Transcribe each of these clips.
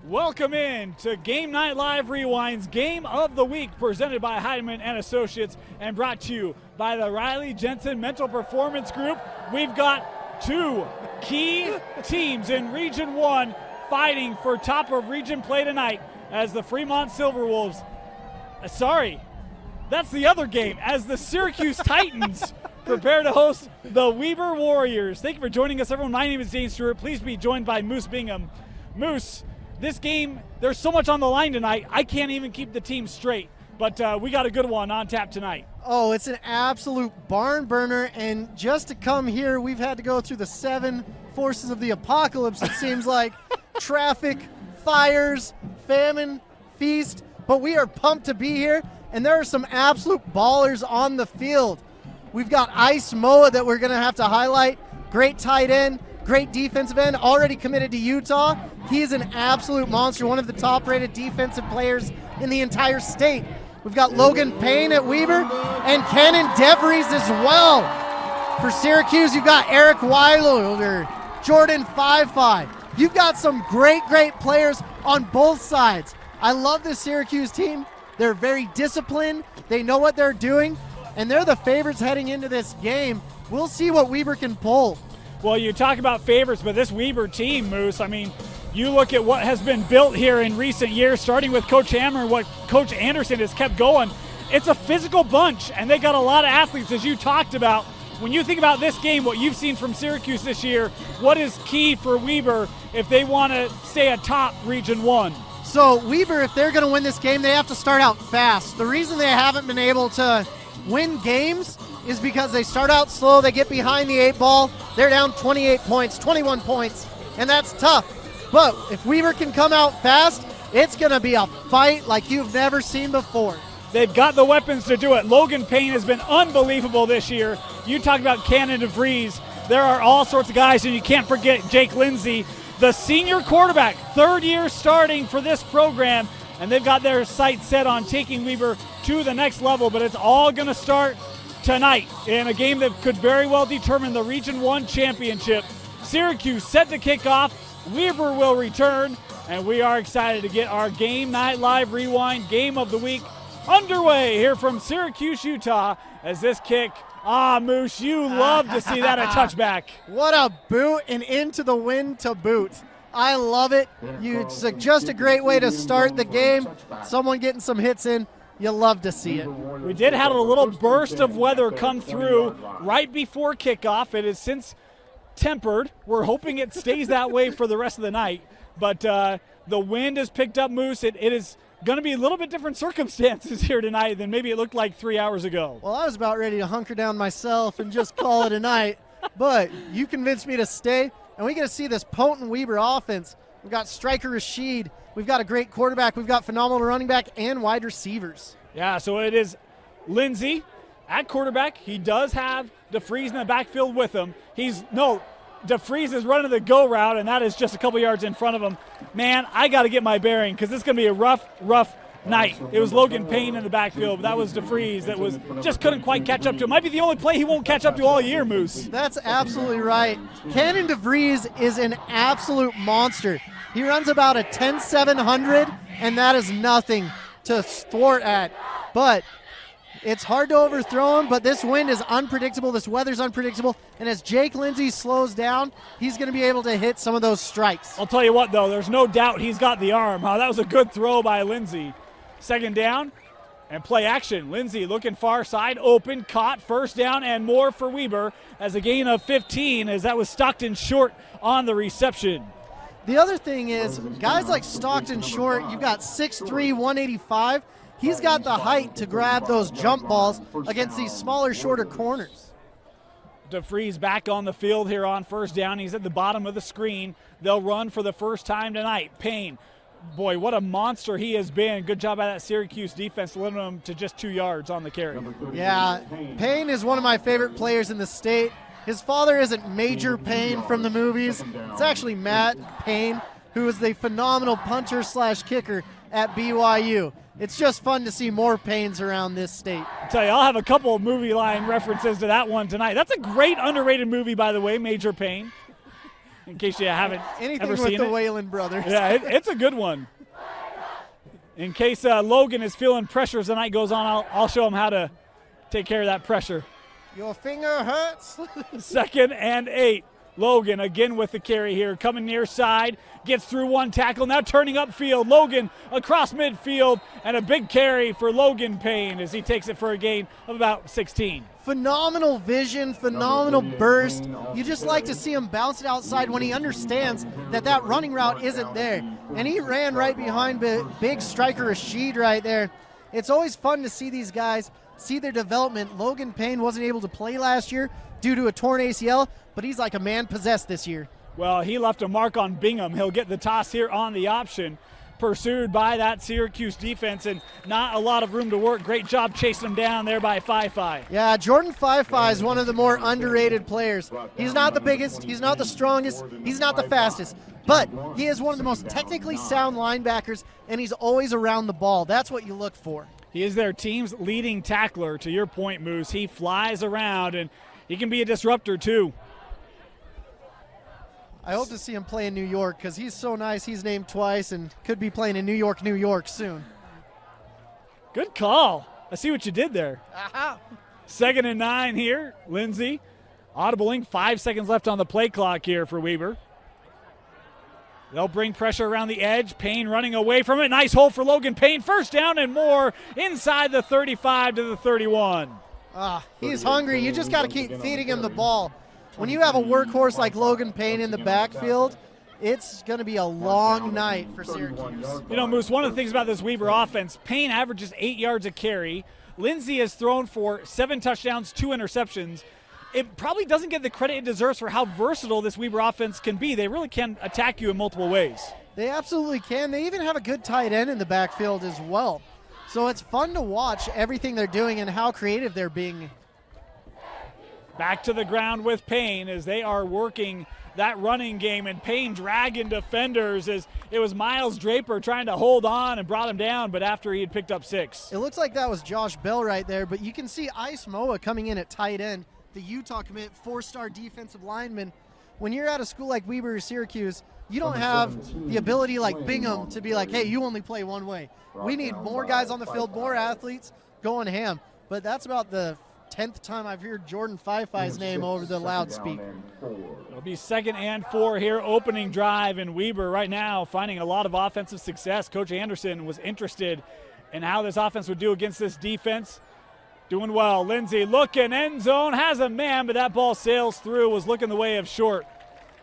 Welcome in to Game Night Live Rewind's Game of the Week, presented by Heidemann and Associates and brought to you by the Riley Jensen Mental Performance Group. We've got two key teams in Region 1 fighting for top of region play tonight as the Fremont Silverwolves, that's the other game, as the Syracuse Titans prepare to host the Weber Warriors. Thank you for joining us, everyone. My name is Dane Stewart. Please be joined by Moose Bingham. Moose, this game, there's so much on the line tonight, I can't even keep the team straight. But we got a good one on tap tonight. Oh, it's an absolute barn burner, and just to come here, we've had to go through the 7 forces of the apocalypse, it seems like. Traffic, fires, famine, feast, but we are pumped to be here, and there are some absolute ballers on the field. We've got Ice Moa that we're going to have to highlight. Great tight end, great defensive end, already committed to Utah. He is an absolute monster, one of the top-rated defensive players in the entire state. We've got Logan Payne at Weber and Cannon DeVries as well. For Syracuse, you've got Eric Weiler, Jordan 5-5. You've got some great players on both sides. I love this Syracuse team. They're very disciplined. They know what they're doing, and they're the favorites heading into this game. We'll see what Weber can pull. Well, you talk about favorites, but this Weber team, Moose, I mean, you look at what has been built here in recent years, starting with Coach Hammer and what Coach Anderson has kept going. It's a physical bunch, and they got a lot of athletes, as you talked about. When you think about this game, what you've seen from Syracuse this year, what is key for Weber if they want to stay atop Region 1? So Weber, if they're going to win this game, they have to start out fast. The reason they haven't been able to win games is because they start out slow, they get behind the 8 ball, they're down 28 points, 21 points, and that's tough. But if Weber can come out fast, it's going to be a fight like you've never seen before. They've got the weapons to do it. Logan Payne has been unbelievable this year. You talk about Cannon DeVries. There are all sorts of guys, and you can't forget Jake Lindsey, the senior quarterback, 3rd year starting for this program, and they've got their sights set on taking Weber to the next level, but it's all going to start tonight in a game that could very well determine the Region 1 championship. Syracuse set to kick off. Weber will return, and we are excited to get our Game Night Live Rewind Game of the Week underway here from Syracuse, Utah, as this kick, Moose, you love to see that a touchback. What a boot, and into the wind to boot. I love it. It's just a great way to start the game. Someone getting some hits in, you love to see it. We did have a little burst of weather come through right before kickoff. It has since tempered. We're hoping it stays that way for the rest of the night. But the wind has picked up, Moose. It is going to be a little bit different circumstances here tonight than maybe it looked like 3 hours ago. Well, I was about ready to hunker down myself and just call it a night. But you convinced me to stay, and we get to see this potent Weber offense. We've got striker Rashid. We've got a great quarterback. We've got phenomenal running back and wide receivers. Yeah, so it is Lindsey at quarterback. He does have DeVries in the backfield with him. DeVries is running the go route, and that is just a couple yards in front of him. Man, I got to get my bearing because this is going to be a rough night. It was Logan Payne in the backfield, but that was DeVries that was just couldn't quite catch up to him. Might be the only play he won't catch up to all year, Moose. That's absolutely right. Cannon DeVries is an absolute monster. He runs about a 10-700, and that is nothing to thwart at. But it's hard to overthrow him, but this wind is unpredictable. This weather's unpredictable. And as Jake Lindsey slows down, he's going to be able to hit some of those strikes. I'll tell you what, though, there's no doubt he's got the arm. That was a good throw by Lindsey. 2nd down and play action. Lindsey looking far side, open, caught, 1st down and more for Weber as a gain of 15 as that was Stockton Short on the reception. The other thing is, guys like Stockton Short, you've got 6'3", 185. He's got the height to grab those jump balls against these smaller, shorter corners. DeVries back on the field here on 1st down. He's at the bottom of the screen. They'll run for the first time tonight. Payne, boy, what a monster he has been. Good job by that Syracuse defense, limiting him to just 2 yards on the carry. Yeah, Payne is one of my favorite players in the state. His father isn't Major Payne from the movies. It's actually Matt Payne, who is the phenomenal puncher/kicker at BYU. It's just fun to see more Paynes around this state. I'll tell you, I'll have a couple of movie line references to that one tonight. That's a great underrated movie, by the way, Major Payne. in case you haven't Anything ever with seen the it. Whalen brothers. Yeah, it's a good one. In case Logan is feeling pressure as the night goes on, I'll show him how to take care of that pressure. Your finger hurts. 2nd and 8. Logan again with the carry here, coming near side, gets through one tackle, now turning upfield. Logan across midfield, and a big carry for Logan Payne as he takes it for a gain of about 16. Phenomenal vision, phenomenal burst. You just like to see him bounce it outside when he understands that running route isn't there. And he ran right behind big striker Rashid right there. It's always fun to see these guys, see their development. Logan Payne wasn't able to play last year due to a torn ACL, but he's like a man possessed this year. Well, he left a mark on Bingham. He'll get the toss here on the option. Pursued by that Syracuse defense, and not a lot of room to work. Great job chasing him down there by Fifi. Yeah, Jordan Fifi is one of the more underrated players. He's not the biggest, he's not the strongest, he's not the fastest, but he is one of the most technically sound linebackers, and he's always around the ball. That's what you look for. He is their team's leading tackler. To your point, Moose, he flies around, and he can be a disruptor too. I hope to see him play in New York because he's so nice. He's named twice and could be playing in New York soon. Good call. I see what you did there. Aha. 2nd and 9 here. Lindsey audibling. 5 seconds left on the play clock here for Weber. They'll bring pressure around the edge. Payne running away from it. Nice hole for Logan Payne. 1st down and more inside the 35 to the 31. He's hungry. You just got to keep feeding him the ball. When you have a workhorse like Logan Payne in the backfield, it's going to be a long night for Syracuse. You know, Moose, one of the things about this Weber offense, Payne averages 8 yards a carry. Lindsey has thrown for 7 touchdowns, 2 interceptions. It probably doesn't get the credit it deserves for how versatile this Weber offense can be. They really can attack you in multiple ways. They absolutely can. They even have a good tight end in the backfield as well. So it's fun to watch everything they're doing and how creative they're being. Back to the ground with Payne as they are working that running game, and Payne dragging defenders as it was Miles Draper trying to hold on and brought him down, but after he had picked up 6. It looks like that was Josh Bell right there, but you can see Ice Moa coming in at tight end, the Utah commit, 4-star defensive lineman. When you're at a school like Weber or Syracuse, you don't have the ability like Bingham to be like, hey, you only play one way. We need more guys on the field, more athletes going ham. But that's about the 10th time I've heard Jordan Fifi's name over the loudspeaker. It'll be 2nd and 4 here, opening drive, and Weber right now finding a lot of offensive success. Coach Anderson was interested in how this offense would do against this defense. Doing well. Lindsey looking, end zone, has a man, but that ball sails through, was looking the way of short.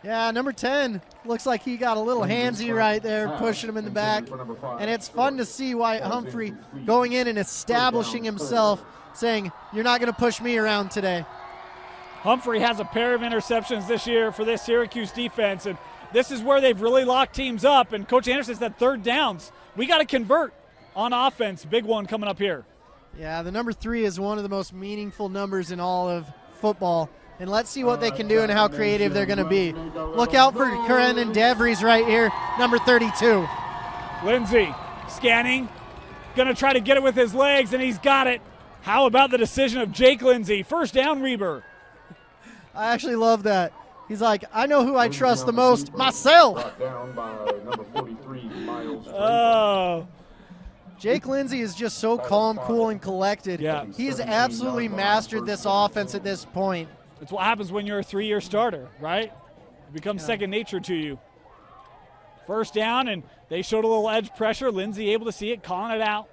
Yeah, number 10 looks like he got a little handsy right there, pushing him in the back. And it's fun to see Wyatt Humphrey going in and establishing himself, saying, you're not going to push me around today. Humphrey has a pair of interceptions this year for this Syracuse defense, and this is where they've really locked teams up. And Coach Anderson said 3rd downs, we got to convert on offense. Big one coming up here. Yeah, the number 3 is one of the most meaningful numbers in all of football. And let's see what they can do and how creative they're going to be. Look out for Kerenan DeVries right here, number 32. Lindsey scanning, going to try to get it with his legs, and he's got it. How about the decision of Jake Lindsey? 1st down, Weber. I actually love that. He's like, I know who I trust the most, myself. Oh. Jake Lindsey is just so calm, cool, and collected. Yeah. He has absolutely mastered this offense at this point. It's what happens when you're a 3-year starter, right? It becomes second nature to you. 1st down, and they showed a little edge pressure. Lindsey able to see it, calling it out.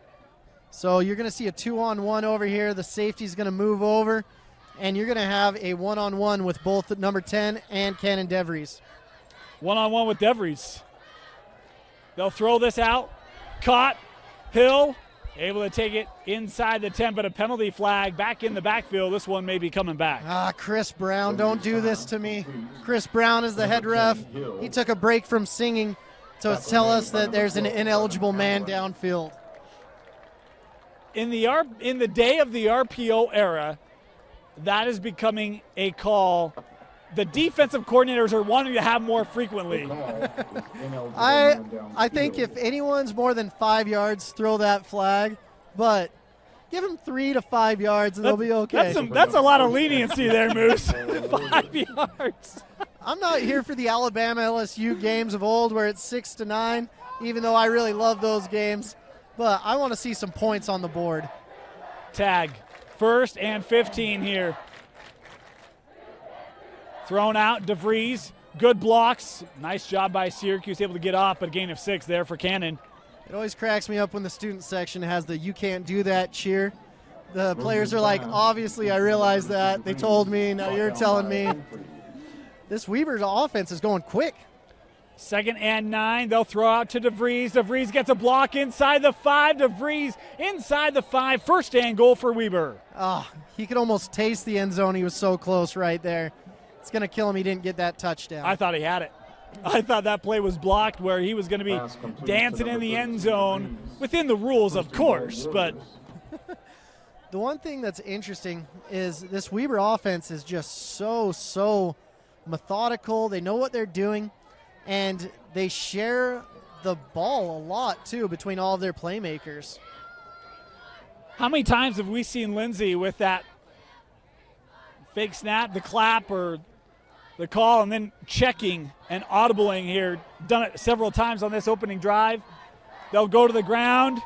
So you're going to see a 2-on-1 over here. The safety's going to move over, and you're going to have a 1-on-1 with both number 10 and Kerenan DeVries. 1-on-1 with DeVries. They'll throw this out. Caught. Hill able to take it inside the 10, but a penalty flag back in the backfield. This one may be coming back. Chris Brown, don't do this to me. Chris Brown is the head ref. He took a break from singing to tell us that there's an ineligible man downfield. In the day of the RPO era, that is becoming a call the defensive coordinators are wanting to have more frequently. I think if anyone's more than 5 yards, throw that flag, but give them 3 to 5 yards and they'll be okay. That's a lot of leniency there, Moose. 5 yards. I'm not here for the Alabama LSU games of old where it's 6-9, even though I really love those games. But I want to see some points on the board. Tag. 1st and 15 here. Thrown out, DeVries. Good blocks. Nice job by Syracuse, able to get off, but a gain of 6 there for Cannon. It always cracks me up when the student section has the "you can't do that" cheer. The players are like, obviously I realize that. They told me, now you're telling me. This Weber's offense is going quick. 2nd and 9. They'll throw out to DeVries. DeVries gets a block inside the 5. DeVries inside the 5. 1st and goal for Weber. He could almost taste the end zone. He was so close right there. It's going to kill him he didn't get that touchdown. I thought he had it. I thought that play was blocked where he was going to be dancing in the end zone within the rules, of course, but the one thing that's interesting is this Weber offense is just so methodical. They know what they're doing, and they share the ball a lot, too, between all of their playmakers. How many times have we seen Lindsey with that fake snap, the clap, or the call, and then checking and audibling here? Done it several times on this opening drive. They'll go to the ground,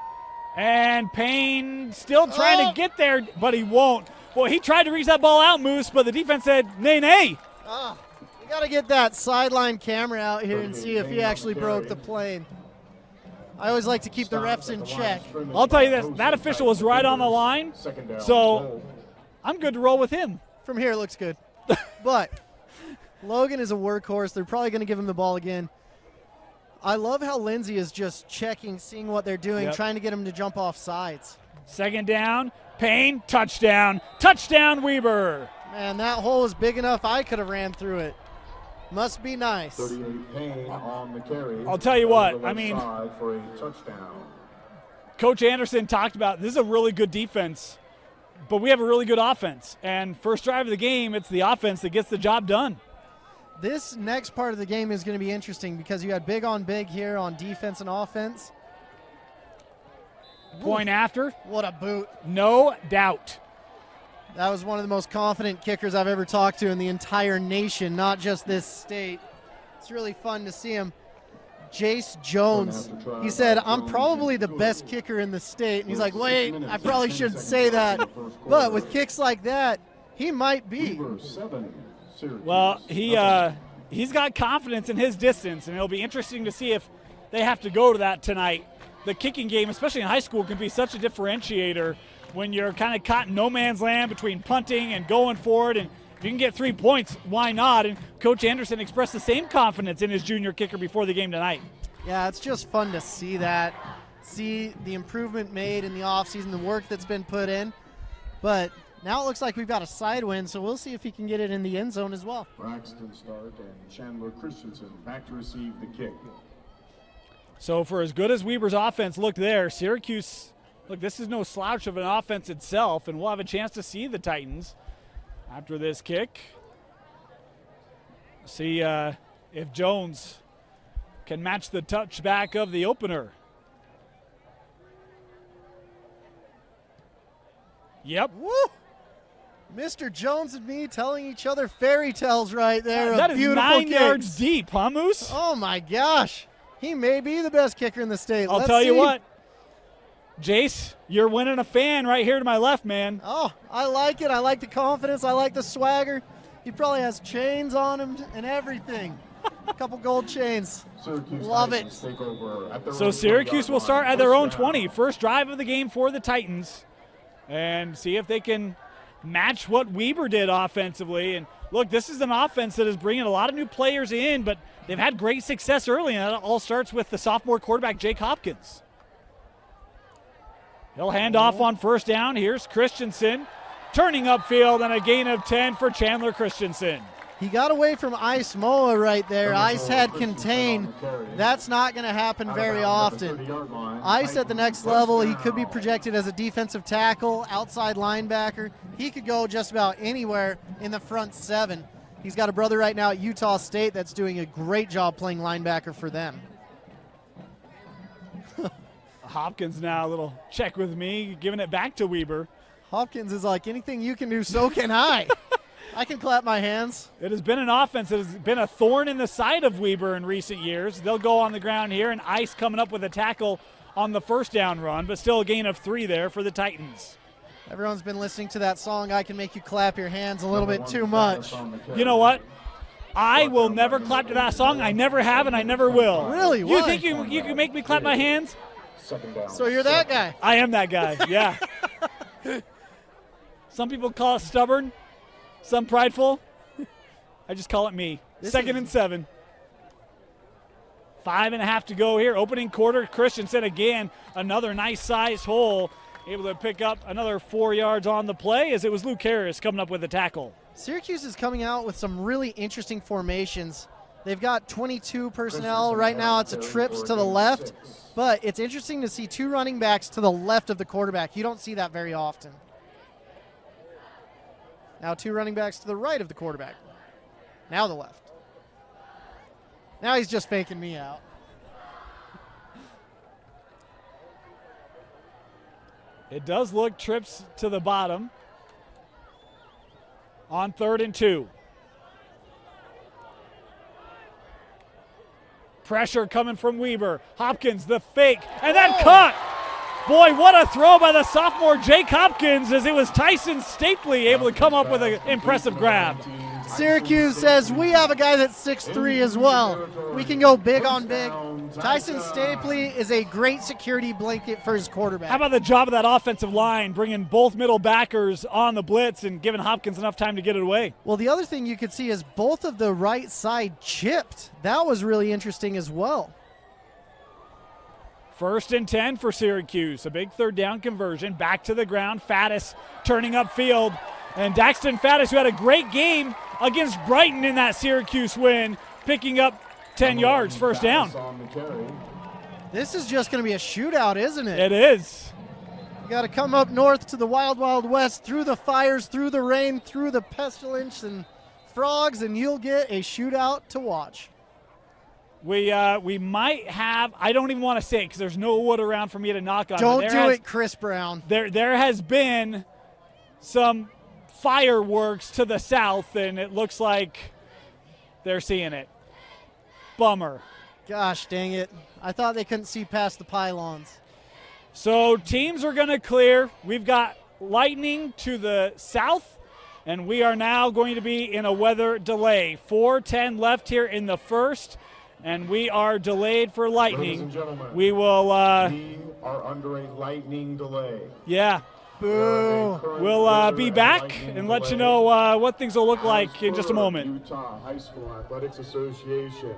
and Payne still trying to get there, but he won't. Boy, he tried to reach that ball out, Moose, but the defense said, nay. We got to get that sideline camera out here and see if he actually broke the plane. I always like to keep the refs in check. I'll tell you this, that official was right on the line, so I'm good to roll with him. From here, it looks good. But Logan is a workhorse. They're probably going to give him the ball again. I love how Lindsey is just checking, seeing what they're doing, trying to get him to jump off sides. 2nd down, Payne, touchdown. Touchdown, Weber. Man, that hole is big enough I could have ran through it. Must be nice. 38 Payne on the carry. I'll tell you what, I mean, for a touchdown. Coach Anderson talked about this is a really good defense, but we have a really good offense. And first drive of the game, it's the offense that gets the job done. This next part of the game is going to be interesting because you had big on big here on defense and offense. Point after. What a boot. No doubt. That was one of the most confident kickers I've ever talked to in the entire nation, not just this state. It's really fun to see him. Jace Jones, he said, I'm probably the best kicker in the state. And he's like, wait, I probably shouldn't say that. But with kicks like that, he might be. Well, he's got confidence in his distance, and it'll be interesting to see if they have to go to that tonight. The kicking game, especially in high school, can be such a differentiator when you're kind of caught in no man's land between punting and going for it. And if you can get 3 points, why not? And Coach Anderson expressed the same confidence in his junior kicker before the game tonight. Yeah, it's just fun to see that, see the improvement made in the offseason, the work that's been put in. But now it looks like we've got a side win, so we'll see if he can get it in the end zone as well. Braxton start and Chandler Christensen back to receive the kick. So for as good as Weber's offense looked there, Syracuse, look, this is no slouch of an offense itself, and we'll have a chance to see the Titans after this kick. See if Jones can match the touchback of the opener. Yep. Woo! Mr. Jones and me telling each other fairy tales right there. That is 9 yards deep, huh, Moose? Oh, my gosh. He may be the best kicker in the state. I'll tell you what. Jace, you're winning a fan right here to my left, man. Oh, I like it. I like the confidence. I like the swagger. He probably has chains on him and everything. A couple gold chains. Love it. So Syracuse will start at their own 20. First drive of the game for the Titans. And see if they can match what Weber did offensively. And look, this is an offense that is bringing a lot of new players in, but they've had great success early, and that all starts with the sophomore quarterback, Jake Hopkins. He'll hand off on first down. Here's Christensen turning upfield, and a gain of 10 for Chandler Christensen. He got away from Ice Moa right there. Ice had contained. That's not going to happen very often. Ice at the next level, he could be projected as a defensive tackle, outside linebacker. He could go just about anywhere in the front seven. He's got a brother right now at Utah State that's doing a great job playing linebacker for them. Hopkins now, a little check with me, giving it back to Weber. Hopkins is like, anything you can do, so can I. I can clap my hands. It has been an offense that has been a thorn in the side of Weber in recent years. They'll go on the ground here, and Ice coming up with a tackle on the first down run, but still a gain of 3 there for the Titans. Everyone's been listening to that song, I Can Make You Clap Your Hands, a little bit too much. You know what? I will never clap to that song. I never have, and I never will. Really? You Why? think you can make me clap my hands? So you're that guy? I am that guy, yeah. Some people call it stubborn, some prideful. I just call it me. Second and 7. 5.5 to go here. Opening quarter, Christensen again, another nice size hole. Able to pick up another 4 yards on the play as it was Luke Harris coming up with a tackle. Syracuse is coming out with some really interesting formations. They've got 22 personnel. Right now it's a trips to the left, but it's interesting to see 2 running backs to the left of the quarterback. You don't see that very often. Now 2 running backs to the right of the quarterback. Now the left. Now he's just faking me out. It does look trips to the bottom on 3rd and 2. Pressure coming from Weber. Hopkins, the fake, and then cut. Boy, what a throw by the sophomore Jake Hopkins as it was Tyson Stapley able to come up with an impressive grab. Syracuse says, we have a guy that's 6'3" as well. We can go big on big. Tyson Stapley is a great security blanket for his quarterback. How about the job of that offensive line, bringing both middle backers on the blitz and giving Hopkins enough time to get it away? Well, the other thing you could see is both of the right side chipped. That was really interesting as well. 1st and 10 for Syracuse. A big 3rd down conversion. Back to the ground. Faddis turning upfield. And Daxton Faddis, who had a great game against Brighton in that Syracuse win, picking up 10 yards, 1st down. This is just going to be a shootout, isn't it? It is. You got to come up north to the wild, wild west, through the fires, through the rain, through the pestilence and frogs, and you'll get a shootout to watch. We might have, I don't even want to say it because there's no wood around for me to knock on. Don't do it, Chris Brown. There has been some fireworks to the south, and it looks like they're seeing it. Bummer. Gosh dang it. I thought they couldn't see past the pylons. So teams are going to clear. We've got lightning to the south, and we are now going to be in a weather delay. 4:10 left here in the first, and we are delayed for lightning. We will we are under a lightning delay. Yeah. Boo. We'll be back and let you know what things will look like in just a moment. Utah High School Athletics Association.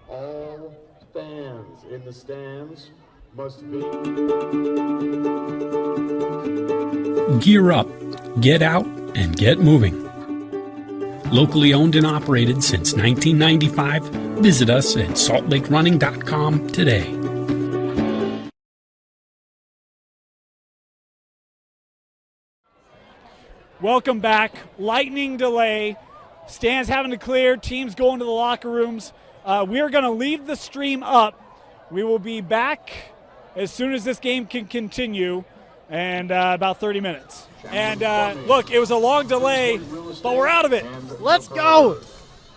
All fans in the stands must be. Gear up, get out, and get moving. Locally owned and operated since 1995, visit us at saltlakerunning.com today. Welcome back. Lightning delay. Stands having to clear. Teams going to the locker rooms. We are going to leave the stream up. We will be back as soon as this game can continue, and about 30 minutes. And look, it was a long delay, but we're out of it. Let's go.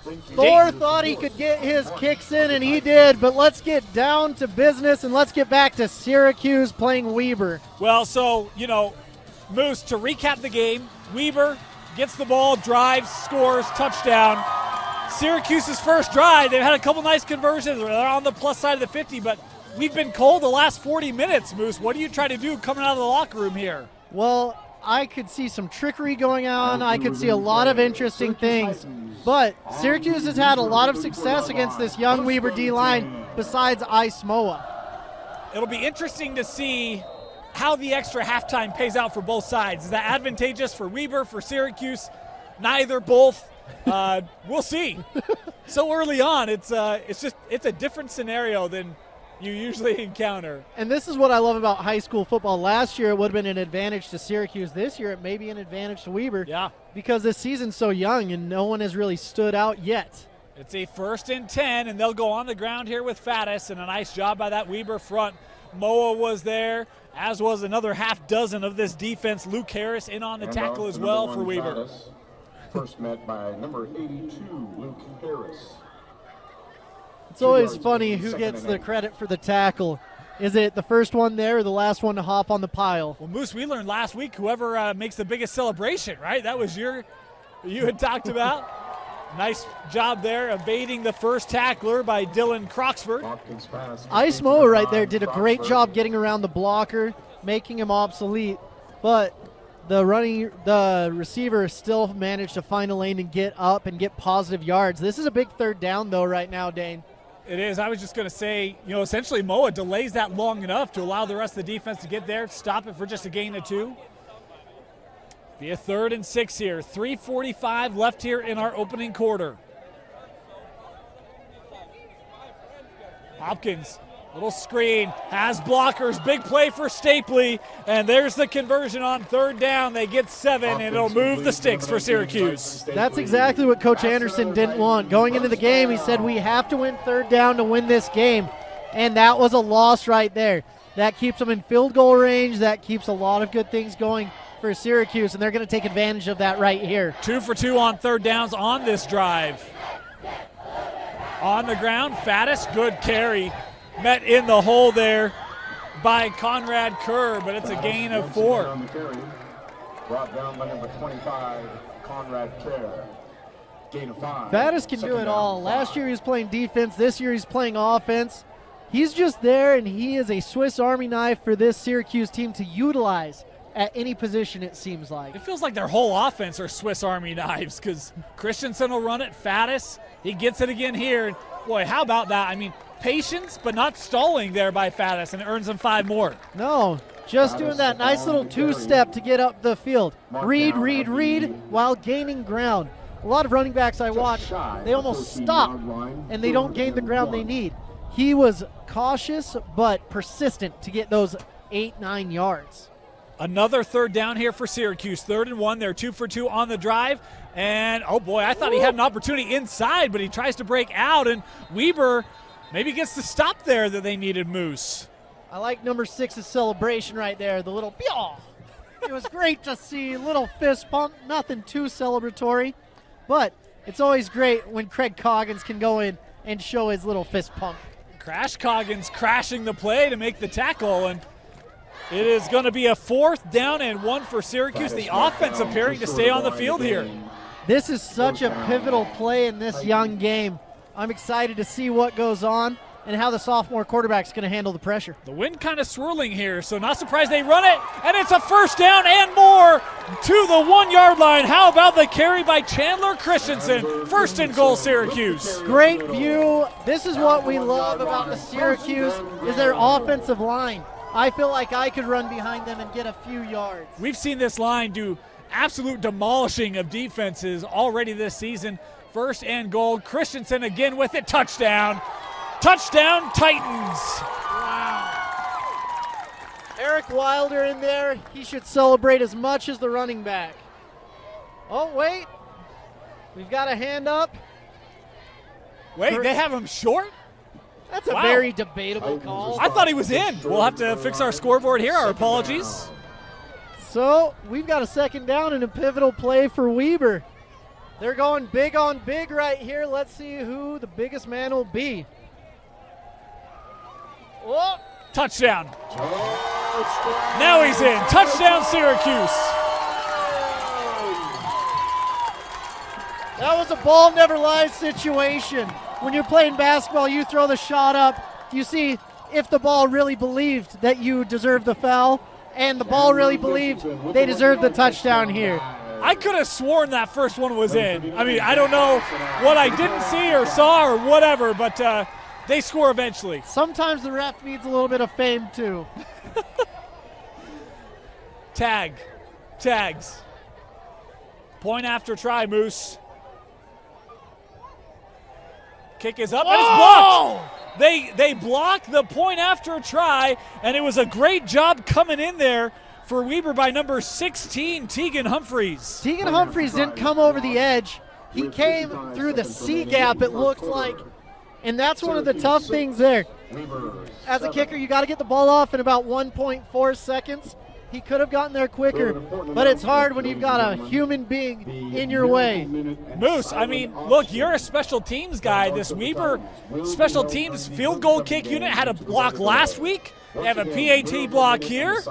Thor thought he could get his kicks in, and he did, but let's get down to business, and let's get back to Syracuse playing Weber. Well, so, Moose, to recap the game, Weber gets the ball, drives, scores, touchdown. Syracuse's first drive, they've had a couple nice conversions. They're on the plus side of the 50, but we've been cold the last 40 minutes, Moose. What do you try to do coming out of the locker room here? Well, I could see some trickery going on. I could see a lot of interesting things. But Syracuse has had a lot of success against this young Weber D-line besides Ice Moa. It'll be interesting to see how the extra halftime pays out for both sides. Is that advantageous for Weber, for Syracuse? Neither, both. We'll see. So early on, it's a different scenario than you usually encounter. And this is what I love about high school football. Last year, it would have been an advantage to Syracuse. This year, it may be an advantage to Weber. Yeah. Because this season's so young and no one has really stood out yet. It's a 1st and 10, and they'll go on the ground here with Faddis, and a nice job by that Weber front. Moa was there, as was another half dozen of this defense. Luke Harris in on the tackle as well for Weber. First met by number 82, Luke Harris. It's always funny who gets the credit for the tackle. Is it the first one there or the last one to hop on the pile? Well, Moose, we learned last week whoever makes the biggest celebration, right? That was you had talked about. Nice job there, evading the first tackler by Dylan Croxford. Ice Moa right there did a great job getting around the blocker, making him obsolete, but the receiver still managed to find a lane and get up and get positive yards. This is a big third down, though, right now, Dane. It is. I was just going to say, essentially Moa delays that long enough to allow the rest of the defense to get there, stop it for just a gain of 2. Be a 3rd and 6 here. 3:45 left here in our opening quarter. Hopkins, little screen, has blockers, big play for Stapley, and there's the conversion on 3rd down. They get 7, and it'll move the sticks for Syracuse. That's exactly what Coach Anderson didn't want. Going into the game, he said, we have to win 3rd down to win this game, and that was a loss right there. That keeps them in field goal range. That keeps a lot of good things going for Syracuse, and they're going to take advantage of that right here. 2 for 2 on 3rd downs on this drive. On the ground, Faddis, good carry. Met in the hole there by Conrad Kerr, but it's a gain of 4. Brought down by number 25, Conrad Kerr. Gain of 5. Faddis can do it all. Last year he was playing defense. This year he's playing offense. He's just there, and he is a Swiss Army knife for this Syracuse team to utilize at any position, it seems like. It feels like their whole offense are Swiss Army knives because Christensen will run it, Faddis, he gets it again here. Boy, how about that? I mean, patience, but not stalling there by Faddis, and it earns him 5 more. No, just doing that nice little 2-step to get up the field. Read, while gaining ground. A lot of running backs I watch, they almost stop, and they don't gain the ground they need. He was cautious, but persistent to get those 8-9 yards. Another 3rd down here for Syracuse. 3rd and 1. They're 2 for 2 on the drive. And, oh boy, I thought he had an opportunity inside, but he tries to break out, and Weber maybe gets the stop there that they needed, Moose. I like number 6's celebration right there, the little pew. It was great to see, little fist pump, nothing too celebratory, but it's always great when Craig Coggins can go in and show his little fist pump. Crash Coggins crashing the play to make the tackle, and it is going to be a 4th down and 1 for Syracuse. The offense appearing to stay on the field here. This is such a pivotal play in this young game. I'm excited to see what goes on and how the sophomore quarterback's going to handle the pressure. The wind kind of swirling here, so not surprised they run it, and it's a 1st down and more to the 1-yard line. How about the carry by Chandler Christensen? 1st and goal, Syracuse. Great view. This is what we love about the Syracuse is their offensive line. I feel like I could run behind them and get a few yards. We've seen this line do absolute demolishing of defenses already this season. 1st and goal. Christensen again with it. Touchdown. Touchdown, Titans. Wow. Eric Wilder in there. He should celebrate as much as the running back. Oh, wait. We've got a hand up. Wait, they have him short? That's a very debatable call. I thought he was in. We'll have to fix our scoreboard here. Our apologies. So we've got a 2nd down and a pivotal play for Weber. They're going big on big right here. Let's see who the biggest man will be. Oh. Touchdown. Now he's in. Touchdown, Syracuse. That was a ball never lies situation. When you're playing basketball, you throw the shot up. You see if the ball really believed that you deserved the foul, and the ball really believed they deserved the touchdown here. I could have sworn that first one was in. I mean, I don't know what I didn't see or saw or whatever, but they score eventually. Sometimes the ref needs a little bit of fame, too. Tags. Point after try, Moose. Kick is up and it's blocked. They block the point after a try, and it was a great job coming in there for Weber by number 16, Tegan Humphreys. Tegan Humphreys didn't come over the edge. He came through the C gap, it looked like. And that's one of the tough things there. As a kicker, you got to get the ball off in about 1.4 seconds. He could have gotten there quicker, but it's hard when you've got a human being in your way. Moose, I mean, look, you're a special teams guy. This Weber special teams field goal kick unit had a block last week. They have a PAT block here.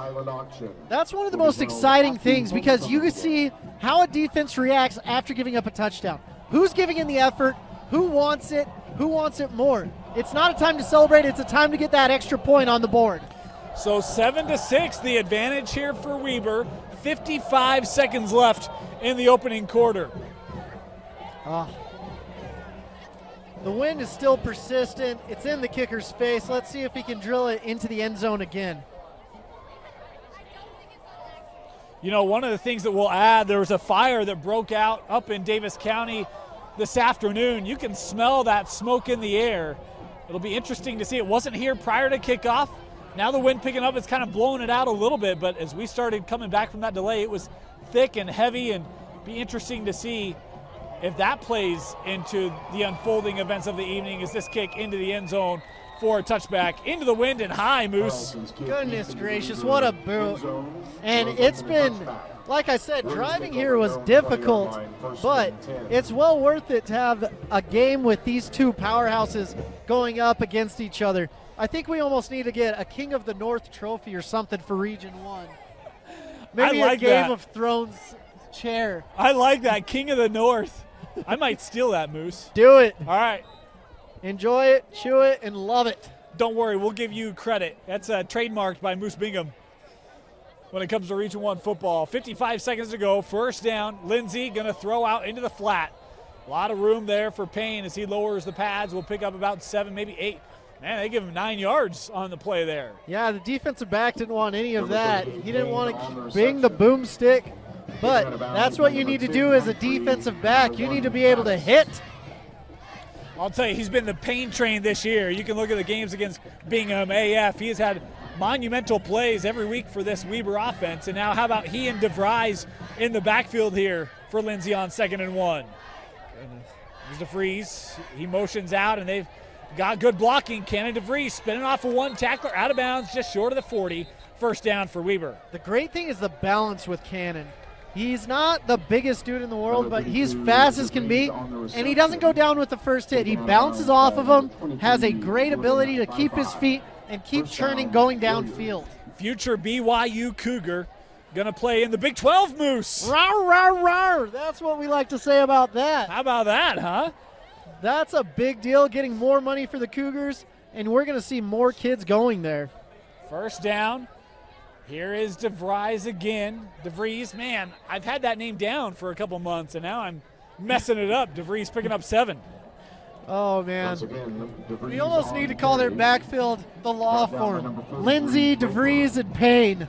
That's one of the most exciting things because you can see how a defense reacts after giving up a touchdown. Who's giving in the effort? Who wants it? Who wants it more? It's not a time to celebrate. It's a time to get that extra point on the board. So 7-6, the advantage here for Weber. 55 seconds left in the opening quarter. The wind is still persistent. It's in the kicker's face. Let's see if he can drill it into the end zone again. You know, one of the things that we'll add, there was a fire that broke out up in Davis County this afternoon. You can smell that smoke in the air. It'll be interesting to see. It wasn't here prior to kickoff. Now the wind picking up, it's kind of blowing it out a little bit, but as we started coming back from that delay, it was thick and heavy, and be interesting to see if that plays into the unfolding events of the evening as this kick into the end zone for a touchback. Into the wind and high, Moose. Goodness gracious, what a boot. And it's been, like I said, driving here was difficult, but it's well worth it to have a game with these two powerhouses going up against each other. I think we almost need to get a King of the North trophy or something for Region 1. Maybe like a Game that. of Thrones chair. I like that, King of the North. I might steal that, Moose. Do it. All right. Enjoy it, chew it, and love it. Don't worry, we'll give you credit. That's trademarked by Moose Bingham when it comes to Region 1 football. 55 seconds to go, first down. Lindsey going to throw out into the flat. A lot of room there for Payne as he lowers the pads. We'll pick up about 7, maybe 8. Man, they give him 9 yards on the play there. Yeah, the defensive back didn't want any of that. He didn't want to bring the boomstick, but that's what you need to do as a defensive back. You need to be able to hit. I'll tell you, he's been the Payne train this year. You can look at the games against Bingham, AF. He has had monumental plays every week for this Weber offense. And now how about he and DeVries in the backfield here for Lindsey on 2nd and 1. Here's DeVries. He motions out, and they've got good blocking. Cannon DeVries spinning off of one tackler out of bounds just short of the 40. First down for Weber. The great thing is the balance with Cannon. He's not the biggest dude in the world, but he's fast as can be, and he doesn't go down with the first hit. He bounces off of him, has a great ability to keep his feet and keep churning going downfield. Future BYU Cougar going to play in the Big 12, Moose. Rawr, rawr, rawr. That's what we like to say about that. How about that, huh? That's a big deal, getting more money for the Cougars, and we're going to see more kids going there. First down. Here is DeVries again. DeVries, man, I've had that name down for a couple months, and now I'm messing it up. DeVries picking up 7. Oh, man. We almost need to call their backfield the law form. Lindsey, DeVries, and Payne.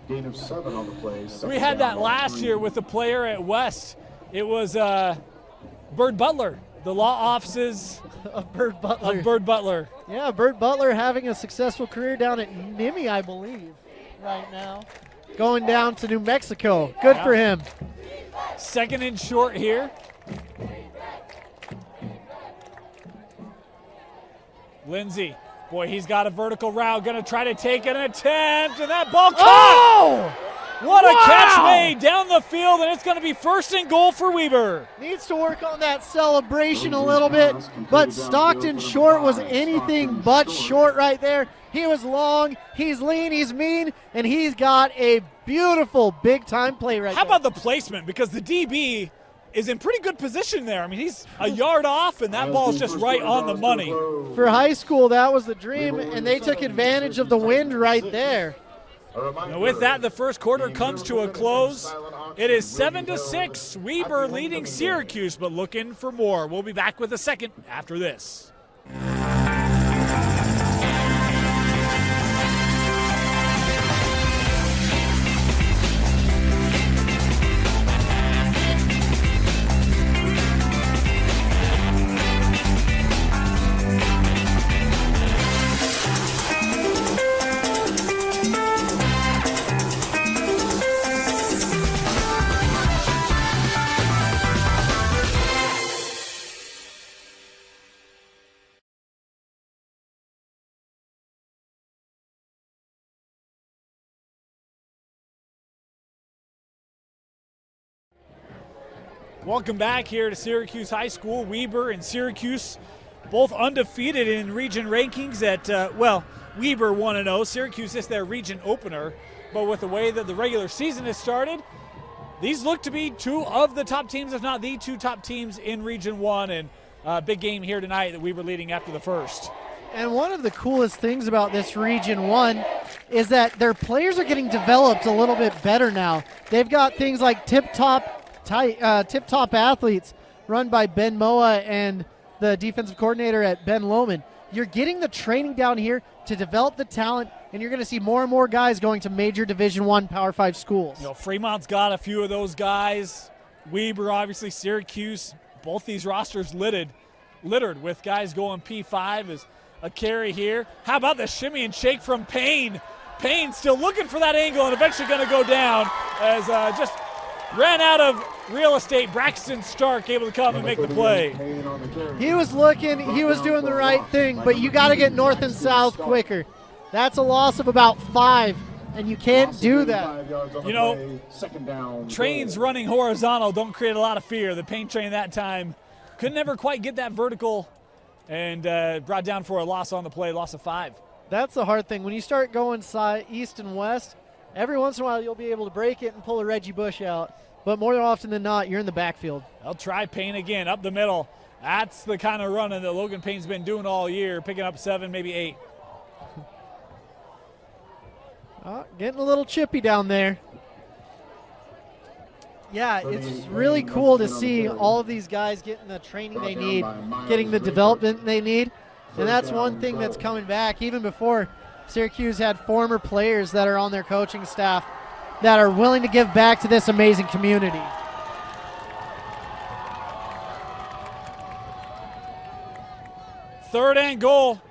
We had that last year with the player at West. It was Bird Butler, the law offices of Bird Butler. Yeah, Bird Butler having a successful career down at NIMI, I believe, right now. Going down to New Mexico. Good for him. 2nd and short here. Lindsey, boy, he's got a vertical route, going to try to take an attempt, and that ball caught! Oh! What a catch made down the field, and it's going to be 1st and goal for Weber. Needs to work on that celebration a little bit, but Stockton Short was anything but short right there. He was long, he's lean, he's mean, and he's got a beautiful big-time play right there. How about the placement? Because the DB is in pretty good position there. I mean, he's a yard off, and that ball's just right on the money. For high school, that was the dream, and they took advantage of the wind right there. And with that, the first quarter comes to a close. It is 7-6, Weber leading Syracuse, but looking for more. We'll be back with the second after this. Welcome back here to Syracuse High School. Weber and Syracuse both undefeated in region rankings at, Weber 1-0. Syracuse is their region opener. But with the way that the regular season has started, these look to be two of the top teams, if not the two top teams in Region 1. And a big game here tonight that we were leading after the first. And one of the coolest things about this Region 1 is that their players are getting developed a little bit better now. They've got things like tip-top athletes run by Ben Moa and the defensive coordinator at Ben Lohman. You're getting the training down here to develop the talent, and you're going to see more and more guys going to major Division I Power 5 schools. You know, Fremont's got a few of those guys. Weber, obviously, Syracuse, both these rosters littered with guys going P5 as a carry here. How about the shimmy and shake from Payne? Payne still looking for that angle and eventually going to go down as just ran out of real estate. Braxton Stark able to come and make the play. He was looking, he was doing the right thing, but you got to get north and south quicker. That's a loss of about 5, and you can't do that. You know, trains running horizontal don't create a lot of fear. The Payne train that time could never quite get that vertical and brought down for a loss on the play, loss of 5. That's the hard thing. When you start going east and west, every once in a while you'll be able to break it and pull a Reggie Bush out. But more often than not, you're in the backfield. They'll try Payne again, up the middle. That's the kind of running that Logan Payne's been doing all year, picking up 7, maybe 8. Getting a little chippy down there. Yeah, it's really cool to see all of these guys getting the training they need, getting the development they need. And that's one thing that's coming back. Even before, Syracuse had former players that are on their coaching staff that are willing to give back to this amazing community. Third and goal.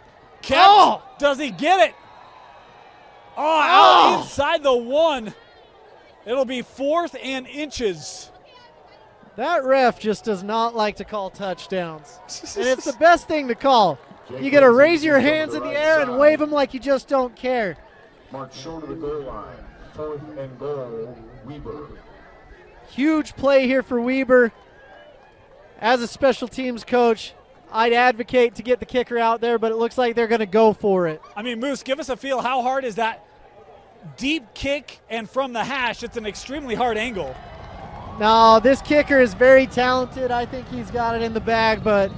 Kept. Does he get it? Out inside the 1. It'll be 4th and inches. That ref just does not like to call touchdowns. And it's the best thing to call. You got to raise your hands in the air and wave them like you just don't care. Mark short of the goal line. 4th and goal, Weber. Huge play here for Weber. As a special teams coach, I'd advocate to get the kicker out there, but it looks like they're going to go for it. I mean, Moose, give us a feel. How hard is that deep kick? And from the hash, it's an extremely hard angle. No, this kicker is very talented. I think he's got it in the bag, but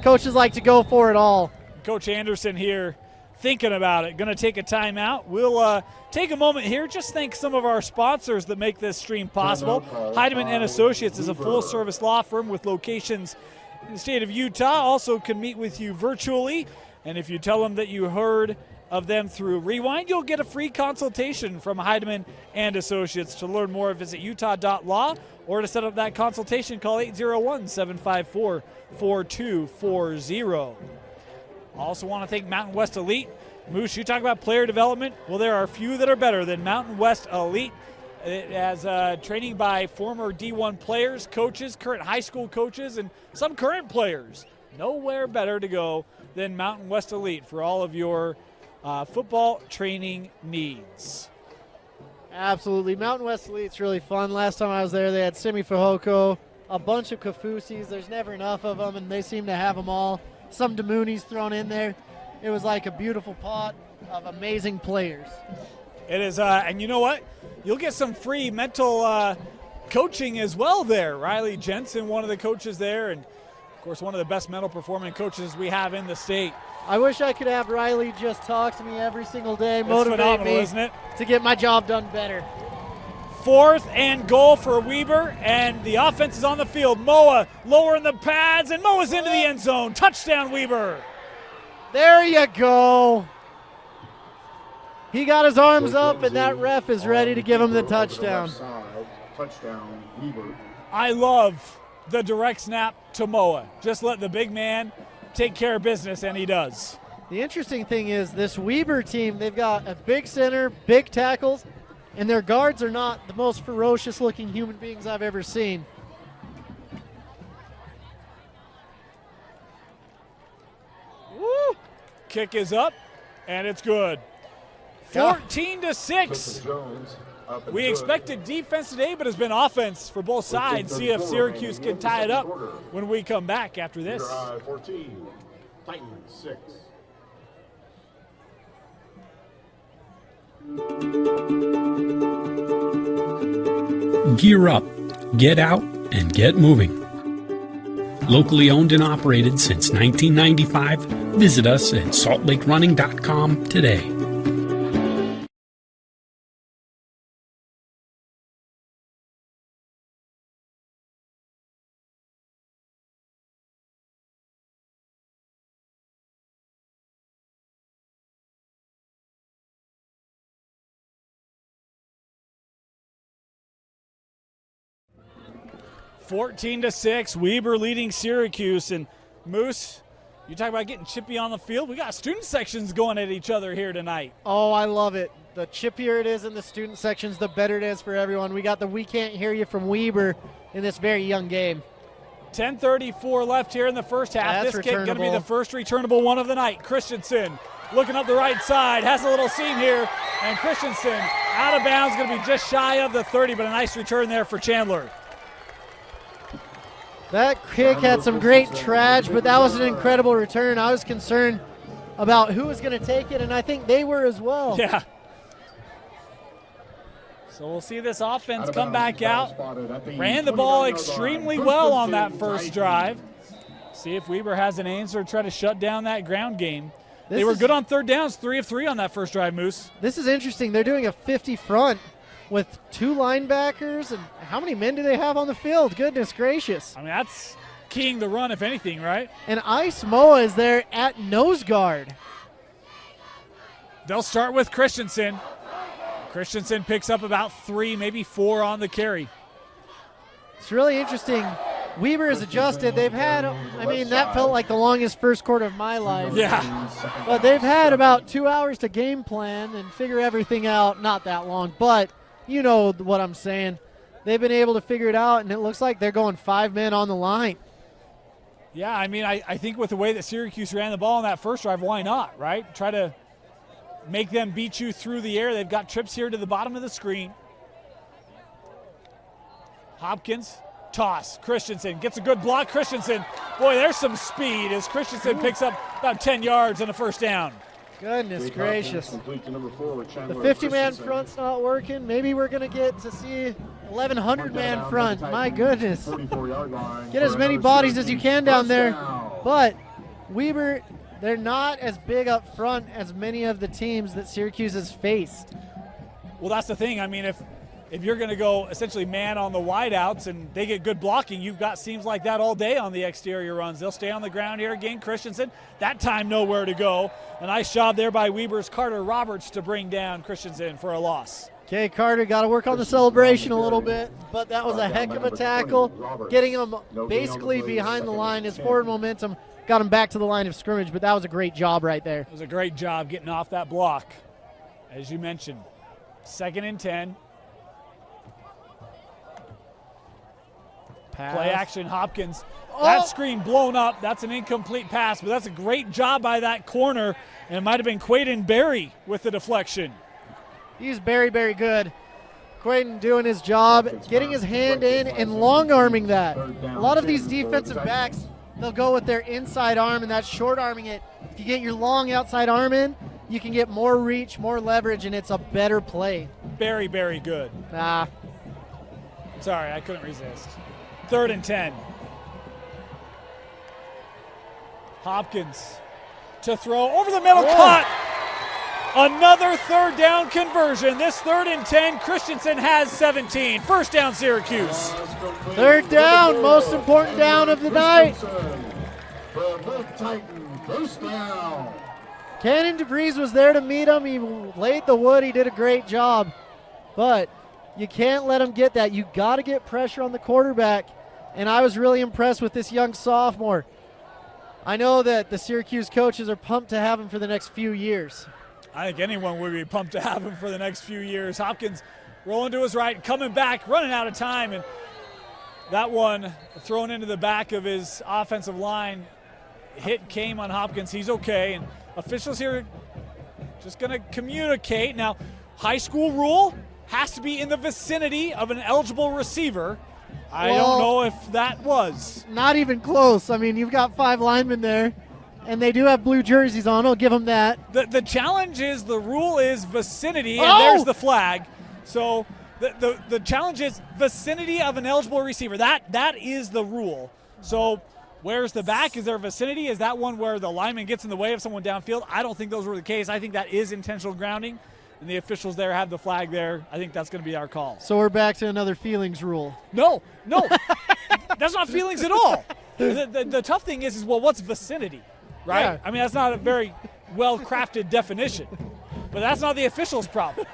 coaches like to go for it all. Coach Anderson here thinking about it. Going to take a timeout. We'll take a moment here. Just thank some of our sponsors that make this stream possible. Heidemann and Associates is a full-service law firm with locations in the state of Utah. Also can meet with you virtually. And if you tell them that you heard of them through Rewind, you'll get a free consultation from Heidemann and Associates. To learn more, visit utah.law, or to set up that consultation, call 801-754-4240. Also want to thank Mountain West Elite. Moose, you talk about player development. Well, there are a few that are better than Mountain West Elite. It has training by former D1 players, coaches, current high school coaches, and some current players. Nowhere better to go than Mountain West Elite for all of your football training needs. Absolutely. Mountain West Elite's really fun. Last time I was there, they had Simi Fahoko, a bunch of Kafusis. There's never enough of them, and they seem to have them all. Some Damoonies thrown in there. It was like a beautiful pot of amazing players. It is, and you know what? You'll get some free mental coaching as well there. Riley Jensen, one of the coaches there, and of course one of the best mental performing coaches we have in the state. I wish I could have Riley just talk to me every single day, motivate me, isn't it? To get my job done better. 4th and goal for Weber, and the offense is on the field. Moa lowering the pads, and Moa's into the end zone. Touchdown, Weber. There you go. He got his arms up, and that ref is ready to give him the touchdown. Touchdown, Weber. I love the direct snap to Moa. Just let the big man take care of business, and he does. The interesting thing is this Weber team, they've got a big center, big tackles, and their guards are not the most ferocious-looking human beings I've ever seen. Woo! Kick is up, and it's good. 14-6. We expected defense today, but it's been offense for both sides. See if Syracuse can tie it up when we come back after this. 14, Titans 6. Gear up, get out, and get moving. Locally owned and operated since 1995, visit us at saltlakerunning.com today. (14-6), Weber leading Syracuse. And Moose, you talk about getting chippy on the field. We got student sections going at each other here tonight. Oh, I love it. The chippier it is in the student sections, the better it is for everyone. We got the "We Can't Hear You" from Weber in this very young game. 10:34 left here in the first half. That's this kick going to be returnable. the first returnable one of the night. Christensen looking up the right side, has a little seam here, and Christensen out of bounds, going to be just shy of the 30, but a nice return there for Chandler. That kick had some great trash, but that was an incredible return. I was concerned about who was going to take it, and I think they were as well. Yeah. So we'll see this offense come back out. Ran the ball extremely well on that first drive. See if Weber has an answer to try to shut down that ground game. They were good on third downs, 3 of 3 on that first drive, Moose. This is interesting. They're doing a 50 front with 2 linebackers, and how many men do they have on the field? Goodness gracious. I mean, that's keying the run, if anything, right? And Ice Moa is there at nose guard. They'll start with Christensen. Christensen picks up about 3, maybe 4 on the carry. It's really interesting. Weber has adjusted. They've had, I mean, that felt like the longest first quarter of my life. Yeah. But they've had about 2 hours to game plan and figure everything out. Not that long, but you know what I'm saying. They've been able to figure it out, and it looks like they're going 5 men on the line. Yeah, I mean, I think with the way that Syracuse ran the ball in that first drive, why not, right? Try to make them beat you through the air. They've got trips here to the bottom of the screen. Hopkins, toss. Christensen gets a good block. Christensen, boy, there's some speed as Christensen picks up about 10 yards on a first down. Goodness gracious. The 50-man front's not working. Maybe we're going to get to see 1,100-man front. My goodness. Get as many bodies as you can down there. But Weber, they're not as big up front as many of the teams that Syracuse has faced. Well, that's the thing. I mean, if you're going to go essentially man on the wideouts and they get good blocking, you've got seams like that all day on the exterior runs. They'll stay on the ground here again. Christensen, that time nowhere to go. A nice job there by Weber's Carter Roberts to bring down Christensen for a loss. Okay, Carter got to work on the celebration a little bit, but that was a heck of a tackle. Getting him basically behind the line, his forward momentum got him back to the line of scrimmage, but that was a great job right there. It was a great job getting off that block. As you mentioned, 2nd and 10. Pass. Play action, Hopkins. That screen blown up. That's an incomplete pass, but that's a great job by that corner. And it might have been Quaden Berry with the deflection. He's very, very good. Quaden doing his job, getting his hand in and long-arming that. A lot of these defensive backs, they'll go with their inside arm, and that's short-arming it. If you get your long outside arm in, you can get more reach, more leverage, and it's a better play. Very, very good. Sorry, I couldn't resist. 3rd and 10. Hopkins to throw over the middle, caught. Another 3rd down conversion. This 3rd and 10, Christensen has 17. First down, Syracuse. 3rd down, most important down of the night. Cannon DeVries was there to meet him. He laid the wood. He did a great job. But you can't let him get that. You got to get pressure on the quarterback. And I was really impressed with this young sophomore. I know that the Syracuse coaches are pumped to have him for the next few years. I think anyone would be pumped to have him for the next few years. Hopkins rolling to his right, coming back, running out of time. And that one thrown into the back of his offensive line. Hit came on Hopkins. He's okay. And officials here just going to communicate. Now, high school rule, has to be in the vicinity of an eligible receiver. I Well, don't know if that was. Not even close. I mean, you've got 5 linemen there, and they do have blue jerseys on. I'll give them that. The challenge is, the rule is vicinity, and Oh! there's the flag. So the challenge is vicinity of an eligible receiver. That is the rule. So where's the back? Is there a vicinity? Is that one where the lineman gets in the way of someone downfield? I don't think those were the case. I think that is intentional grounding, and the officials there have the flag there. I think that's going to be our call. So we're back to another feelings rule. No, that's not feelings at all. The tough thing is, well, what's vicinity, right? Yeah. I mean, that's not a very well-crafted definition, but that's not the officials' problem.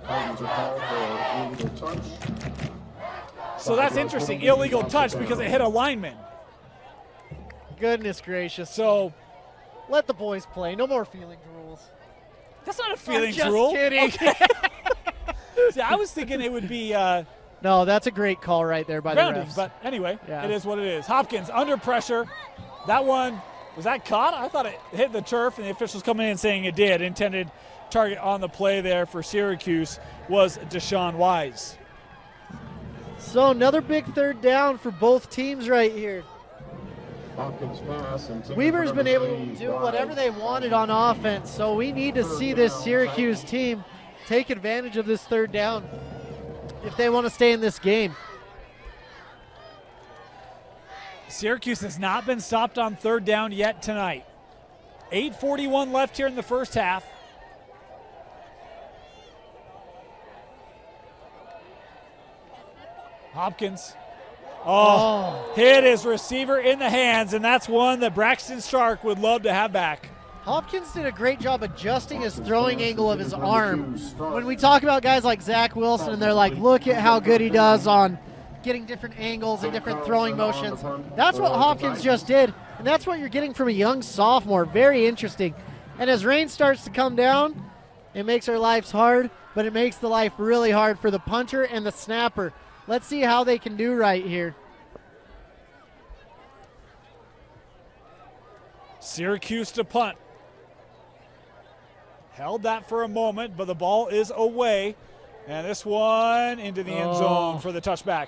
Items are called for illegal touch. So that's interesting, illegal touch, because it hit a lineman. Goodness gracious. So Let the boys play. No more feelings rules. that's not a feelings just rule. kidding. Okay. See, I was thinking it would be No, that's a great call right there by grounding, the refs. but anyway, Yeah. It is what it is. Hopkins under pressure. That one, was that caught? I thought it hit the turf, and the officials coming in saying it did. Intended target on the play there for Syracuse was Deshaun Wise. So another big third down for both teams right here. Hopkins pass intended Weber's for been number able to 3, do whatever Wise. they wanted on offense, so we need to see this Syracuse team take advantage of this third down if they want to stay in this game. Syracuse has not been stopped on third down yet tonight. 8:41 left here in the first half. Hopkins. Hit his receiver in the hands, and that's one that Braxton Stark would love to have back. Hopkins did a great job adjusting his throwing angle of his arm. When we talk about guys like Zach Wilson, and they're like, look at how good he does on getting different angles and different throwing motions. That's what Hopkins just did, and that's what you're getting from a young sophomore. Very interesting. And as rain starts to come down, it makes our lives hard, but it makes the life really hard for the punter and the snapper. Let's see how they can do right here. Syracuse to punt. Held that for a moment, but the ball is away. And this one into the end zone for the touchback.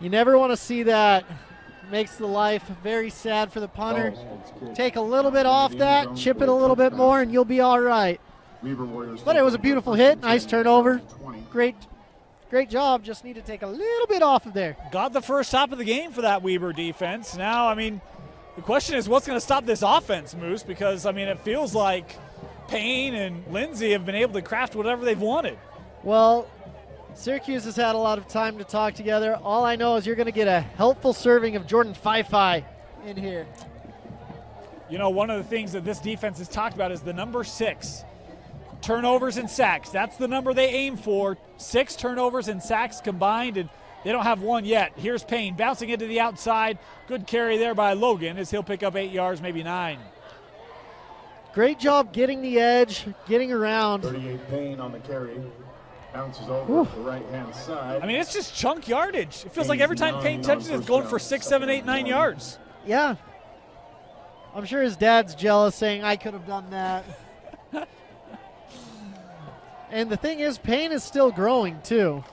You never want to see that. Makes the life very sad for the punter. Take a little bit off that, chip it a little bit more, and you'll be all right. But it was a beautiful hit. Nice turnover. Great job. Just need to take a little bit off of there. Got the first stop of the game for that Weber defense. Now, I mean, the question is what's going to stop this offense, Moose? Because, I mean, it feels like Payne and Lindsay have been able to craft whatever they've wanted. Well, Syracuse has had a lot of time to talk together. All I know is you're going to get a helpful serving of Jordan Fifi in here. You know, one of the things that this defense has talked about is the number 6. Turnovers and sacks. That's the number they aim for. 6 turnovers and sacks combined, and they don't have one yet. Here's Payne bouncing into the outside. Good carry there by Logan as he'll pick up 8 yards, maybe 9. Great job getting the edge, getting around. 38 Payne on the carry. Bounces over to the right-hand side. I mean, it's just chunk yardage. It feels like every time Payne touches it, it's going for 6, 7, 8, 9 yards. Yeah. I'm sure his dad's jealous, saying, I could have done that. And the thing is, Payne is still growing, too.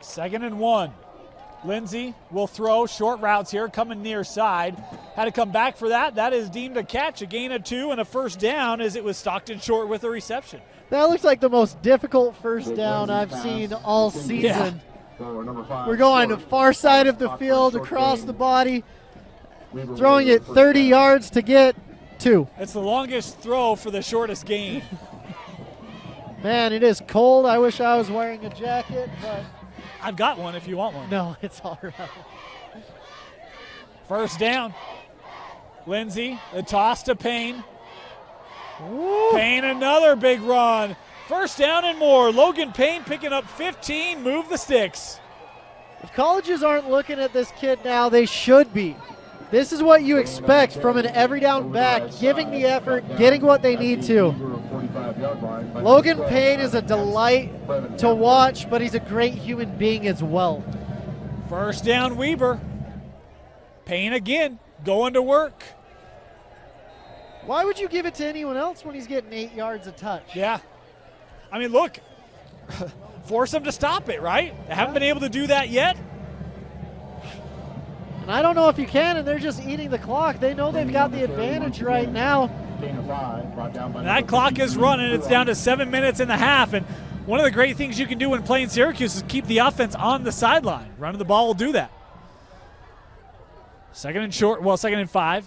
2nd and 1. Lindsay will throw short routes here, coming near side. Had to come back for that. That is deemed a catch, a gain of 2, and a first down as it was Stockton short with a reception. That looks like the most difficult first down I've seen all season. We're going to far side of the field, across the body, throwing it 30 yards to get 2. It's the longest throw for the shortest gain. Man, it is cold. I wish I was wearing a jacket, but I've got one if you want one. no, it's all right. First down. Lindsay, the toss to Payne. Payne, another big run. First down and more. Logan Payne picking up 15. Move the sticks. If colleges aren't looking at this kid now, they should be. This is what you expect from an every down back, giving the effort, getting what they need to. Logan Payne is a delight to watch, but he's a great human being as well. First down, Weber. Payne again, going to work. Why would you give it to anyone else when he's getting 8 yards a touch? Yeah. I mean, look, force them to stop it, right? They haven't been able to do that yet. And I don't know if you can, and they're just eating the clock. They know they've got the advantage right now. That clock is running. It's down to 7 minutes and a half. And one of the great things you can do when playing Syracuse is keep the offense on the sideline. Running the ball will do that. Second and 5.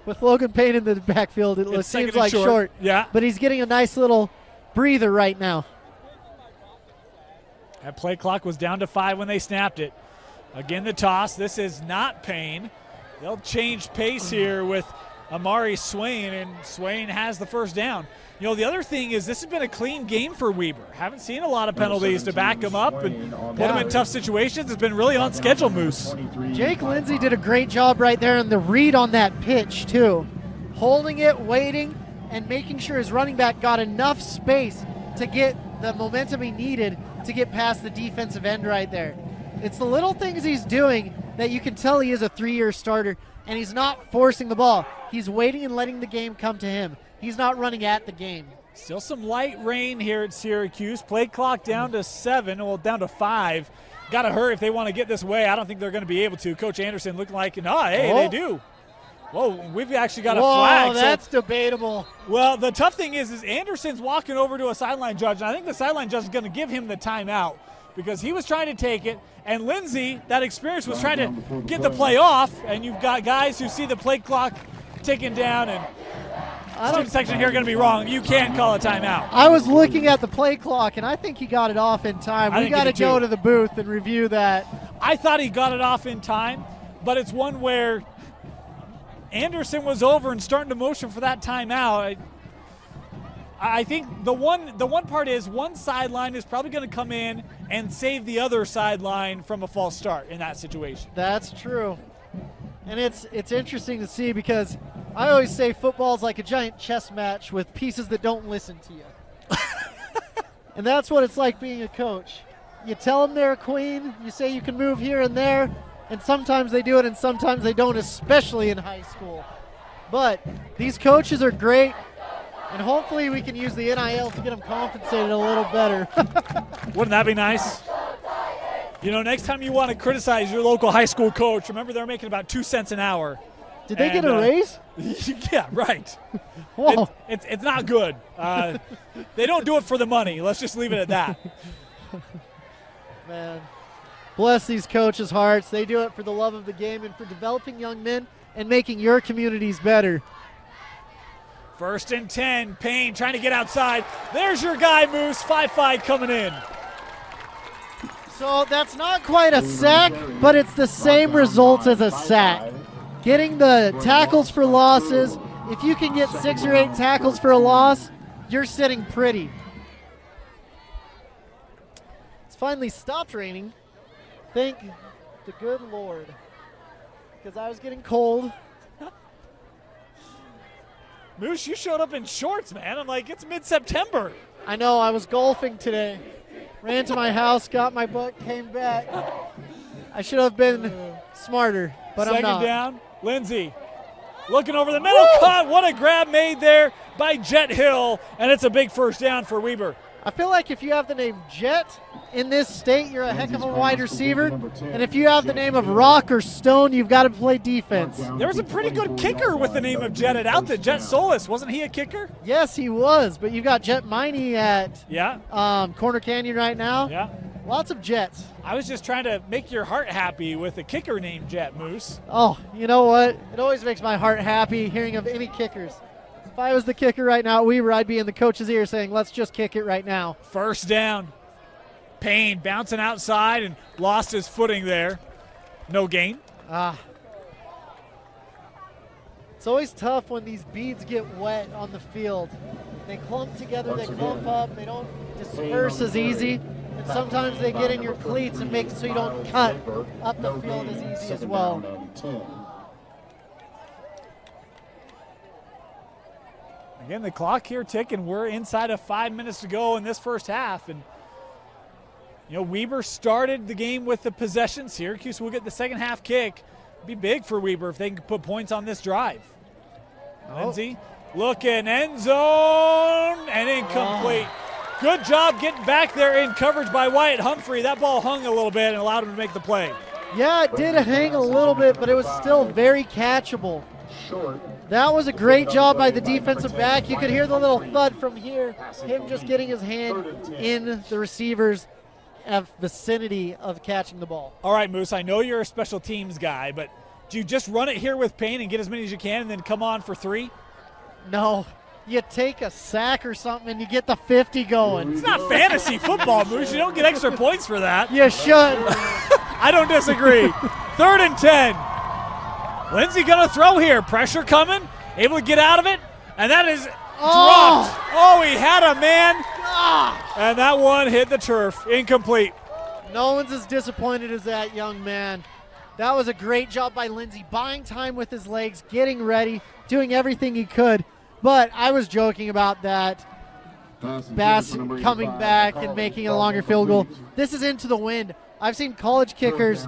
With Logan Payne in the backfield, it seems like short. Yeah. But he's getting a nice little breather right now. That play clock was down to 5 when they snapped it. Again, the toss. This is not Payne. They'll change pace here with Amari Swain, and Swain has the first down. You know, the other thing is this has been a clean game for Weber. Haven't seen a lot of penalties to back him up and put him in tough situations. It's been really on schedule, Moose. Jake Lindsey did a great job right there in the read on that pitch, too. Holding it, waiting, and making sure his running back got enough space to get the momentum he needed to get past the defensive end right there. It's the little things he's doing that you can tell he is a 3-year starter, and he's not forcing the ball. He's waiting and letting the game come to him. He's not running at the game. Still some light rain here at Syracuse. Play clock down to 7, well, down to 5. Got to hurry if they want to get this way. I don't think they're going to be able to. Coach Anderson looking like, they do. Whoa, we've actually got a flag. That's debatable. Well, the tough thing is Anderson's walking over to a sideline judge, and I think the sideline judge is going to give him the timeout because he was trying to take it, and Lindsey, that experience, was trying to get the play off, and you've got guys who see the play clock ticking down, and student section here going to be wrong. You can't call a timeout. I was looking at the play clock, and I think he got it off in time. We got to go to the booth and review that. I thought he got it off in time, but it's one where Anderson was over and starting to motion for that timeout. I think the one part is one sideline is probably going to come in and save the other sideline from a false start in that situation. That's true. And it's interesting to see because I always say football's like a giant chess match with pieces that don't listen to you. And that's what it's like being a coach. You tell them they're a queen, you say you can move here and there, and sometimes they do it and sometimes they don't, especially in high school. But these coaches are great, and hopefully we can use the NIL to get them compensated a little better. Wouldn't that be nice? You know, next time you want to criticize your local high school coach, remember they're making about 2 cents an hour. Did they get a raise? Yeah, right. Whoa. It's not good. They don't do it for the money. Let's just leave it at that. Man, bless these coaches' hearts. They do it for the love of the game and for developing young men and making your communities better. 1st and 10. Payne trying to get outside. There's your guy, Moose. 5-5 coming in. So that's not quite a sack, but it's the same results as a sack. Getting the tackles for losses. If you can get 6 or 8 tackles for a loss, you're sitting pretty. It's finally stopped raining. Thank the good Lord. Because I was getting cold. Moose, you showed up in shorts, man. I'm like, it's mid-September. I know, I was golfing today. Ran to my house, got my book, came back. I should have been smarter, but I'm not. Second down, Lindsey looking over the middle. Caught. What a grab made there by Jet Hill, and it's a big first down for Weber. I feel like if you have the name Jet in this state, you're a heck of a wide receiver. And if you have the name of Rock or Stone, you've got to play defense. There was a pretty good kicker with the name of Jet at Alta. Jet Solis, wasn't he a kicker? Yes, he was. But you got Jet Miney at Corner Canyon right now. Yeah. Lots of Jets. I was just trying to make your heart happy with a kicker named Jet, Moose. Oh, you know what? It always makes my heart happy hearing of any kickers. If I was the kicker right now at Weber, I'd be in the coach's ear saying, let's just kick it right now. First down. Payne bouncing outside and lost his footing there. No gain. It's always tough when these beads get wet on the field. They clump together, they clump up, they don't disperse as easy. And sometimes they get in your cleats and make it so you don't cut up the field as easy as well. Again, the clock here ticking. We're inside of 5 minutes to go in this first half. And You know, Weber started the game with the possession. Syracuse will get the second half kick. It'd be big for Weber if they can put points on this drive. Lindsey looking, end zone, and incomplete. Good job getting back there in coverage by Wyatt Humphrey. That ball hung a little bit and allowed him to make the play. Yeah, it did hang a little bit, but it was still very catchable. That was a great job by the defensive back. You could hear the little thud from here, him just getting his hand in the receiver's vicinity of catching the ball. All right, Moose, I know you're a special teams guy, but do you just run it here with Payne and get as many as you can and then come on for 3? No, you take a sack or something and you get the 50 going. It's not fantasy football, Moose. You don't get extra points for that. You should. I don't disagree. 3rd and 10. Lindsey going to throw here. Pressure coming. Able to get out of it. And that is dropped. Oh, he had a man. And that one hit the turf. Incomplete. No one's as disappointed as that young man. That was a great job by Lindsey, buying time with his legs, getting ready, doing everything he could. But I was joking about that. Bass coming back and making a longer field goal. This is into the wind. I've seen college kickers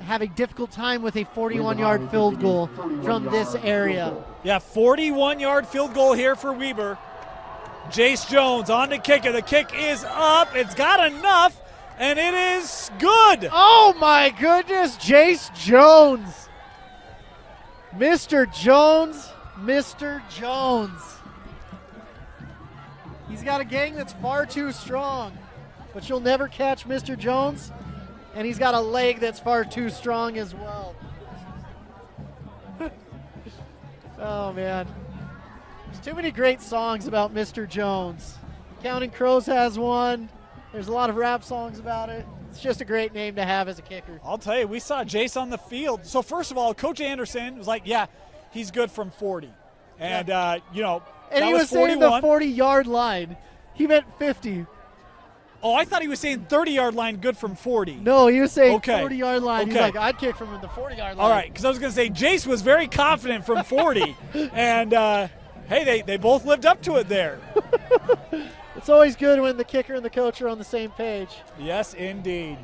have a difficult time with a 41-yard field goal from this area. Yeah, 41-yard field goal here for Weber. Jace Jones on to kick it. The kick is up. It's got enough, and it is good. Oh, my goodness, Jace Jones. Mr. Jones, Mr. Jones. He's got a gang that's far too strong, but you'll never catch Mr. Jones, and he's got a leg that's far too strong as well. Oh, man. There's too many great songs about Mr. Jones. Counting Crows has one. There's a lot of rap songs about it. It's just a great name to have as a kicker. I'll tell you, we saw Jace on the field. So first of all, Coach Anderson was like, yeah, he's good from 40. And, you know, and that he was 41. saying the 40-yard line. He meant 50. Oh, I thought he was saying 30-yard line good from 40. No, he was saying Okay. 40-yard line. Okay. He's like, I'd kick from the 40-yard line. All right, because I was going to say Jace was very confident from 40. And, hey, they both lived up to it there. It's always good when the kicker and the coach are on the same page. Yes, indeed.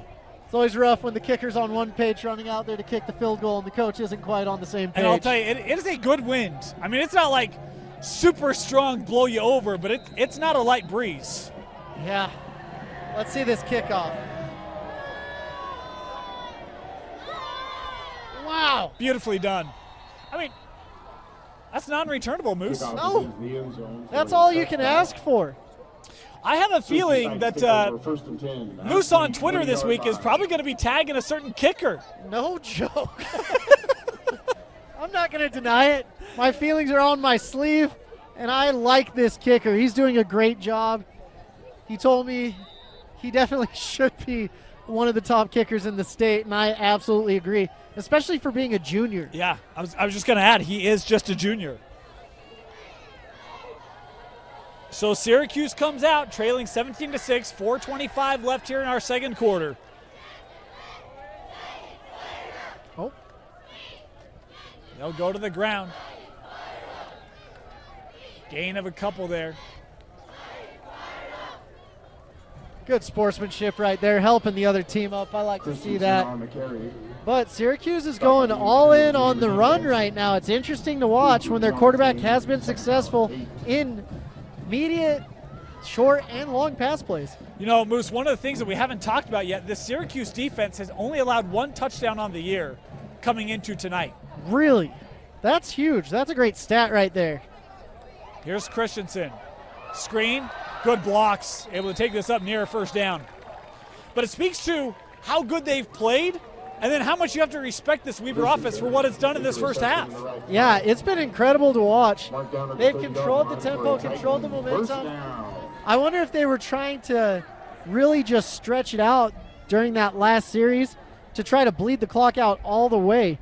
It's always rough when the kicker's on one page running out there to kick the field goal and the coach isn't quite on the same page. And I'll tell you, it is a good wind. I mean, it's not like super strong blow you over, but it's not a light breeze. Yeah. Let's see this kickoff. Wow. Beautifully done. I mean, that's non-returnable, Moose. No. That's all you can ask for. I have a feeling that Moose on Twitter this week is probably going to be tagging a certain kicker. No joke. I'm not going to deny it. My feelings are on my sleeve, and I like this kicker. He's doing a great job. He told me he definitely should be one of the top kickers in the state, and I absolutely agree, especially for being a junior. Yeah, I was just going to add, he is just a junior. So Syracuse comes out trailing 17-6, 4:25 left here in our second quarter. Oh. They'll go to the ground. Gain of a couple there. Good sportsmanship right there, helping the other team up. I like to see that. But Syracuse is going all in on the run right now. It's interesting to watch when their quarterback has been successful in immediate, short, and long pass plays. You know, Moose, one of the things that we haven't talked about yet, this Syracuse defense has only allowed one touchdown on the year coming into tonight. Really? That's huge. That's a great stat right there. Here's Christensen. Screen, good blocks, able to take this up near a first down. But it speaks to how good they've played and then how much you have to respect this Weber offense for what it's done in this first half. Yeah, it's been incredible to watch. They've controlled the tempo, controlled the momentum. I wonder if they were trying to really just stretch it out during that last series to try to bleed the clock out all the way.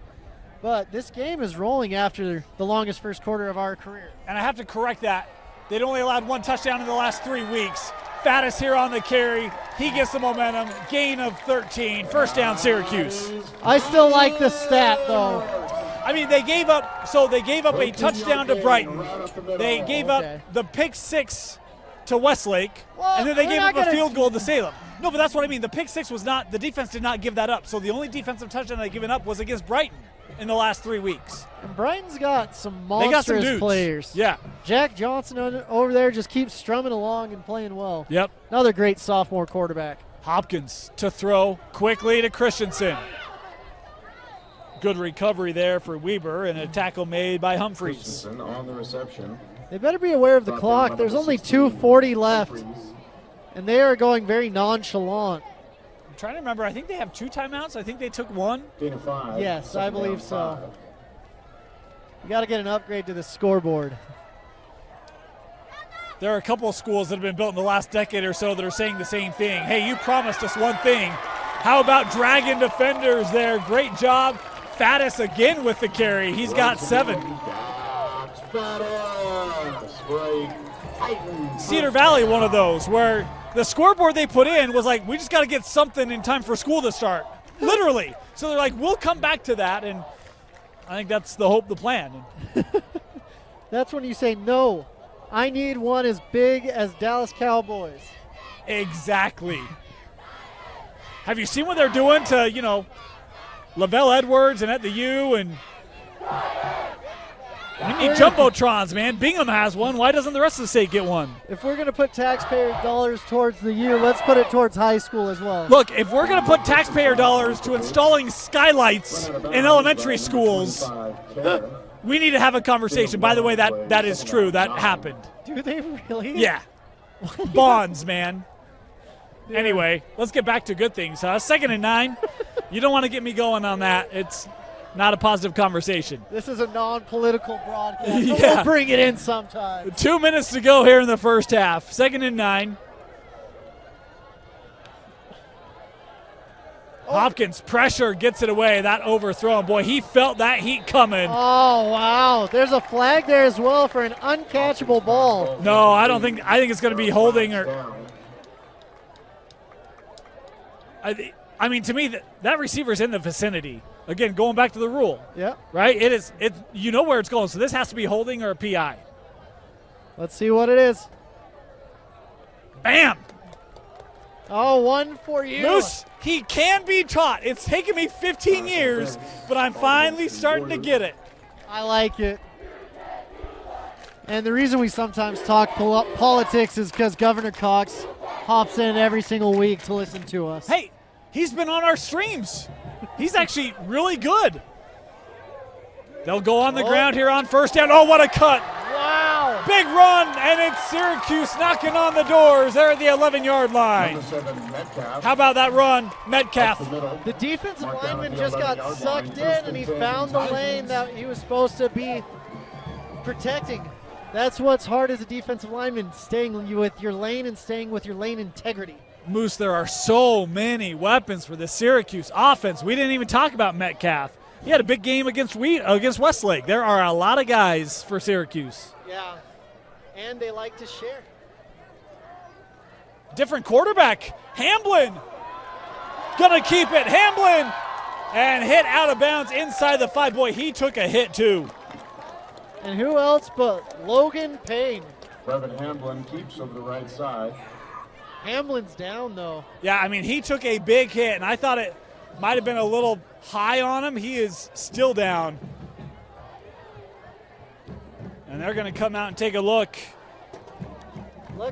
But this game is rolling after the longest first quarter of our career. And I have to correct that. They'd only allowed one touchdown in the last 3 weeks. Faddis here on the carry. He gets the momentum. Gain of 13. First down, Syracuse. I still like the stat, though. I mean, they gave up a touchdown to Brighton. They gave up the pick six to Westlake, and then they gave up a field goal to Salem. No, but that's what I mean. The pick six was not – the defense did not give that up. So the only defensive touchdown they've given up was against Brighton in the last 3 weeks. And Brighton's got some They got some monstrous dudes. players. Yeah. Jack Johnson over there just keeps strumming along and playing well. Yep. Another great sophomore quarterback. Hopkins to throw quickly to Christensen. Good recovery there for Weber and a tackle made by Humphreys. Christensen on the reception. They better be aware of the clock. There's only 2:40 left, and they are going very nonchalant. I'm trying to remember. I think they have 2 timeouts. I think they took 1. Gain of 5. Yes, I believe so. 5. You got to get an upgrade to the scoreboard. There are a couple of schools that have been built in the last decade or so that are saying the same thing. Hey, you promised us one thing. How about dragon defenders there? Great job. Faddis again with the carry. He's got 7. Cedar Valley, one of those where the scoreboard they put in was like, we just got to get something in time for school to start. Literally. So they're like, we'll come back to that. And I think that's the hope, the plan. That's when you say, no, I need one as big as Dallas Cowboys. Exactly. Have you seen what they're doing to, Lavelle Edwards and at the U? And we need jumbotrons, man. Bingham has one. Why doesn't the rest of the state get one? If we're going to put taxpayer dollars towards the U, let's put it towards high school as well. Look, if we're going to put taxpayer dollars to installing skylights in elementary schools, we need to have a conversation. By the way, that is true. That happened. Do they really? Yeah. Bonds, man. Anyway, let's get back to good things. 2nd and 9. You don't want to get me going on that. It's not a positive conversation. This is a non-political broadcast. Yeah. We'll bring it in sometime. 2 minutes to go here in the first half. 2nd and 9. Hopkins, pressure, gets it away. That overthrown. Boy, he felt that heat coming. Oh, wow. There's a flag there as well for an uncatchable ball. No, I think it's going to be holding or I mean, to me, that receiver's in the vicinity. Again, going back to the rule. Yeah. Right? It's you know where it's going. So this has to be holding or a PI. Let's see what it is. Bam! Oh, one for you. Moose, he can be taught. It's taken me 15 years, but I'm finally starting to get it. I like it. And the reason we sometimes talk politics is because Governor Cox hops in every single week to listen to us. Hey, he's been on our streams. He's actually really good. They'll go on the ground here on first down. Oh, what a cut. Wow. Big run, and it's Syracuse knocking on the doors. They're at the 11-yard line. How about that run, Metcalf? The defensive lineman just got sucked in, and he found the lane that he was supposed to be protecting. That's what's hard as a defensive lineman, staying with your lane and staying with your lane integrity. Moose, there are so many weapons for the Syracuse offense. We didn't even talk about Metcalf. He had a big game against Westlake. There are a lot of guys for Syracuse. Yeah, and they like to share. Different quarterback, Hamblin. Gonna keep it, Hamblin. And hit out of bounds inside the 5. Boy, he took a hit too. And who else but Logan Payne? Brevin Hamblin keeps over the right side. Hamblin's down, though. Yeah, I mean, he took a big hit, and I thought it might have been a little high on him. He is still down. And they're going to come out and take a look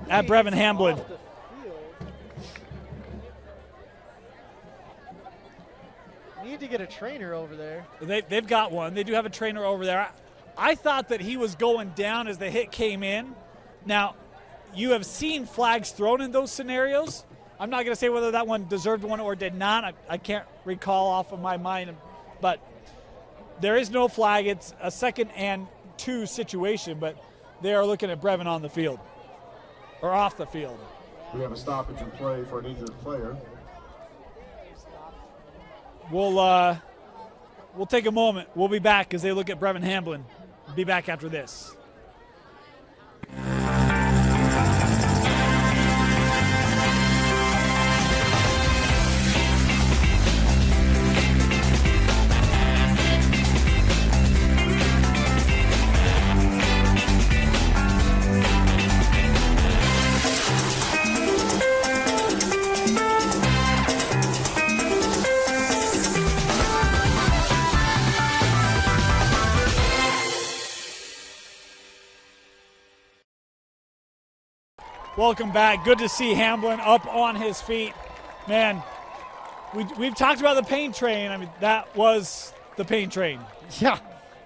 at Brevin Hamblin. Need to get a trainer over there. They've got one. They do have a trainer over there. I thought that he was going down as the hit came in. Now, you have seen flags thrown in those scenarios. I'm not going to say whether that one deserved one or did not. I can't recall off of my mind. But there is no flag. It's a 2nd and 2 situation, but they are looking at Brevin on the field or off the field. We have a stoppage in play for an injured player. We'll take a moment. We'll be back as they look at Brevin Hamblin. Be back after this. welcome back. Good to see Hamblin up on his feet. Man, we've talked about the pain train. I mean, that was the pain train. Yeah,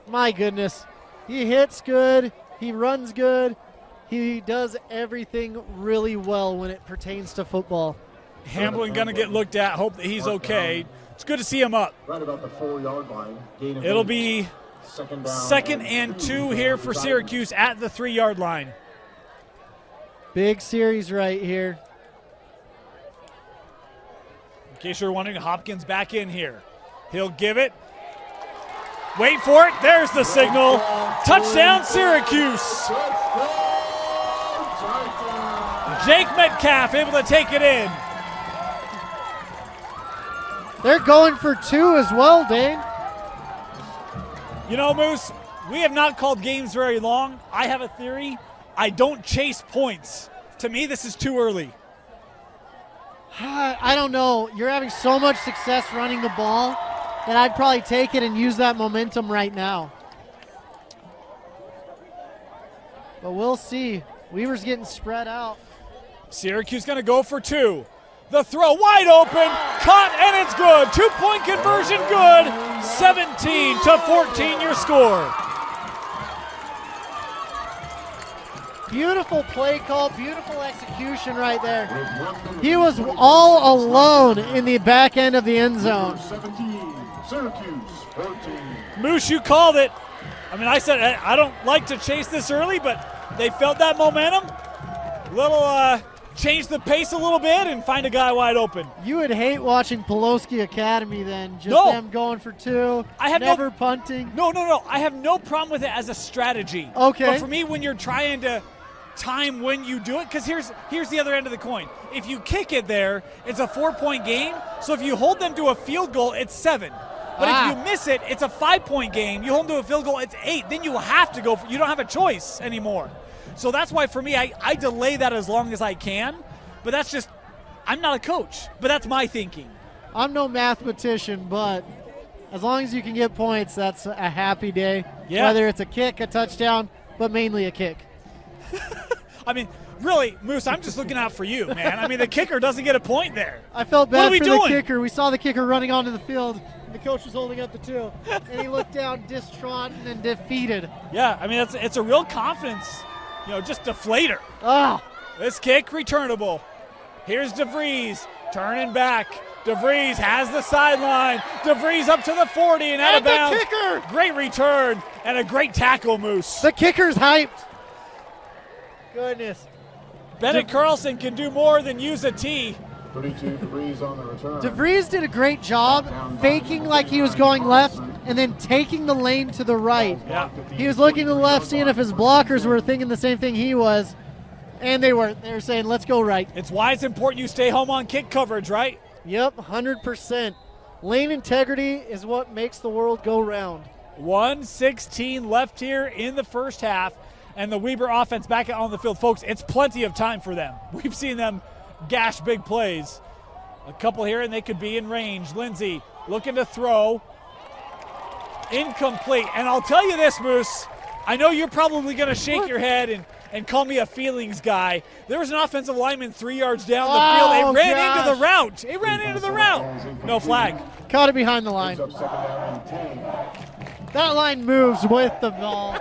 my goodness. He hits good. He runs good. He does everything really well when it pertains to football. Hamblin going to get looked at. Hope that he's okay. It's good to see him up. Right about the 4-yard line. It'll be second and 2 here for Syracuse at the 3-yard line. Big series right here. In case you're wondering, Hopkins back in here. He'll give it. Wait for it. There's the signal. Touchdown, Syracuse. Jake Metcalf able to take it in. They're going for 2 as well, Dane. You know, Moose, we have not called games very long. I have a theory. I don't chase points. To me, this is too early. I don't know. You're having so much success running the ball that I'd probably take it and use that momentum right now. But we'll see. Weaver's getting spread out. Syracuse going to go for 2. The throw wide open, caught, and it's good. 2-point conversion good. 17-14 your score. Beautiful play call, beautiful execution right there. He was all alone in the back end of the end zone. 17, Syracuse 14. Moose, you called it. I mean, I said I don't like to chase this early, but they felt that momentum. Change the pace a little bit and find a guy wide open. You would hate watching Pulaski Academy then. Just them going for 2, never punting. No. I have no problem with it as a strategy. Okay. But for me, when you're trying to time when you do it, because here's the other end of the coin. If you kick it there, it's a 4-point game. So if you hold them to a field goal, it's 7. But if you miss it, it's a 5-point game. You hold them to a field goal, it's 8. Then you have to go. You don't have a choice anymore. So that's why for me, I delay that as long as I can. But that's just, I'm not a coach. But that's my thinking. I'm no mathematician, but as long as you can get points, that's a happy day. Yeah. Whether it's a kick, a touchdown, but mainly a kick. I mean, really, Moose, I'm just looking out for you, man. I mean, the kicker doesn't get a point there. I felt bad for doing? the kicker. We saw the kicker running onto the field. The coach was holding up the 2, and he looked down distrodden and defeated. Yeah, I mean, it's a real confidence, just deflator. Ah, This kick returnable. Here's DeVries turning back. DeVries has the sideline. DeVries up to the 40 and out of bounds. The kicker! Great return and a great tackle, Moose. The kicker's hyped. Goodness. Bennett Carlson can do more than use a T. 32 degrees on the return. DeVries did a great job faking like he was going left and then taking the lane to the right. Yeah. He was looking to the left, seeing if his blockers were thinking the same thing he was, and they weren't. They were saying, let's go right. It's why it's important you stay home on kick coverage, right? Yep, 100%. Lane integrity is what makes the world go round. 1:16 left here in the first half, and the Weber offense back on the field. Folks, it's plenty of time for them. We've seen them gash big plays. A couple here, and they could be in range. Lindsey looking to throw. Incomplete. And I'll tell you this, Moose. I know you're probably going to shake your head and call me a feelings guy. There was an offensive lineman 3 yards down the field. It ran into the route. It ran into the route. No flag. Caught it behind the line. Up second down and 10. That line moves with the ball.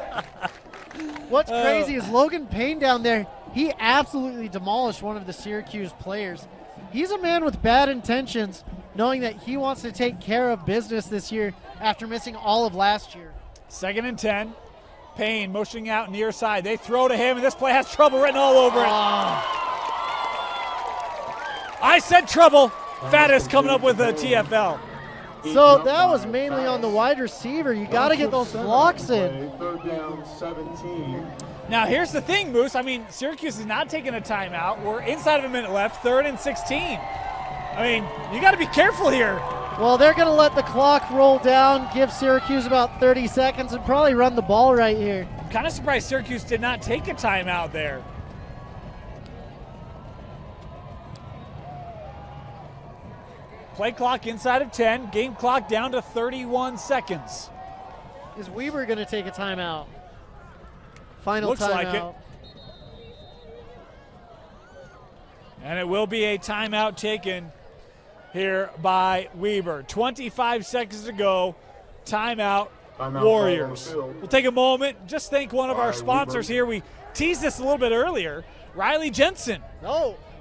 What's crazy is Logan Payne down there, he absolutely demolished one of the Syracuse players. He's a man with bad intentions, knowing that he wants to take care of business this year after missing all of last year. 2nd and 10. Payne motioning out near side. They throw to him, and this play has trouble written all over it. I said trouble. Fattest coming up with a TFL. So that was mainly on the wide receiver. You got to get those blocks in. 3rd down, 17. Now, here's the thing, Moose. I mean, Syracuse is not taking a timeout. We're inside of a minute left, 3rd and 16. I mean, you got to be careful here. Well, they're going to let the clock roll down, give Syracuse about 30 seconds, and probably run the ball right here. I'm kind of surprised Syracuse did not take a timeout there. Play clock inside of 10. Game clock down to 31 seconds. Is Weber going to take a timeout? Final Looks timeout. like it. And it will be a timeout taken here by Weber. 25 seconds to go. Timeout, Warriors. We'll take a moment. Just thank one of our sponsors here. We teased this a little bit earlier. Riley Jensen.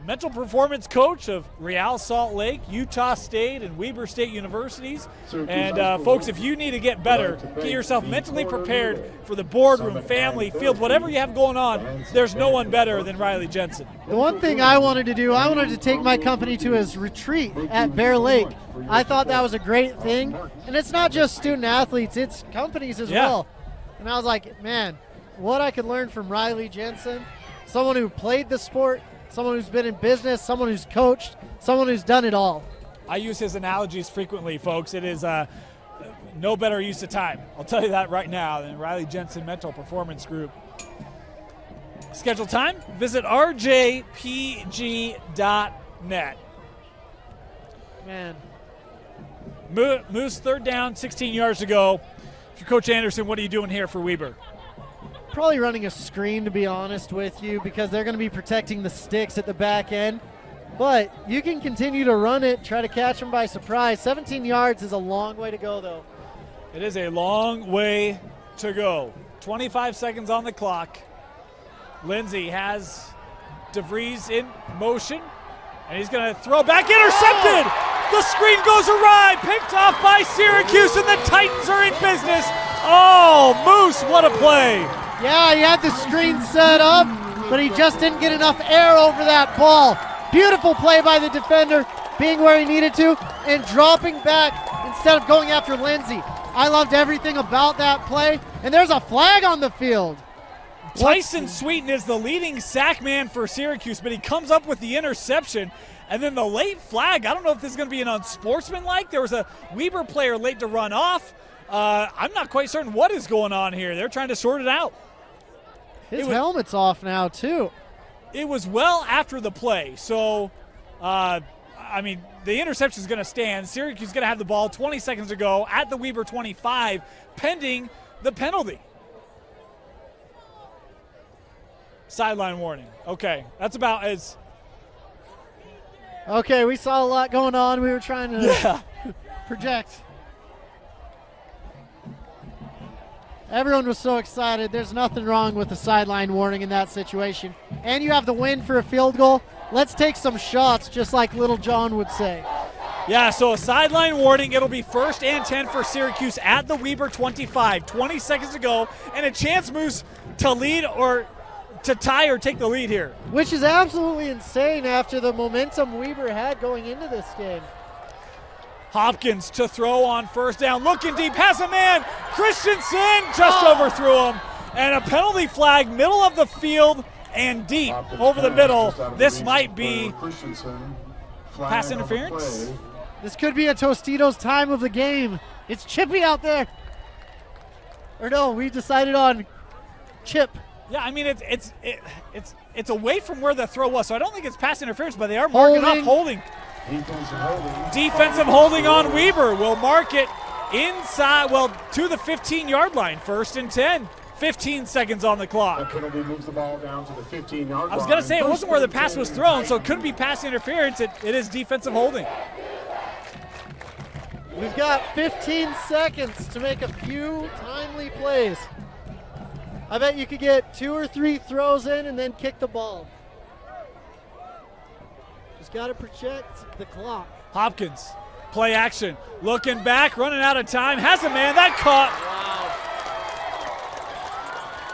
Mental performance coach of Real Salt Lake, Utah State, and Weber State Universities. And folks, if you need to get better, get yourself mentally prepared for the boardroom, family, field, whatever you have going on, there's no one better than Riley Jensen. The one thing I wanted to do, I wanted to take my company to his retreat at Bear Lake. I thought that was a great thing. And it's not just student athletes, it's companies as well. And I was like, man, what I could learn from Riley Jensen, someone who played the sport, someone who's been in business, someone who's coached, someone who's done it all. I use his analogies frequently, folks. It is no better use of time. I'll tell you that right now than Riley Jensen Mental Performance Group. Schedule time? Visit rjpg.net. Man. Moose, third down, 16 yards to go. If you're Coach Anderson, what are you doing here for Weber? Probably running a screen, to be honest with you, because they're going to be protecting the sticks at the back end. But you can continue to run it, try to catch them by surprise. 17 yards is a long way to go, though. It is a long way to go. 25 seconds on the clock. Lindsey has DeVries in motion, and he's going to throw back, intercepted! The screen goes awry, picked off by Syracuse, and the Titans are in business. Oh, Moose, what a play. Yeah, he had the screen set up, but he just didn't get enough air over that ball. Beautiful play by the defender, being where he needed to, and dropping back instead of going after Lindsey. I loved everything about that play, and there's a flag on the field. Tyson Sweeten is the leading sack man for Syracuse, but he comes up with the interception. And then the late flag, I don't know if this is going to be an unsportsmanlike. There was a Weber player late to run off. I'm not quite certain what is going on here. They're trying to sort it out. His helmet's off now, too. It was well after the play. So, I mean, the interception is going to stand. Syracuse is going to have the ball 20 seconds to go at the Weber 25, pending the penalty. Sideline warning. Okay, that's about as... Okay, we saw a lot going on. We were trying to project. Everyone was so excited. There's nothing wrong with the sideline warning in that situation. And you have the win for a field goal. Let's take some shots, just like Little John would say. Yeah, so a sideline warning. It'll be 1st and 10 for Syracuse at the Weber 25. 20 seconds to go, and a chance moves to lead or to tie or take the lead here. Which is absolutely insane after the momentum Weber had going into this game. Hopkins to throw on 1st down, looking deep, has a man. Christensen just overthrew him. And a penalty flag, middle of the field and deep over the middle. This might be pass interference. This could be a Tostitos time of the game. It's Chippy out there. Or no, we decided on Chip. Yeah, I mean it's away from where the throw was, so I don't think it's pass interference, but they are marking up holding. Defensive holding on Weber. Will mark it inside, to the 15-yard line. 1st and 10. 15 seconds on the clock. Penalty moves the ball down to the 15-yard line. I was going to say it wasn't where the pass was thrown, so it couldn't be pass interference. It is defensive holding. We've got 15 seconds to make a few timely plays. I bet you could get 2 or 3 throws in and then kick the ball. Just got to protect the clock. Hopkins, play action, looking back, running out of time, has a man, that caught. Wow.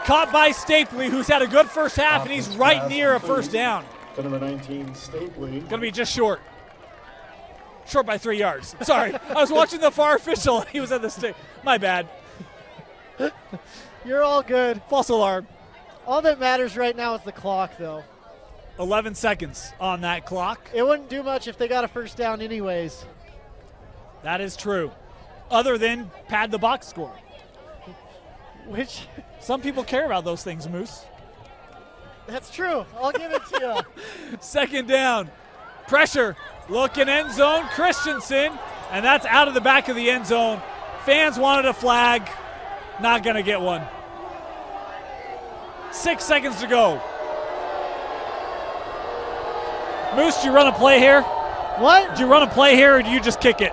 Caught by Stapley, who's had a good first half, and he's right near a 1st down. To number 19, Stapley. Gonna be just short. Short by 3 yards. Sorry, I was watching the far official, and he was at the stick. My bad. You're all good. False alarm. All that matters right now is the clock, though. 11 seconds on that clock. It wouldn't do much if they got a 1st down anyways. That is true. Other than pad the box score. Which... Some people care about those things, Moose. That's true. I'll give it to you. 2nd down. Pressure. Looking end zone. Christensen. And that's out of the back of the end zone. Fans wanted a flag. Not going to get one. 6 seconds to go. Moose, do you run a play here? What? Do you run a play here, or do you just kick it?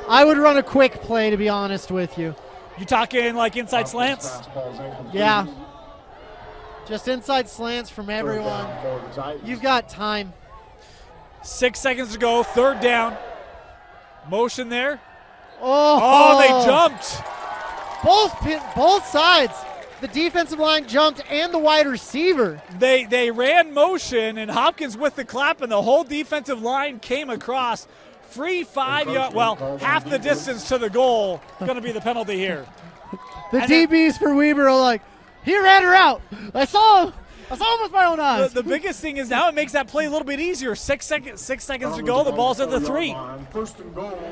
I would run a quick play, to be honest with you. You talking like inside slants? Yeah. Just inside slants from everyone. You've got time. 6 seconds to go, third down. Motion there. Oh, They jumped. Both sides. The defensive line jumped and the wide receiver. They ran motion, and Hopkins with the clap, and the whole defensive line came across. Free 5 yard, well, half the distance to the goal. Going to be the penalty here. The And DBs for Weber are like, he ran her out. I saw him with my own eyes. The biggest thing is now it makes that play a little bit easier. 6 seconds to go. The ball's at the 3.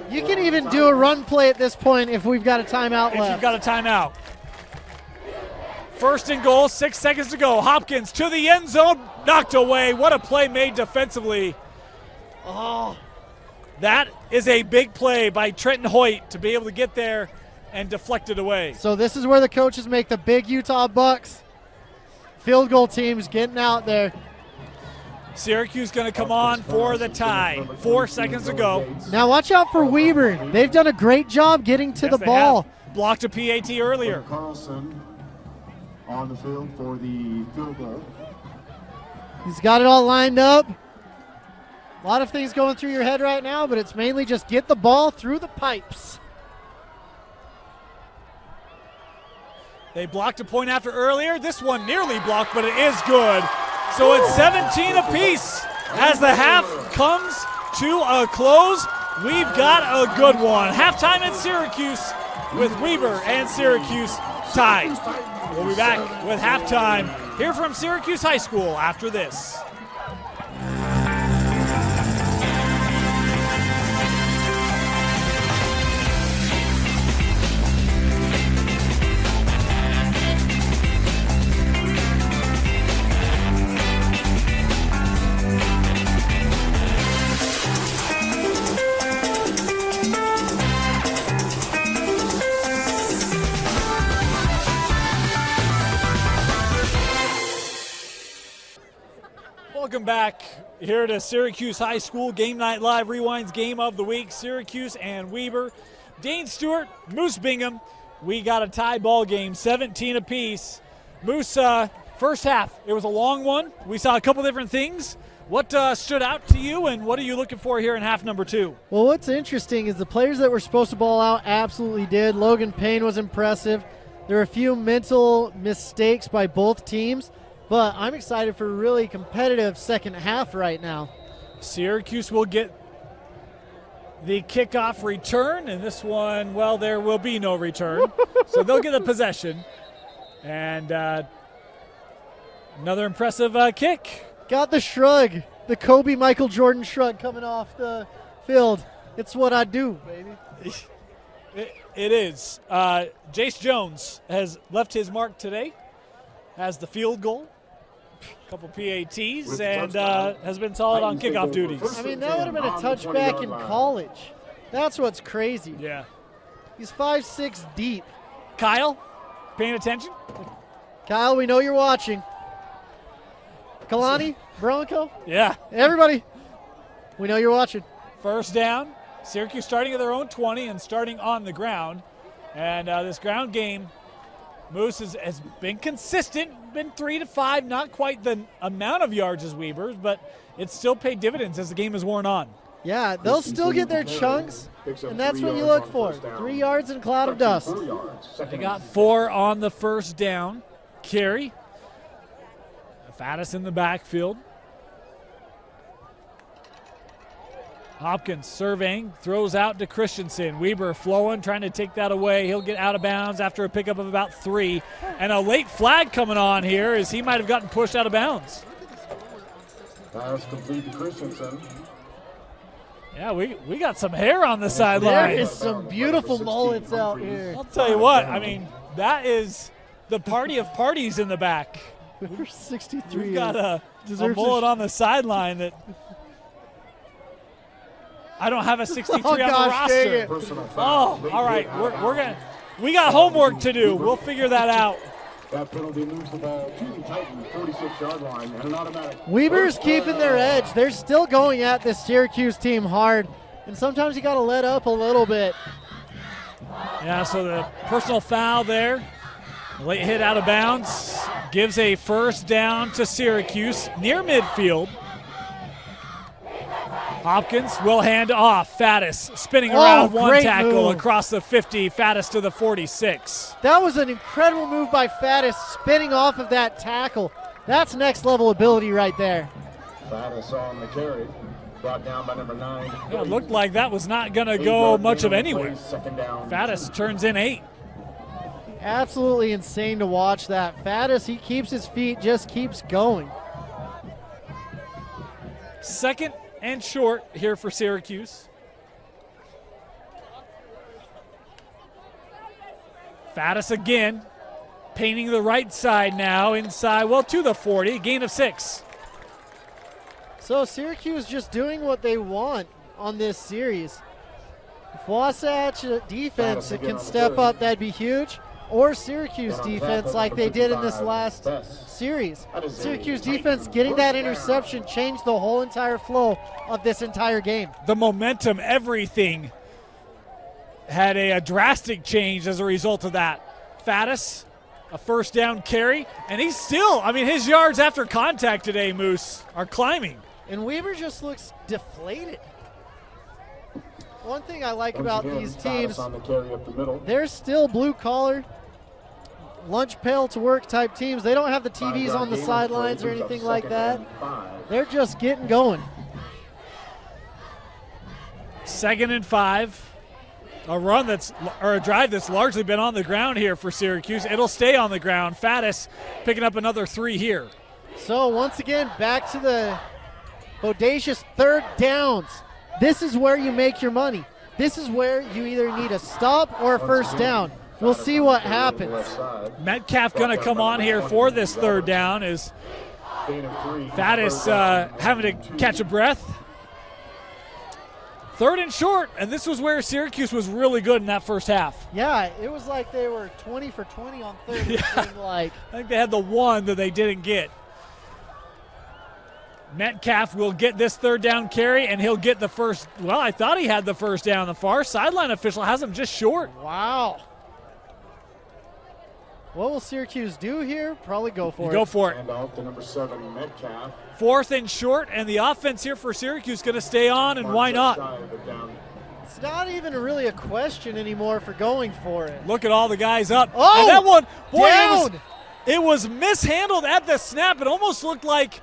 You can even do a run play at this point if we've got a timeout If left. you've got a timeout. First and goal, 6 seconds to go. Hopkins to the end zone, knocked away. What a play made defensively. Oh, That is a big play by Trenton Hoyt to be able to get there and deflect it away. so this is where the coaches make the big Utah Bucks. Field goal teams getting out there. Syracuse going to come on for the tie. 4 seconds to go. Now watch out for Weber. They've done a great job getting to Yes, the they ball. have. Blocked a PAT earlier. Carlson on the field for the field goal. He's got it all lined up. A lot of things going through your head right now, but it's mainly just get the ball through the pipes. They blocked a point after earlier. This one nearly blocked, but it is good. So it's 17 apiece as the half comes to a close. We've got a good one. Halftime in Syracuse with Weber and Syracuse tied. We'll be back with halftime here from Syracuse High School after this. Welcome back here to Syracuse High School Game Night Live Rewinds Game of the Week. Syracuse and Weber. Dane Stewart, Moose Bingham. We got a tie ball game, 17 apiece. Moose, first half, it was a long one. We saw a couple different things. What stood out to you, and what are you looking for here in half number 2? Well, what's interesting is the players that were supposed to ball out absolutely did. Logan Payne was impressive. There were a few mental mistakes by both teams, but I'm excited for a really competitive second half right now. Syracuse will get the kickoff return, and this one, well, there will be no return. So they'll get a possession. And another impressive kick. Got the shrug, the Kobe Michael Jordan shrug coming off the field. It's what I do, baby. It is. Jace Jones has left his mark today, has the field goal, a couple PATs, and has been solid on kickoff duties. I mean, that would have been a touchback in college. That's what's crazy. Yeah. He's 5'6" deep. Kyle, paying attention? Kyle, we know you're watching. Kalani, Bronco, Yeah. everybody, we know you're watching. First down. Syracuse starting at their own 20 and starting on the ground. And this ground game, Moose has been consistent, been 3 to 5, not quite the amount of yards as Weber's, but it's still paid dividends as the game has worn on. Yeah, they'll still get their chunks, and that's what you look for. 3 yards in a cloud of dust. They got 4 on the first down carry. Faddis in the backfield. Hopkins surveying, throws out to Christensen. Weber flowing, trying to take that away. He'll get out of bounds after a pickup of about 3. And a late flag coming on here as he might have gotten pushed out of bounds. Pass complete to Christensen. Yeah, we got some hair on the sideline. There is some beautiful mullets out here. I'll tell you what, I mean, that is the party of parties in the back. We're 63. We've got a deserves a mullet on the sideline that I don't have a 63 Oh, on the gosh, dang roster. it. Personal foul. Oh, all right. We got homework to do. We'll figure that out. That penalty moves the ball to the Titan 46-yard line and an automatic. Weber's keeping their edge. They're still going at this Syracuse team hard, and sometimes you got to let up a little bit. Yeah, so the personal foul there. Late hit out of bounds. Gives a first down to Syracuse near midfield. Hopkins will hand off. Faddis spinning around one tackle move. Across the 50. Faddis to the 46. That was an incredible move by Faddis, spinning off of that tackle. That's next level ability right there. Faddis on the carry. Brought down by number 9. Yeah, it looked like that was not going to go much of anywhere. Second down. Faddis turns in 8. Absolutely insane to watch that. Faddis, he keeps his feet, just keeps going. Second and short here for Syracuse. Faddis again, painting the right side now, inside, well, to the 40, gain of 6. So Syracuse just doing what they want on this series. If Wasatch defense can step up, that'd be huge. Or Syracuse defense like they did in this last series. Syracuse defense getting that interception changed the whole entire flow of this entire game. The momentum, everything had a drastic change as a result of that. Faddis, a first down carry, and he's still, I mean, his yards after contact today, Moose, are climbing. And Weber just looks deflated. One thing I like about these teams, they're still blue-collar, lunch pail to work type teams. They don't have the TVs on the sidelines or anything like that. They're just getting going. 2nd and 5. A drive that's largely been on the ground here for Syracuse. It'll stay on the ground. Faddis picking up another 3 here. So once again, back to the bodacious third downs. This is where you make your money. This is where you either need a stop or a first down. We'll see what happens. Metcalf going to come on here for this third down as Faddis having to catch a breath. 3rd and short, and this was where Syracuse was really good in that first half. Yeah, it was like they were 20 for 20 on third. Yeah. It seemed like. I think they had the one that they didn't get. Metcalf will get this third down carry, and he'll get the first. Well, I thought he had the first down. The far sideline official has him just short. Wow. What will Syracuse do here? Probably go for it. Go for it. And off to number 7, Metcalf. 4th and short, and the offense here for Syracuse going to stay on, and why not? It's not even really a question anymore for going for it. Look at all the guys up. Oh, and that one, boy, down. It was mishandled at the snap. It almost looked like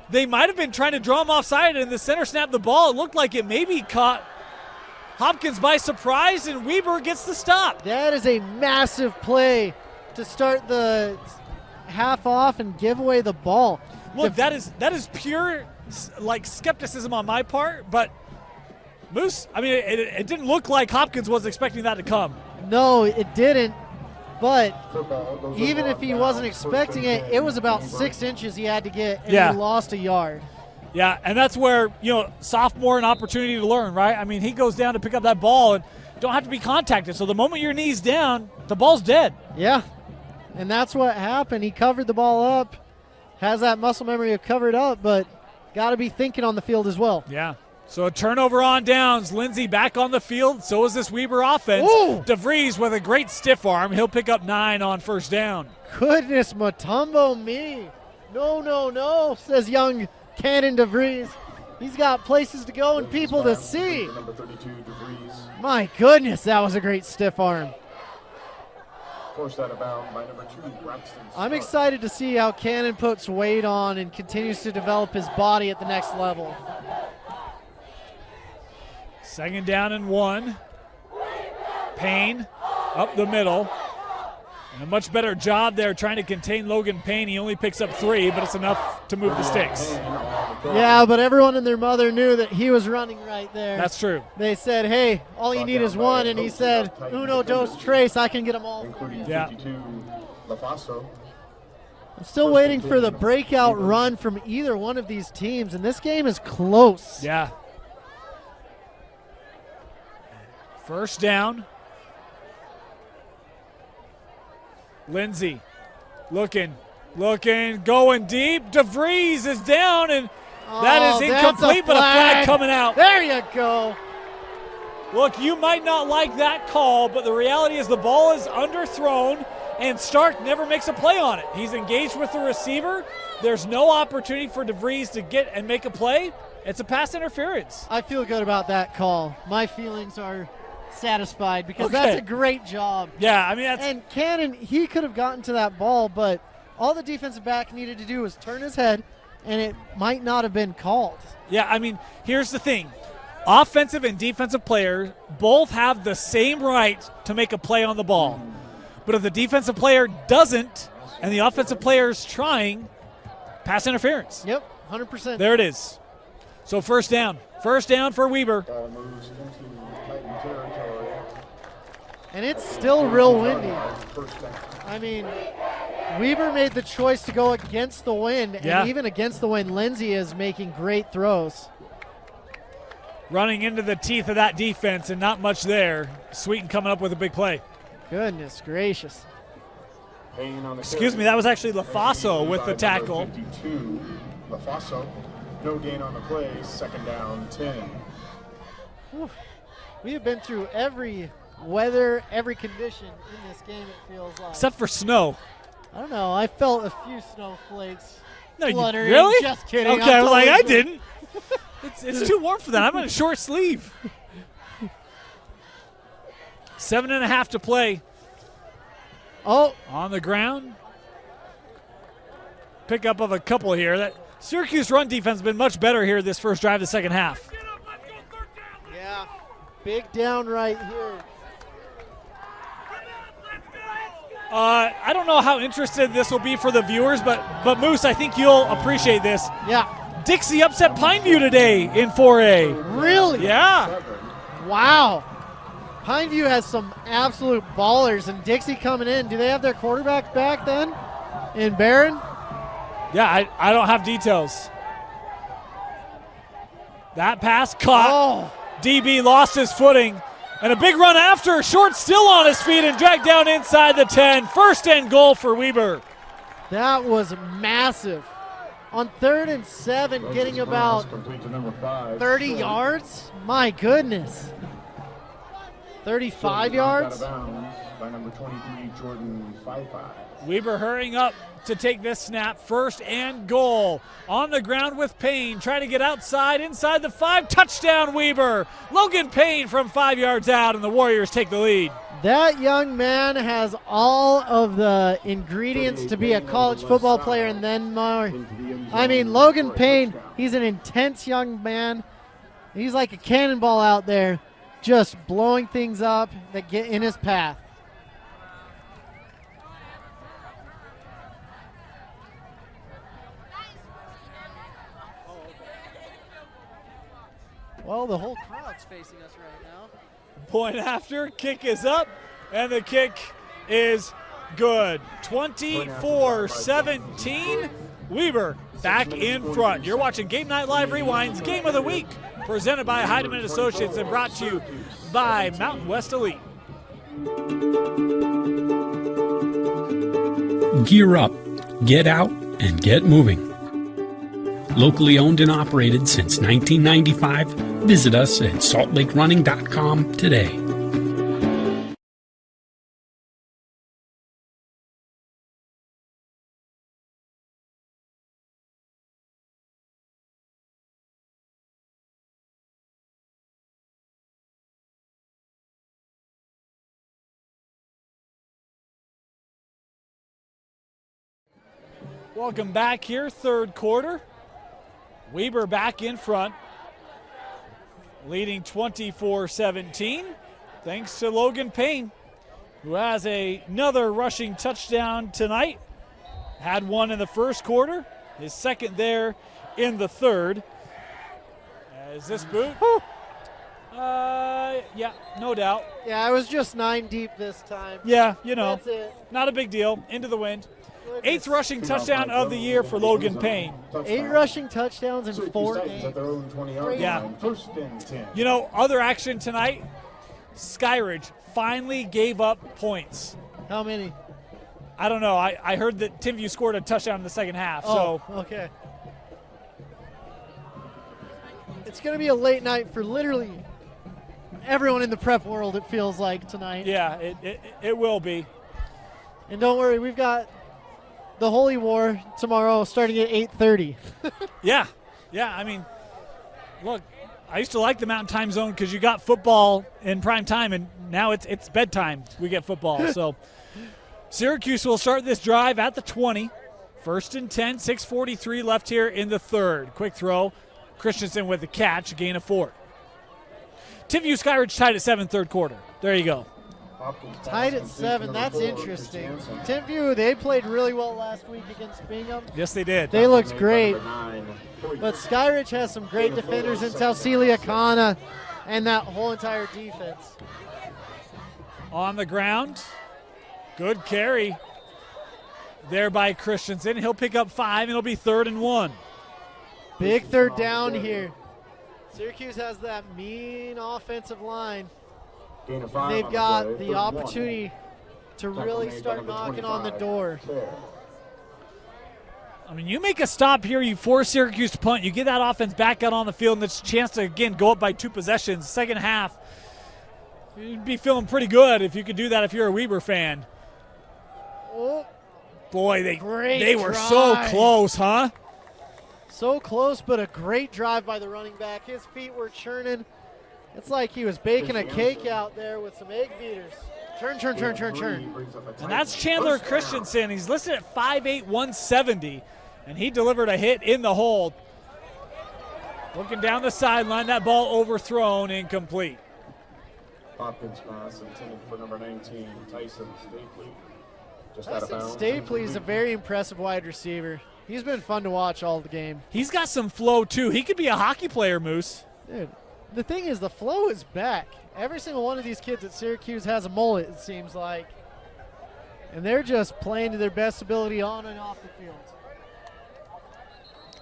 they might have been trying to draw him offside, and the center snapped the ball. It looked like it maybe caught Hopkins by surprise, and Weber gets the stop. That is a massive play to start the half off and give away the ball. Look, that is pure like skepticism on my part, but Moose, I mean, it didn't look like Hopkins was expecting that to come. No, it didn't. But even if he wasn't expecting it, it was about 6 inches he had to get, and Yeah. he lost a yard. Yeah, and that's where, sophomore, an opportunity to learn, right? I mean, he goes down to pick up that ball and don't have to be contacted. So the moment your knee's down, the ball's dead. Yeah, and that's what happened. He covered the ball up, has that muscle memory of covered up, but got to be thinking on the field as well. Yeah. So a turnover on downs. Lindsey back on the field. So is this Weber offense. Ooh. DeVries with a great stiff arm. He'll pick up 9 on first down. Goodness, Mutombo me. No, says young Cannon DeVries. He's got places to go and people to see. Number 32, DeVries. My goodness, that was a great stiff arm. Forced out of bounds by number 2, Braxton. I'm excited to see how Cannon puts weight on and continues to develop his body at the next level. 2nd down and 1. Payne up the middle. And a much better job there trying to contain Logan Payne. He only picks up 3, but it's enough to move the sticks. Yeah, but everyone and their mother knew that he was running right there. That's true. They said, hey, all you need is one, and he said, uno, dos, tres, I can get them all. Yeah. I'm still waiting for the breakout run from either one of these teams, and this game is close. Yeah. First down. Lindsey Looking, going deep. DeVries is down, and that is incomplete, but a flag coming out. There you go. Look, you might not like that call, but the reality is the ball is underthrown, and Stark never makes a play on it. He's engaged with the receiver. There's no opportunity for DeVries to get and make a play. It's a pass interference. I feel good about that call. My feelings are satisfied because that's a great job. Yeah, I mean, that's... And Cannon, he could have gotten to that ball, but all the defensive back needed to do was turn his head, and it might not have been called. Yeah, I mean, here's the thing. Offensive and defensive players both have the same right to make a play on the ball. But if the defensive player doesn't and the offensive player is trying, pass interference. Yep, 100%. There it is. So first down. First down for Weber. Ball moves into Titan territory. And it's still real windy. First down. I mean, Weber made the choice to go against the wind, and even against the wind, Lindsey is making great throws. Running into the teeth of that defense and not much there. Sweeten coming up with a big play. Goodness gracious. Excuse me, that was actually LaFaso with the tackle. 52. LaFaso, no gain on the play, second down, 10. Whew. We have been through every weather, every condition in this game, it feels like. Except for snow. I don't know. I felt a few snowflakes. No, you fluttering. really? Just kidding. Okay, I was like, I totally didn't. It's too warm for that. I'm in a short sleeve. 7.5 to play. Oh. On the ground. Pickup of a couple here. That Syracuse run defense has been much better here this first drive of the second half. Yeah. Big down right here. I don't know how interested this will be for the viewers, but Moose, I think you'll appreciate this. Yeah. Dixie upset Pineview today in 4A. Really? Yeah. Wow. Pineview has some absolute ballers, and Dixie coming in. Do they have their quarterback back then in Barron? Yeah, I don't have details. That pass caught. Oh. DB lost his footing. And a big run after. Short still on his feet and dragged down inside the 10. First and goal for Weber. That was massive. On 3rd and 7, getting about 30 yards? My goodness. 35 yards? By number 23, Jordan 55. Weber hurrying up to take this snap. First and goal. On the ground with Payne. Trying to get outside, inside the 5. Touchdown, Weber. Logan Payne from 5 yards out, and the Warriors take the lead. That young man has all of the ingredients to be a college football player and then more. I mean, Logan Payne, he's an intense young man. He's like a cannonball out there, just blowing things up that get in his path. Well, the whole crowd's facing us right now. Point after, kick is up, and the kick is good. 24-17, Weber back in front. You're watching Game Night Live Rewind's Game of the Week, presented by Heidemann Associates and brought to you by Mountain West Elite. Gear up, get out, and get moving. Locally owned and operated since 1995, visit us at saltlakerunning.com today. Welcome back here, third quarter. Weber back in front, leading 24-17, thanks to Logan Payne, who has another rushing touchdown tonight. Had one in the first quarter, his second there in the third. Is this boot? Yeah, no doubt. Yeah, I was just 9 deep this time. Yeah, you know, That's it. not a big deal. Into the wind. 8th rushing touchdown of the year for Logan Payne. 8 rushing touchdowns in 4 games. Yeah. First and 10. You know, other action tonight, Skyridge finally gave up points. How many? I don't know. I heard that Timview scored a touchdown in the second half. Oh, okay. It's going to be a late night for literally everyone in the prep world, it feels like, tonight. Yeah, it will be. And don't worry, we've got the Holy War tomorrow starting at 8:30. Yeah. I mean, look, I used to like the Mountain Time Zone because you got football in prime time, and now it's bedtime. We get football. So Syracuse will start this drive at the 20. 1st and 10, 6:43 left here in the third. Quick throw. Christensen with the catch, a gain of 4. Timview Skyridge tied at 7 third quarter. There you go. Tied at 7. That's interesting. Timview, they played really well last week against Bingham. Yes, they did. They looked great. But Skyridge has some great defenders in Tausilia Kana and that whole entire defense. On the ground. Good carry there by Christensen. He'll pick up 5, and it'll be 3rd and 1. Big third down here. Syracuse has that mean offensive line. They've got the opportunity to really start knocking on the door. I mean, you make a stop here, you force Syracuse to punt, you get that offense back out on the field, and it's a chance to, again, go up by 2 possessions. Second half, you'd be feeling pretty good if you could do that if you're a Weber fan. Oh, boy, they were drive. So close, huh? So close, but a great drive by the running back. His feet were churning. It's like he was baking a cake out there with some egg beaters. Turn. And that's Chandler Christensen. He's listed at 5'8", 170, and he delivered a hit in the hole. Looking down the sideline, that ball overthrown, incomplete. Hopkins pass intended for number 19, Tyson Stapley. Just out of Tyson bounds. Stapley is a very impressive wide receiver. He's been fun to watch all the game. He's got some flow, too. He could be a hockey player, Moose. Dude, the thing is, the flow is back. Every single one of these kids at Syracuse has a mullet, it seems like. And they're just playing to their best ability on and off the field.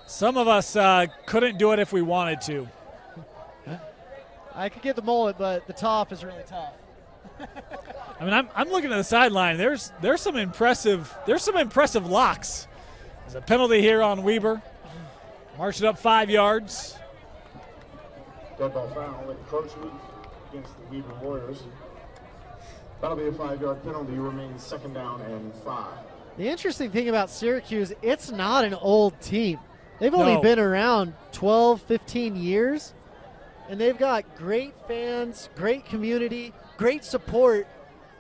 Some of us couldn't do it if we wanted to. I could get the mullet, but the top is really tough. I mean, I'm looking at the sideline. There's some impressive locks. There's a penalty here on Weber. March it up 5 yards. Dead ball foul, encroachment against the Weber Warriors. That'll be a 5-yard penalty. Remains 2nd down and 5. The interesting thing about Syracuse, it's not an old team. They've only been around 12, 15 years, and they've got great fans, great community, great support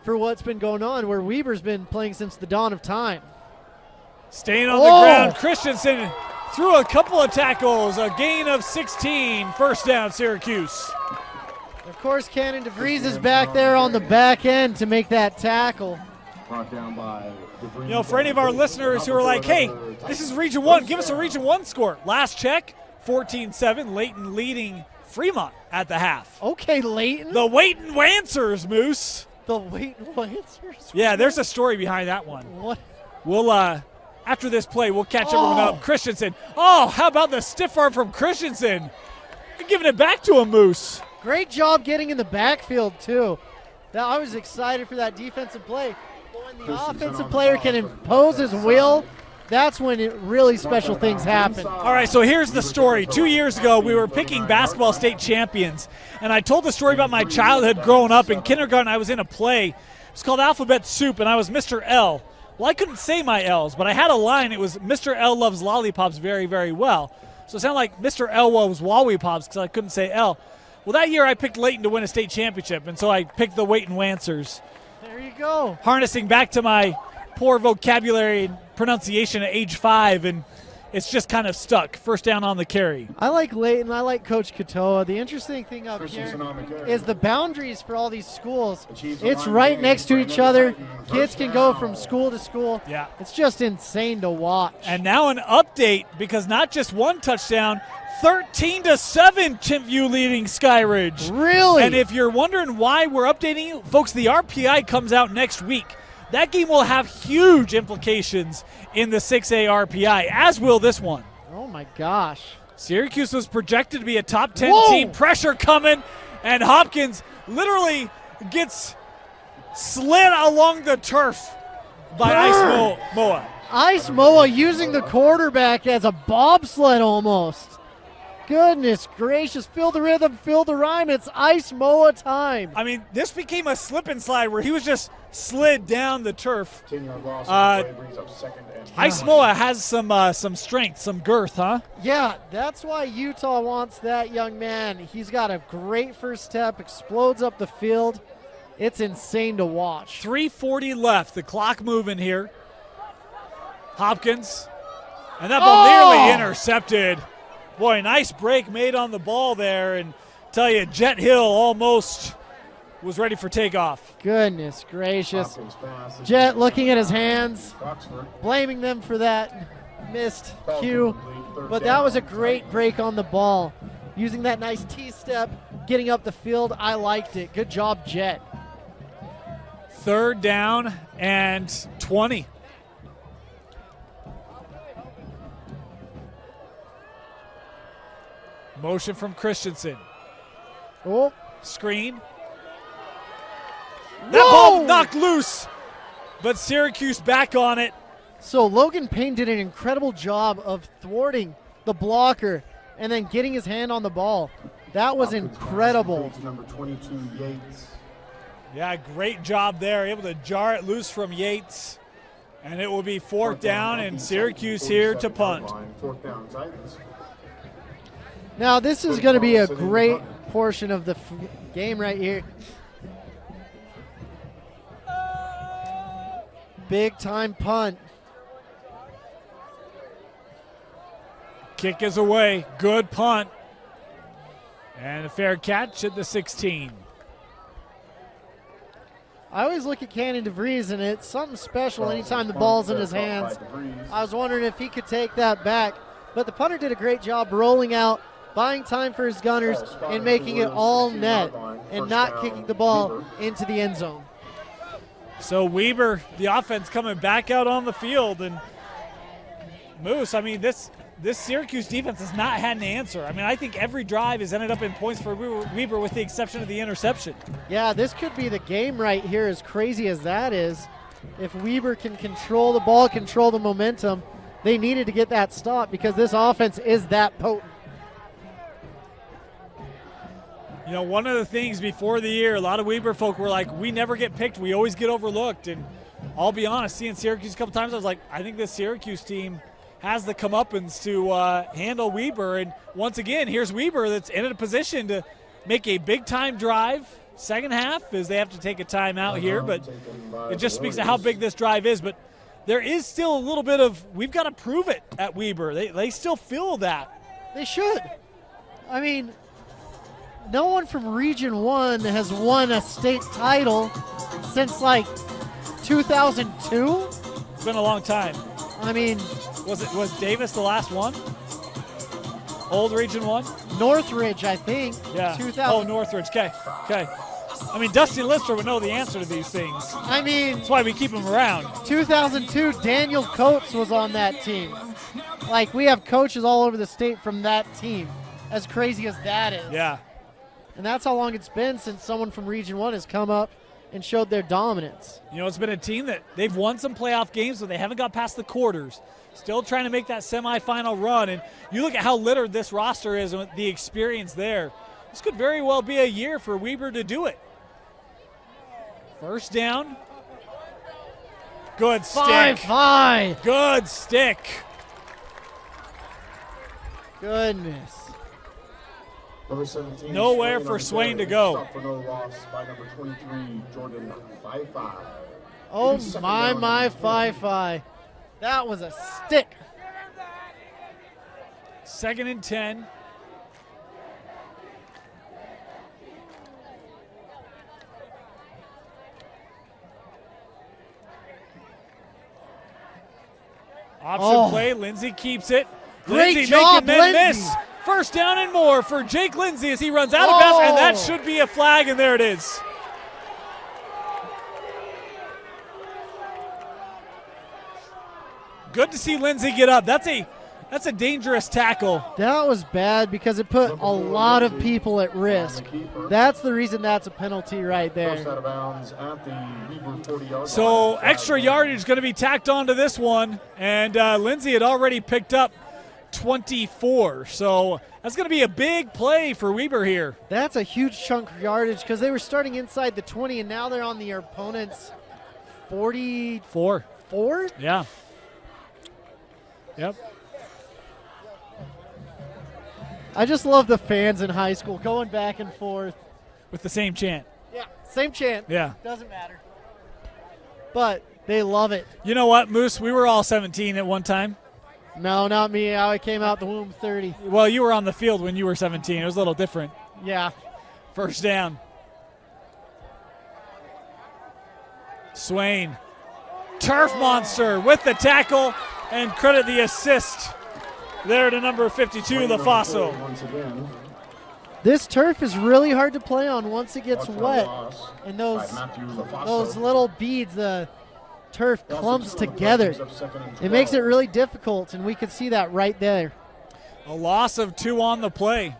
for what's been going on, where Weber's been playing since the dawn of time. Staying on the ground, Christensen threw a couple of tackles, a gain of 16, 1st down Syracuse. Of course, Cannon DeVries is back there on the back end to make that tackle. Brought down by DeVries. You know, for any of our listeners who are like, hey, this is Region 1, give us a Region 1 score. Last check, 14-7, Layton leading Fremont at the half. Okay, Layton. The Waitin' Wancers, Moose. The Layton Lancers? Yeah, there's a story behind that one. What? We'll, after this play, we'll catch everyone up. Christensen. Oh, how about the stiff arm from Christensen? You're giving it back to him, Moose. Great job getting in the backfield, too. I was excited for that defensive play. But when the offensive player can impose his will, that's when really special things happen. All right, so here's the story. 2 years ago, we were picking basketball state champions, and I told the story about my childhood growing up. In kindergarten, I was in a play. It was called Alphabet Soup, and I was Mr. L. Well, I couldn't say my L's, but I had a line. It was Mr. L loves lollipops very, very well. So it sounded like Mr. L loves lollipops because I couldn't say L. Well, that year I picked Layton to win a state championship, and so I picked the Waitin' Wancers. There you go. Harnessing back to my poor vocabulary and pronunciation at age 5, and it's just kind of stuck. 1st down on the carry. I like Layton. I like Coach Katoa. The interesting thing up here is the boundaries for all these schools. It's right next to each other. Kids can go from school to school. Yeah. It's just insane to watch. And now an update, because not just one touchdown, 13-7 Timview leading Skyridge. Really? And if you're wondering why we're updating you, folks, the RPI comes out next week. That game will have huge implications in the 6A RPI, as will this one. Oh, my gosh. Syracuse was projected to be a top 10 team. Pressure coming, and Hopkins literally gets slid along the turf by Ice Moa. Ice Moa using the quarterback as a bobsled almost. Goodness gracious, feel the rhythm, feel the rhyme. It's Ice Moa time. I mean, this became a slip and slide where he was just slid down the turf. 10-yard loss on the play brings up second and Ice Moa has some strength, some girth, huh? Yeah, that's why Utah wants that young man. He's got a great first step, explodes up the field. It's insane to watch. 3:40 left, the clock moving here. Hopkins, and that ball nearly intercepted. Boy, nice break made on the ball there, and tell you, Jet Hill almost was ready for takeoff. Goodness gracious. Hopkins pass is Jet looking at his hands, Oxford. blaming them for that missed cue. Complete, third But down. that was a great break on the ball. Using that nice T-step, getting up the field, I liked it. Good job, Jet. 3rd down and 20. Motion from Christensen. Oh, Screen. That ball knocked loose, but Syracuse back on it. so Logan Payne did an incredible job of thwarting the blocker and then getting his hand on the ball. That was Hopkins pass incredible. complete to number 22, Yates. Yeah, great job there. Able to jar it loose from Yates. And it will be 4th down and Syracuse here to punt. 4th down, Titans. Now this is going to be a great portion of the game right here. Big time punt. Kick is away. Good punt. And a fair catch at the 16. I always look at Cannon DeVries, and it's something special anytime the ball's in his hands. I was wondering if he could take that back, but the punter did a great job rolling out, buying time for his gunners, and making it all net and not kicking the ball into the end zone. So Weber, the offense coming back out on the field, and Moose, I mean, this Syracuse defense has not had an answer. I mean, I think every drive has ended up in points for Weber with the exception of the interception. Yeah, this could be the game right here, as crazy as that is. If Weber can control the ball, control the momentum, they needed to get that stop because this offense is that potent. You know, one of the things before the year, a lot of Weber folk were like, we never get picked, we always get overlooked. And I'll be honest, seeing Syracuse a couple times, I was like, I think this Syracuse team has the comeuppance to handle Weber. And once again, here's Weber that's in a position to make a big-time drive. Second half, as they have to take a timeout here, but it just speaks to how big this drive is. But there is still a little bit of, we've got to prove it at Weber. They still feel that. They should. I mean, no one from Region 1 has won a state title since like 2002. It's been a long time. I mean, Was Davis the last one? Old Region 1? Northridge, I think. Yeah. 2000. Oh, Northridge. Okay. I mean, Dusty Lister would know the answer to these things. I mean, That's why we keep him around. 2002, Daniel Coates was on that team. Like, we have coaches all over the state from that team, as crazy as that is. Yeah. And that's how long it's been since someone from Region 1 has come up and showed their dominance. You know, it's been a team that they've won some playoff games, but they haven't got past the quarters. Still trying to make that semifinal run. And you look at how littered this roster is and the experience there. This could very well be a year for Weber to do it. First down. Good stick. 5-5. Good stick. Goodness. Number 17, Nowhere Swain for on the Swain to carry. go. Stop for no loss by number 23, Jordan 5-5. Oh, Second my, down my, and 10. 5-5. That was a stick. 2nd and 10. Option play. Lindsey keeps it. Great Lindsey job, making men Lindsey. miss. First down and more for Jake Lindsey as he runs out of bounds, and that should be a flag, and there it is. Good to see Lindsey get up. That's a That's a dangerous tackle. That was bad because it put a lot of people at risk. That's the reason that's a penalty right there. So extra yardage is going to be tacked onto this one, and Lindsay had already picked up 24. So that's going to be a big play for Weber here. That's a huge chunk of yardage because they were starting inside the 20, and now they're on the opponent's 44. Yeah. Yep. I just love the fans in high school going back and forth. With the same chant. Yeah, same chant. Yeah. Doesn't matter. But they love it. You know what, Moose? We were all 17 at one time. No, not me. I came out the womb 30. Well, you were on the field when you were 17. It was a little different. Yeah. First down. Swain. Turf monster with the tackle, and credit the assist there to number 52, LaFaso. This turf is really hard to play on once it gets wet. And those little beads, the turf clumps together. It makes it really difficult, and we can see that right there. A loss of 2 on the play.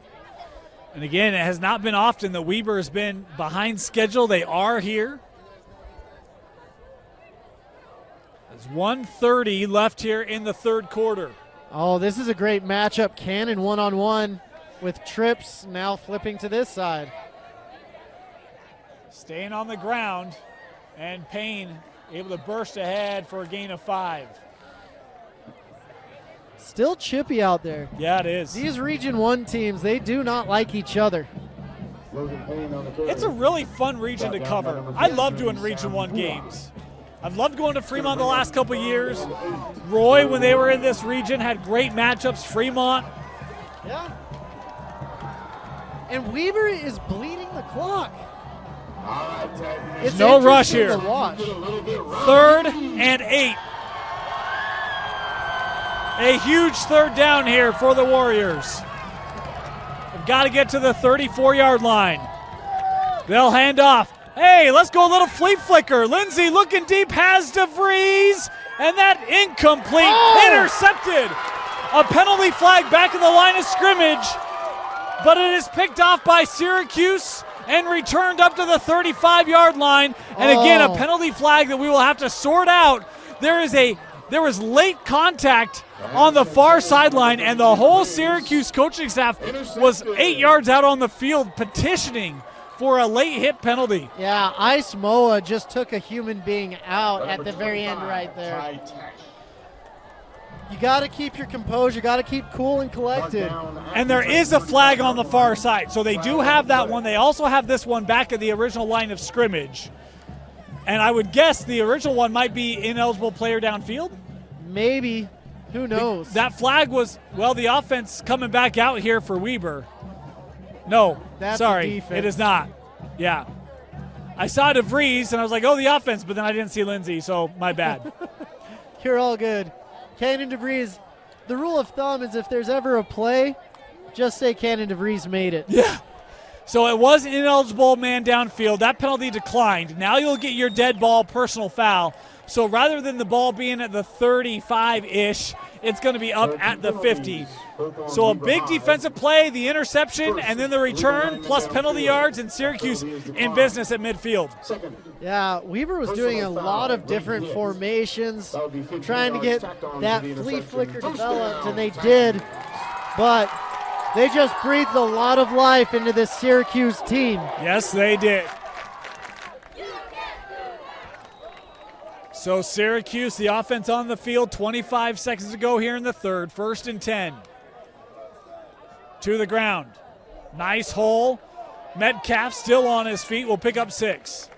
And again, it has not been often that Weber has been behind schedule. They are here. There's 1:30 left here in the third quarter. Oh, this is a great matchup. Cannon one-on-one with Trips now flipping to this side. Staying on the ground, and Payne able to burst ahead for a gain of 5. Still chippy out there. Yeah, it is. These Region 1 teams, they do not like each other. It's a really fun region to cover. I love doing Region 1 games. I've loved going to Fremont the last couple years. Roy, when they were in this region, had great matchups. Fremont. Yeah. And Weber is bleeding the clock. It's no rush here. to watch. 3rd and 8. A huge third down here for the Warriors. They've got to get to the 34-yard line. They'll hand off. Hey, let's go a little flea flicker. Lindsay looking deep, has DeVries, and that incomplete, intercepted. A penalty flag back in the line of scrimmage, but it is picked off by Syracuse and returned up to the 35-yard line. And again, a penalty flag that we will have to sort out. There was late contact on the far sideline, and the whole Syracuse coaching staff was 8 yards out on the field petitioning for a late hit penalty. Yeah, Ice Moa just took a human being out at the very end right there. You got to keep your composure. You got to keep cool and collected. And there is a flag on the far side, so they do have that one. They also have this one back at the original line of scrimmage. And I would guess the original one might be ineligible player downfield. Maybe. Who knows? That flag was, well, the offense coming back out here for Weber. No, That's sorry, it is not. Yeah. I saw DeVries, and I was like, oh, the offense, but then I didn't see Lindsay, so my bad. You're all good. Cannon DeVries, the rule of thumb is if there's ever a play, just say Cannon DeVries made it. Yeah. So it was an ineligible man downfield. That penalty declined. Now you'll get your dead ball personal foul. So rather than the ball being at the 35-ish, it's going to be up at the 50. So a big defensive play, the interception, and then the return, plus penalty yards, and Syracuse in business at midfield. Yeah, Weber was doing a lot of different formations, trying to get that flea flicker developed, and they did. But they just breathed a lot of life into this Syracuse team. Yes, they did. So Syracuse, the offense on the field, 25 seconds to go here in the third. 1st and 10. To the ground. Nice hole. Metcalf still on his feet. Will pick up 6.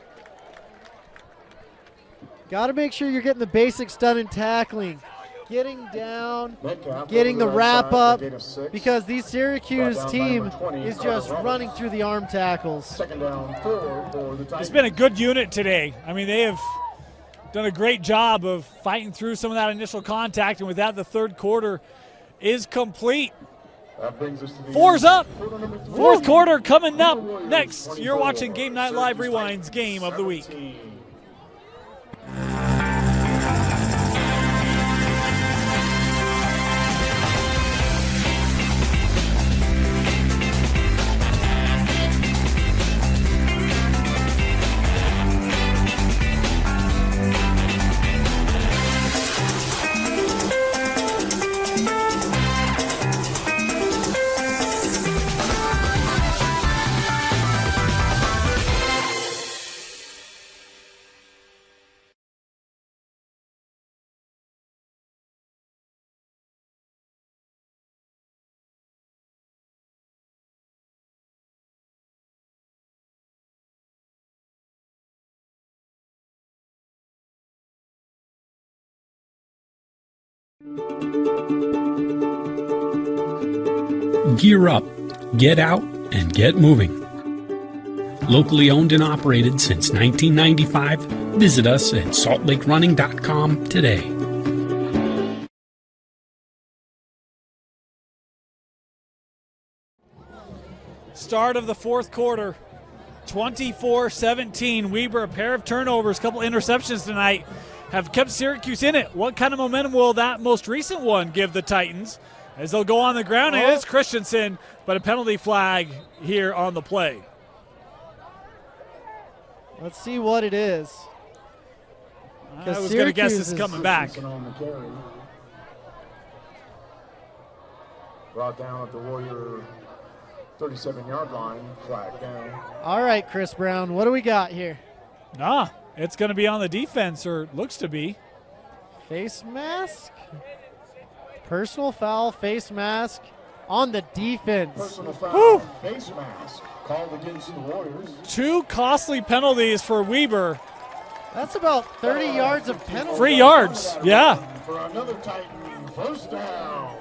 Got to make sure you're getting the basics done in tackling. Getting down, getting the wrap up, because these Syracuse team is just running through the arm tackles. It's been a good unit today. I mean, they have done a great job of fighting through some of that initial contact, and with that, the third quarter is complete. Four's up. Fourth quarter coming up next. You're watching Game Night Live Rewind's Game of the Week. Gear up, get out, and get moving. Locally owned and operated since 1995, visit us at saltlakerunning.com today. Start of the fourth quarter, 24-17. Weber, a pair of turnovers, a couple interceptions tonight, have kept Syracuse in it. What kind of momentum will that most recent one give the Titans as they'll go on the ground? And it is Christensen, but a penalty flag here on the play. Let's see what it is. I was going to guess this is coming back. Brought down at the Warrior 37-yard line, flag down. All right, Chris Brown, what do we got here? It's going to be on the defense, or looks to be. Face mask? Personal foul, face mask on the defense. Personal foul, face mask called against the Warriors. 2 costly penalties for Weber. That's about 30 yards of penalty. 3 yards, yeah. For another Titan, first down.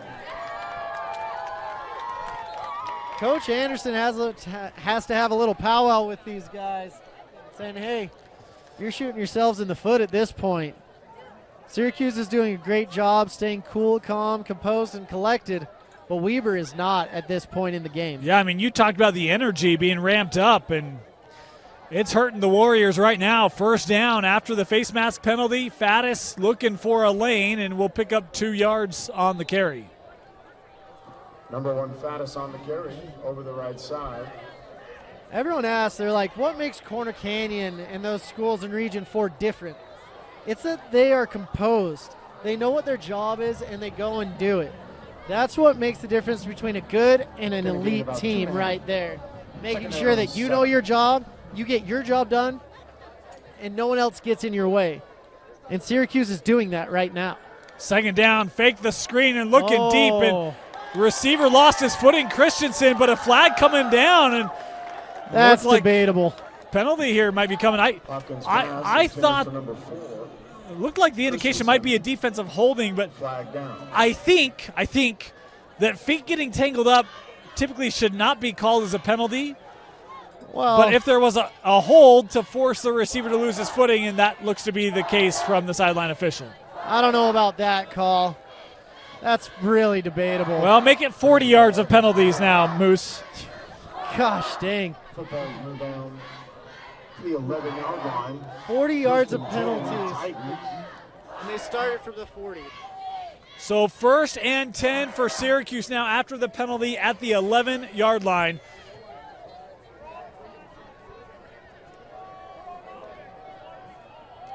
Coach Anderson has to have a little powwow with these guys, saying, hey, you're shooting yourselves in the foot at this point. Syracuse is doing a great job staying cool, calm, composed, and collected, but Weber is not at this point in the game. Yeah, I mean, you talked about the energy being ramped up, and it's hurting the Warriors right now. First down after the face mask penalty. Faddis looking for a lane, and will pick up 2 yards on the carry. Number 1 Faddis on the carry over the right side. Everyone asks, they're like, what makes Corner Canyon and those schools in Region 4 different? It's that they are composed. They know what their job is, and they go and do it. That's what makes the difference between a good and an elite team right there. Making sure that you know your job, you get your job done, and no one else gets in your way. And Syracuse is doing that right now. Second down, fake the screen and looking deep, and receiver lost his footing, Christensen, but a flag coming down, and that's debatable. Penalty here might be coming. I thought it looked like the indication might be a defensive holding, but I think that feet getting tangled up typically should not be called as a penalty. Well, but if there was a hold to force the receiver to lose his footing, and that looks to be the case from the sideline official. I don't know about that call. That's really debatable. Well, make it 40 yards of penalties now, Moose. Gosh dang. Football is moved down to the 11-yard line. 40 yards of penalties. And they started from the 40. So 1st and 10 for Syracuse now after the penalty at the 11-yard line.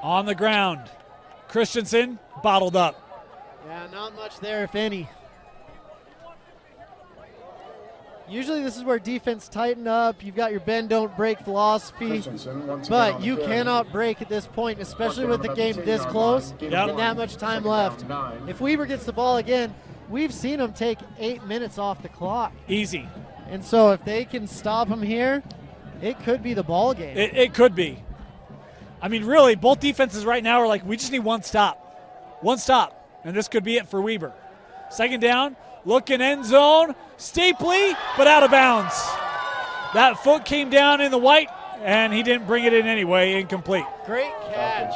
On the ground, Christensen bottled up. Yeah, not much there, if any. Usually this is where defense tighten up. You've got your bend, don't break philosophy. But you cannot break at this point, especially with the game this close and that much time left. If Weber gets the ball again, we've seen him take 8 minutes off the clock. Easy. And so if they can stop him here, it could be the ball game. It could be. I mean, really, both defenses right now are like, we just need one stop. One stop. And this could be it for Weber. Second down, looking end zone, Stapley, but out of bounds. That foot came down in the white, and he didn't bring it in anyway, incomplete. Great catch.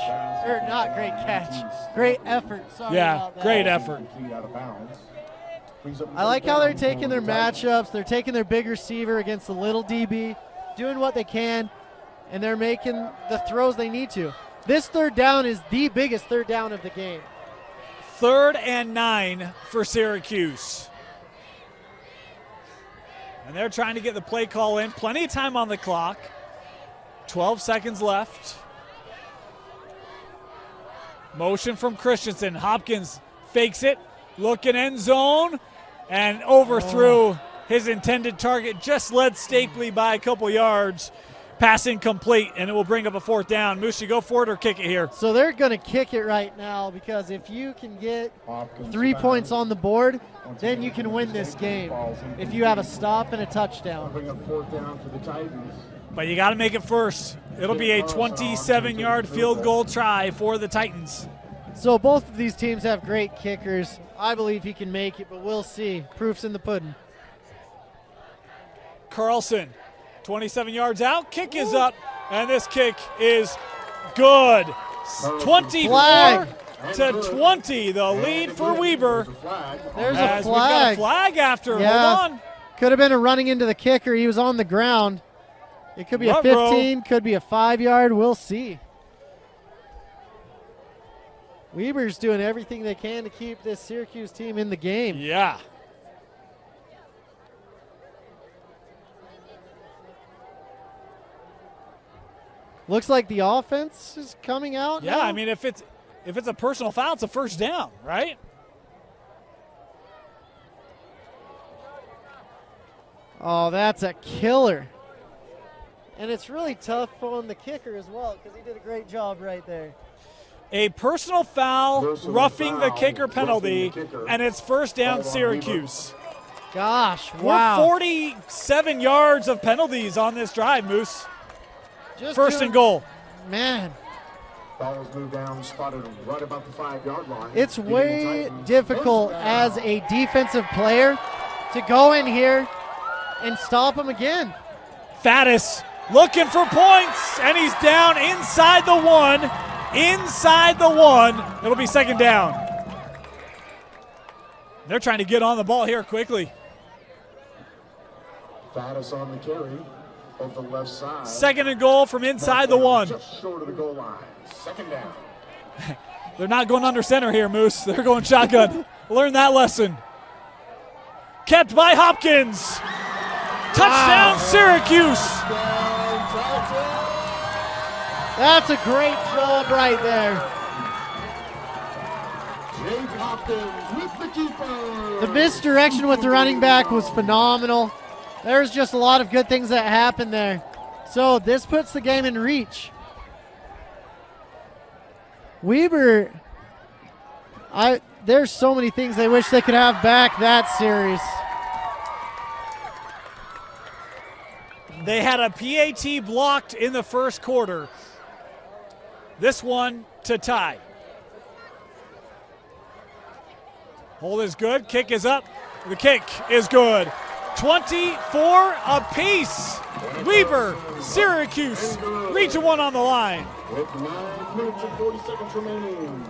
Or not great catch. Great effort. Sorry about that. Great effort. I like how they're taking their matchups. They're taking their big receiver against the little DB, doing what they can, and they're making the throws they need to. This third down is the biggest third down of the game. 3rd and 9 for Syracuse. And they're trying to get the play call in. Plenty of time on the clock. 12 seconds left. Motion from Christensen. Hopkins fakes it. Looking end zone. And overthrew his intended target. Just led Stapley by a couple yards. Pass incomplete, and it will bring up a 4th down. Moose, you go for it or kick it here? So they're going to kick it right now, because if you can get 3 points on the board, then you can win this game if you have a stop and a touchdown. Bring up 4th down for the Titans. But you got to make it first. It'll be a 27-yard field goal try for the Titans. So both of these teams have great kickers. I believe he can make it, but we'll see. Proof's in the pudding. Carlson, 27 yards out, kick is up, and this kick is good. 24 Flag. to 20, the lead for Weber. There's a As we've got a flag. flag after. Yeah. Hold on. Could have been a running into the kicker. He was on the ground. It could be a Ruh-roh. 15, could be a 5-yard. We'll see. Weber's doing everything they can to keep this Syracuse team in the game. Yeah. Looks like the offense is coming out Yeah, now. I mean, if it's a personal foul, it's a first down, right? Oh, that's a killer. And it's really tough on the kicker as well because he did a great job right there. A personal foul, Personal roughing the foul, kicker roughing penalty, the kicker. and it's first down Ball on Syracuse. Gosh, We're wow. 47 yards of penalties on this drive, Moose. Just First doing- and goal. Man, Ball is moved down, spotted right about the 5-yard line. it's Giving the way Titans difficult first as down. a defensive player to go in here and stop him again. Faddis looking for points, and he's down inside the one. Inside the one. It'll be second down. They're trying to get on the ball here quickly. Faddis on the carry of the left side. Second and goal from inside the one. Just short of the goal line. Second down. They're not going under center here, Moose. They're going shotgun. Learn that lesson. Kept by Hopkins. Touchdown, Syracuse. That's a great job right there. Jake Hopkins with the keeper. The misdirection with the running back was phenomenal. There's just a lot of good things that happened there. So this puts the game in reach. Weber, there's so many things they wish they could have back that series. They had a PAT blocked in the first quarter. This one to tie. Hold is good. Kick is up. The kick is good. 24 apiece. Weber, Syracuse, 3-1 on the line. With 9 minutes and 40 seconds remaining.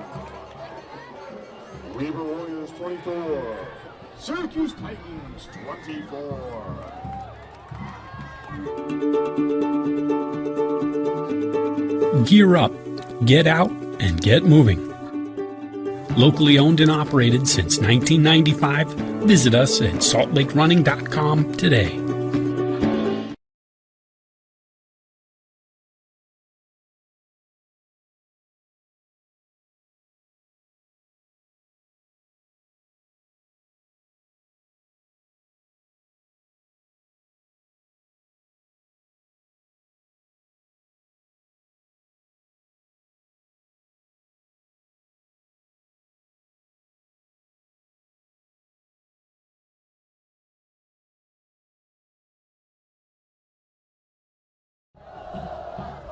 Weber Warriors 24. Syracuse Titans 24. Gear up, get out, and get moving. Locally owned and operated since 1995, visit us at saltlakerunning.com today.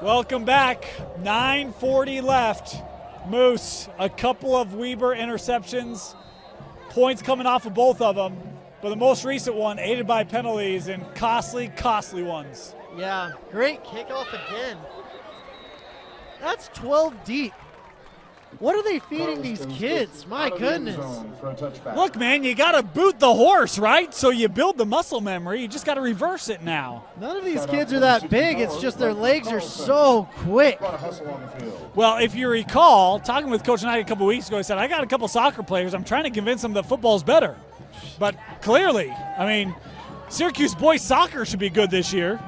Welcome back. 9:40 left. Moose, a couple of Weber interceptions. Points coming off of both of them. But the most recent one aided by penalties and costly ones. Yeah, great kickoff again. That's 12 deep. What are they feeding these kids? My goodness. Look, man, you got to boot the horse, right? So you build the muscle memory. You just got to reverse it now. None of these kids are that big. It's just their legs are so quick. Well, if you recall, talking with Coach Knight a couple weeks ago, he said, I got a couple soccer players. I'm trying to convince them that football's better. But clearly, I mean, Syracuse boys soccer should be good this year.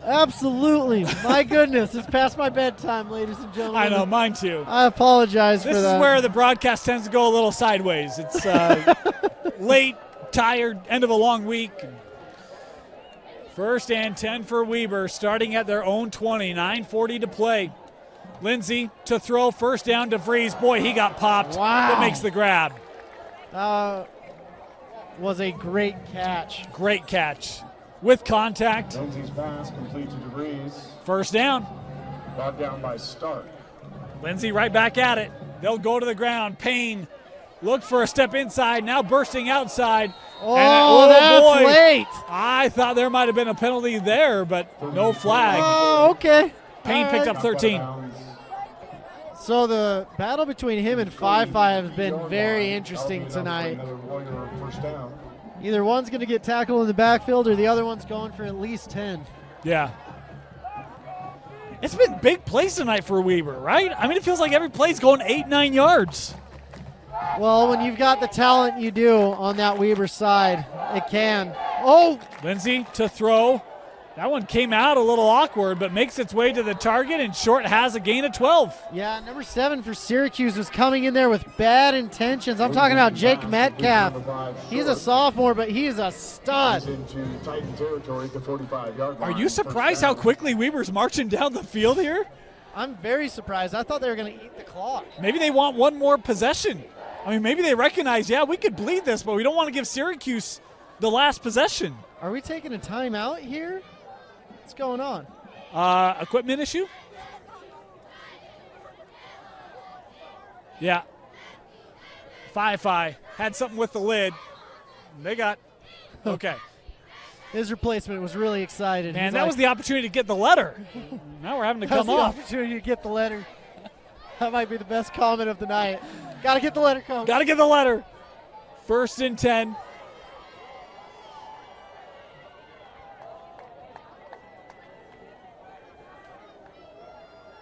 Absolutely. My goodness. It's past my bedtime, ladies and gentlemen. I know, mine too. I apologize for This that. is where the broadcast tends to go a little sideways. It's late, tired, end of a long week. First and 10 for Weber, starting at their own 20, 9:40 to play. Lindsey to throw, first down to Vries. Boy, he got popped. Wow. That makes the grab. Was a great catch. Great catch. With contact, Lindsey's pass complete to DeVries. first down. Brought down by Stark. Lindsay right back at it. They'll go to the ground. Payne looked for a step inside, now bursting outside. Oh, that's boy. late. I thought there might have been a penalty there, but no flag. Oh, okay. Payne All picked right. up 13. So the battle between him and 5-5 has been very interesting tonight. Either one's going to get tackled in the backfield or the other one's going for at least 10. Yeah. It's been big plays tonight for Weber, right? I mean, it feels like every play's going 8-9 yards. Well, when you've got the talent you do on that Weber side, it can. Oh! Lindsay to throw. That one came out a little awkward, but makes its way to the target, and Short has a gain of 12. Yeah, number 7 for Syracuse was coming in there with bad intentions. I'm talking about Jake Metcalf. He's a sophomore, but he is a stud. Are you surprised how quickly Weber's marching down the field here? I'm very surprised. I thought they were going to eat the clock. Maybe they want one more possession. I mean, maybe they recognize, yeah, we could bleed this, but we don't want to give Syracuse the last possession. Are we taking a timeout here? What's going on? Equipment issue? Yeah. 5-5 had something with the lid. They got, okay. His replacement was really excited. Man, He's that like, was the opportunity to get the letter. Now we're having to that was come the off. opportunity to get the letter. That might be the best comment of the night. Got to get the letter, Coach. Got to get the letter. 1st and 10.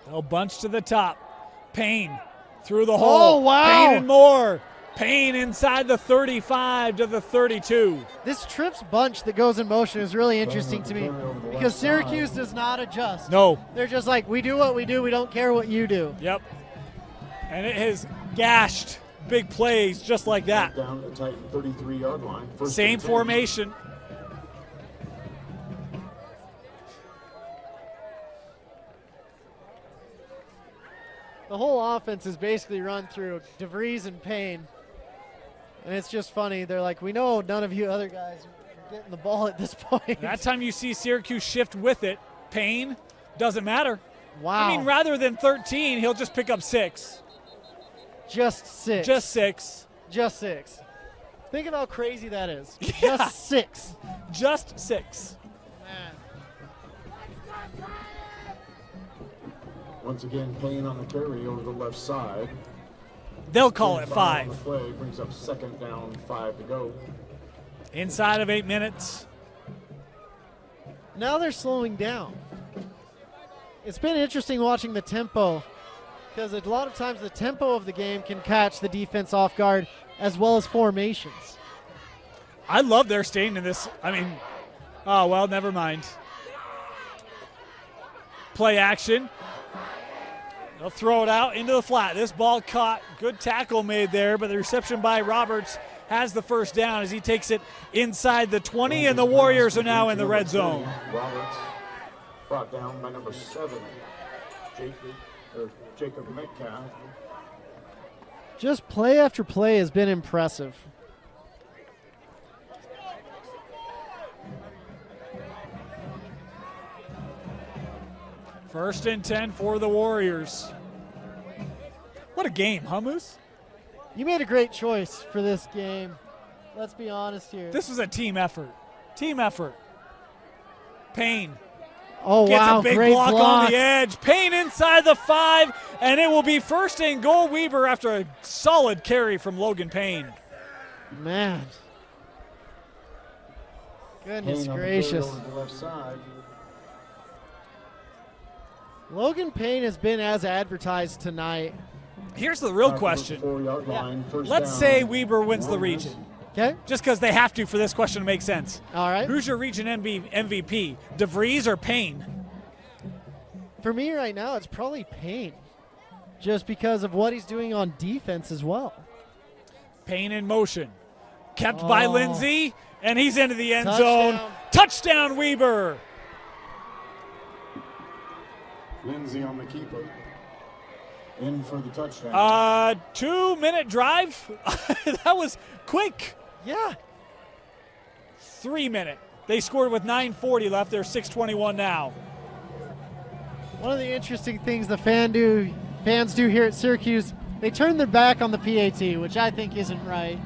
They'll bunch to the top. Payne through the hole. Oh, wow. Payne and more. Payne inside the 35 to the 32. This trips bunch that goes in motion is really interesting to me because Syracuse does not adjust. No. They're just like, we do what we do. We don't care what you do. Yep. And it has gashed big plays just like that. Down the Titan 33-yard line. Same formation. The whole offense is basically run through DeVries and Payne. And it's just funny. They're like, we know none of you other guys are getting the ball at this point. That time you see Syracuse shift with it. Payne, doesn't matter. Wow. I mean, rather than 13, he'll just pick up 6. Just 6. Just 6. Just 6. Think of how crazy that is. Yeah. Just 6. Just 6. Man. Once again, Payne on the carry over the left side. They'll call it On the 5. play brings up 2nd down, 5 to go. Inside of 8 minutes. Now they're slowing down. It's been interesting watching the tempo because a lot of times the tempo of the game can catch the defense off guard as well as formations. I love their staying in this. I mean, oh, well, never mind. Play action. They'll throw it out into the flat. This ball caught. Good tackle made there, but the reception by Roberts has the first down as he takes it inside the 20, and the Warriors are now in the red zone. Roberts brought down by number 7, Jacob Metcalf. Just play after play has been impressive. First and 10 for the Warriors. What a game, huh, Moose? You made a great choice for this game. Let's be honest here. This was a team effort. Team effort. Payne Oh, gets wow. a big Great block on the edge. Payne inside the 5, and it will be 1st and goal Weber after a solid carry from Logan Payne. Man. Goodness Payne on the gracious. carry over the left side. Logan Payne has been as advertised tonight. Here's the real Back to the question. 4-yard line, first Let's down. say Weber wins the region, Okay? just because they have to for this question to make sense. All right. Who's your region MVP, DeVries or Payne? For me right now, it's probably Payne. Just because of what he's doing on defense as well. Payne in motion. Kept by Oh. Lindsay, and he's into the end Touchdown. zone. Touchdown, Weber. Lindsay on the keeper. In for the touchdown. 2-minute drive. That was quick. Yeah. 3-minute. They scored with 9:40 left. They're 6:21 now. One of the interesting things the fan fans do here at Syracuse. They turned their back on the PAT, which I think isn't right.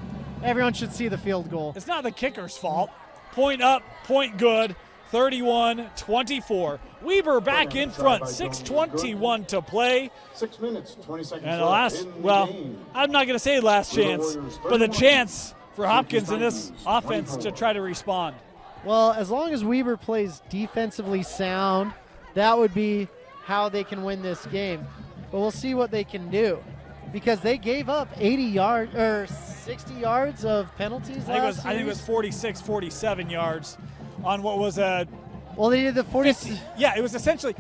Everyone should see the field goal. It's not the kicker's fault. Point up, point good, 31-24. Weber back in front, 6:21 to play. 6 minutes, 20 seconds And the left last, in the well, game. I'm not going to say last chance, but the chance for Hopkins in this offense to try to respond. Well, as long as Weber plays defensively sound, that would be how they can win this game. But we'll see what they can do, because they gave up 80 yards or 60 yards of penalties I think it was 46, 47 yards on what was a Well, they did the 40. 50, yeah, it was essentially,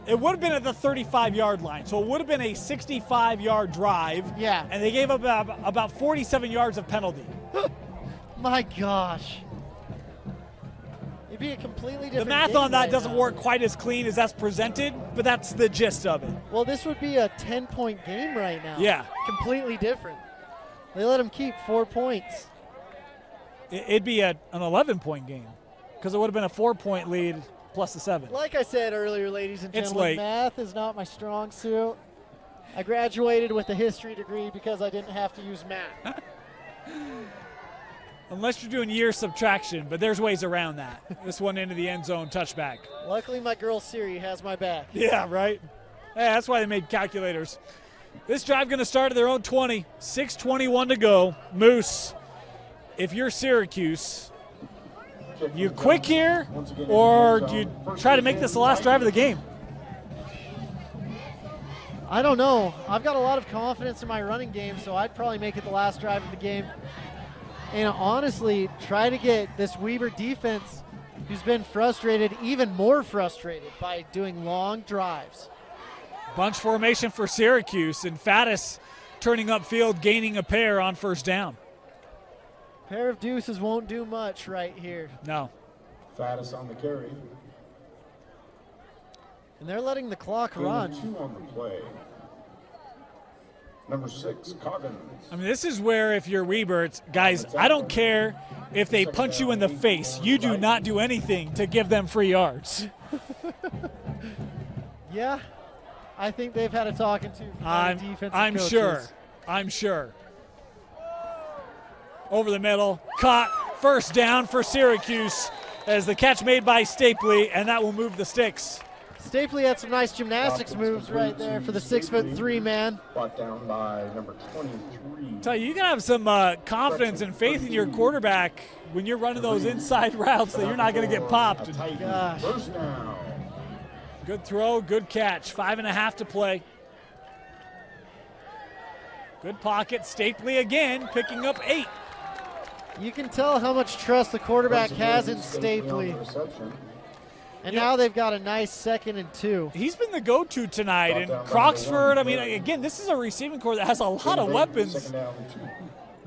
it would have been at the 35-yard line, so it would have been a 65-yard drive. Yeah. And they gave up about 47 yards of penalty. My gosh. It'd be a completely different The math game on that right doesn't now. work quite as clean as that's presented, but that's the gist of it. Well, this would be a 10-point game right now. Yeah. Completely different. They let them keep 4 points. It'd be an 11-point game because it would have been a 4-point lead plus the 7. Like I said earlier, ladies and It's gentlemen, late. math is not my strong suit. I graduated with a history degree because I didn't have to use math. Unless you're doing year subtraction, but there's ways around that. This one into the end zone touchback. Luckily, my girl Siri has my back. Yeah, right? Yeah, that's why they made calculators. This drive going to start at their own 20. 6:21 to go. Moose, if you're Syracuse, you quick here or do you try to make this the last drive of the game? I don't know. I've got a lot of confidence in my running game, so I'd probably make it the last drive of the game. And honestly, try to get this Weber defense, who's been frustrated, even more frustrated by doing long drives. Bunch formation for Syracuse, and Faddis turning upfield, gaining a pair on first down. Pair of deuces won't do much right here. No. Faddis on the carry. And they're letting the clock Gain of run. 2 on the play. Number 6, Coggins. I mean, this is where if you're Weber, it's, guys, I don't care if they punch you in the face. You do not do anything to give them free yards. Yeah, I think they've had a talking to from the defensive I'm coaches. sure. I'm sure. Over the middle, caught, first down for Syracuse as the catch made by Stapley, and that will move the sticks. Stapley had some nice gymnastics moves right there for the 6'3" man. Brought down by number 23. Tell you gotta have some confidence and faith in your quarterback when you're running those inside routes that you're not gonna get popped. Gosh. First down. Good throw, good catch. 5.5 to play. Good pocket. Stapley again, picking up 8. You can tell how much trust the quarterback has in Stapley. And now they've got a nice 2nd and 2. He's been the go-to tonight. And Croxford, I mean, again, this is a receiving core that has a lot of weapons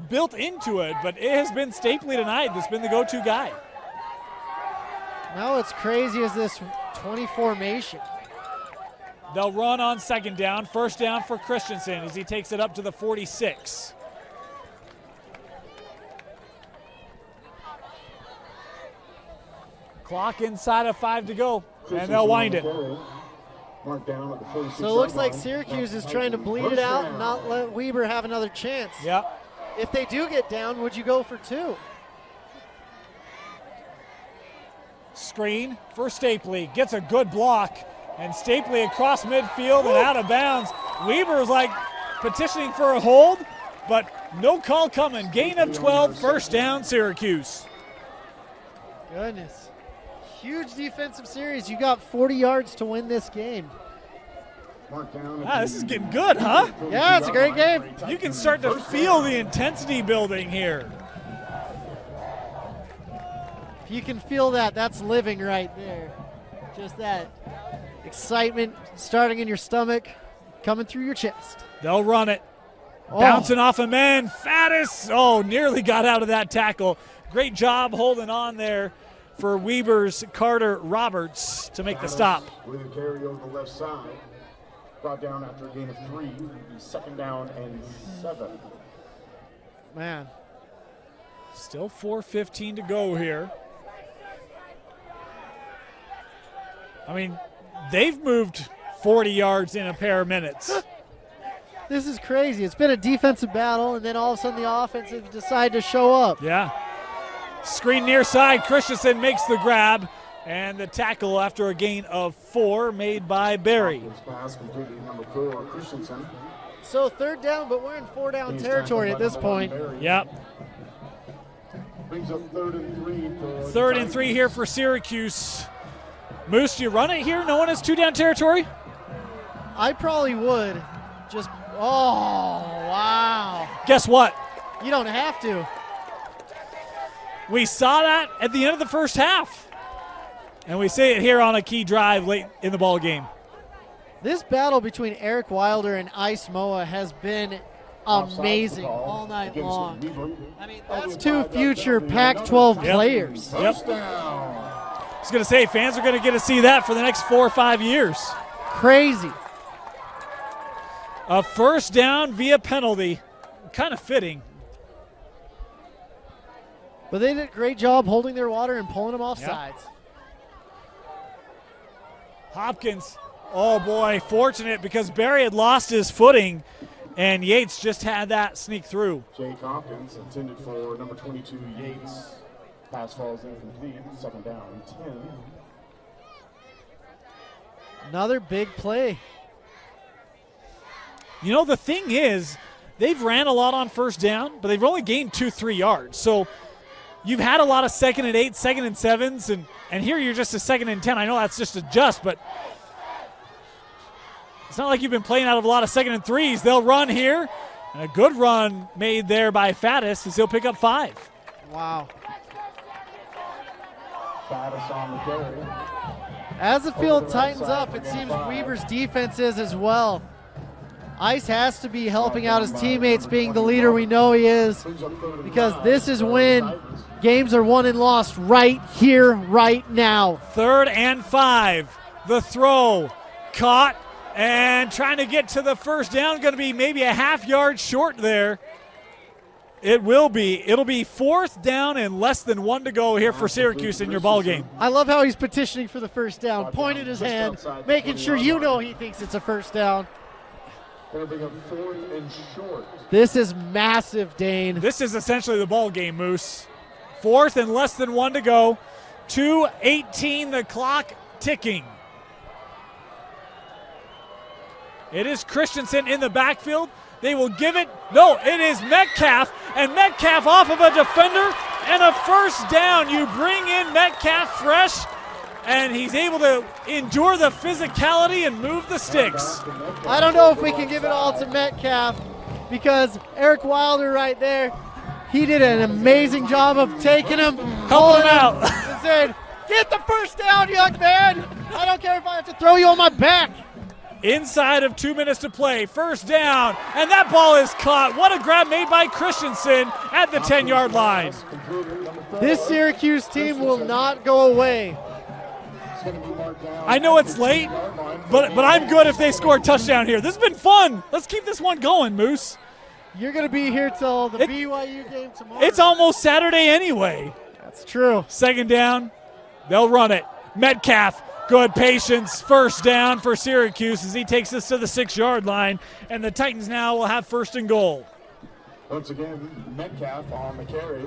built into it, but it has been Stapley tonight that's been the go-to guy. Now what's crazy is this 20 formation. They'll run on second down. First down for Christensen as he takes it up to the 46. Clock inside of 5 to go, and they'll wind it. Marked down at the 46 So it looks like line. Syracuse is trying to bleed it out and not let Weber have another chance. Yep. If they do get down, would you go for 2? Screen for Stapley. Gets a good block, and Stapley across midfield and out of bounds. Weber's like petitioning for a hold, but no call coming. Gain of 12, first down, Syracuse. Goodness. Huge defensive series. You got 40 yards to win this game. Marked down at Ah, this is getting good, huh? Yeah, it's a great game. You can start to feel the intensity building here. If you can feel that, that's living right there. Just that excitement starting in your stomach, coming through your chest. They'll run it. Oh. Bouncing off a man. Faddis, nearly got out of that tackle. Great job holding on there for Weber's Carter Roberts to make the stop. With a carry over the left side. Brought down after a gain of 3. 2nd down and 7. Man, Still 4:15 to go here. I mean, they've moved 40 yards in a pair of minutes. This is crazy. It's been a defensive battle, and then all of a sudden the offensive decide to show up. Yeah. Screen near side. Christensen makes the grab, and the tackle after a gain of 4 made by Barry. Pass completed number 4, Christensen. So 3rd down, but we're in 4-down territory at this point. Yep. Brings up 3rd and 3 for 3rd and 3 here for Syracuse. Moose, do you run it here knowing it's 2-down territory? I probably would. Just, oh, wow. Guess what? You don't have to. We saw that at the end of the first half. And we see it here on a key drive late in the ball game. This battle between Eric Wilder and Ice Moa has been amazing all night long. I mean, that's 2 future Pac-12 players. Yep. I was going to say, fans are going to get to see that for the next 4 or 5 years. Crazy. A first down via penalty. Kind of fitting. But they did a great job holding their water and pulling them off sides. Hopkins, oh boy, fortunate because Barry had lost his footing and Yates just had that sneak through. Jake Hopkins intended for number 22, Yates. Pass falls incomplete, 2nd down, 10. Another big play. You know, the thing is, they've ran a lot on first down, but they've only gained 2-3 yards. So you've had a lot of 2nd and 8, 2nd and 7s, and here you're just a 2nd and 10. I know that's just a just, but it's not like you've been playing out of a lot of 2nd and 3s. They'll run here, and a good run made there by Faddis as he'll pick up 5. Wow. Faddis on the carry. As the field tightens up, it seems Weber's defense is as well. Ice has to be helping out his teammates, being the leader we know he is, because this is when games are won and lost right here, right now. 3rd and 5. The throw caught and trying to get to the first down. Going to be maybe a half yard short there. It will be. It'll be 4th down and less than 1 to go here for Syracuse in your ball game. I love how he's petitioning for the first down, pointing his hand, making sure you know he thinks it's a first down. This is massive, Dane. This is essentially the ball game, Moose. 4th and less than 1 to go. 2:18 the clock ticking. It is Christensen in the backfield. They will give it. No, it is Metcalf, and Metcalf off of a defender and a first down. You bring in Metcalf fresh, and he's able to endure the physicality and move the sticks. I don't know if we can give it all to Metcalf because Eric Wilder right there, he did an amazing job of taking him, Helping him out. and said, "Get the first down, young man. I don't care if I have to throw you on my back." Inside of 2 minutes to play, first down, and that ball is caught. What a grab made by Christensen at the 10-yard line. This Syracuse team will not go away. I know it's late, but I'm good if they score a touchdown here. This has been fun. Let's keep this one going, Moose. You're going to be here till the BYU game tomorrow. It's almost Saturday anyway. That's true. 2nd down, they'll run it. Metcalf, good patience. First down for Syracuse as he takes us to the 6-yard line, and the Titans now will have 1st and goal. Once again, Metcalf on the carry.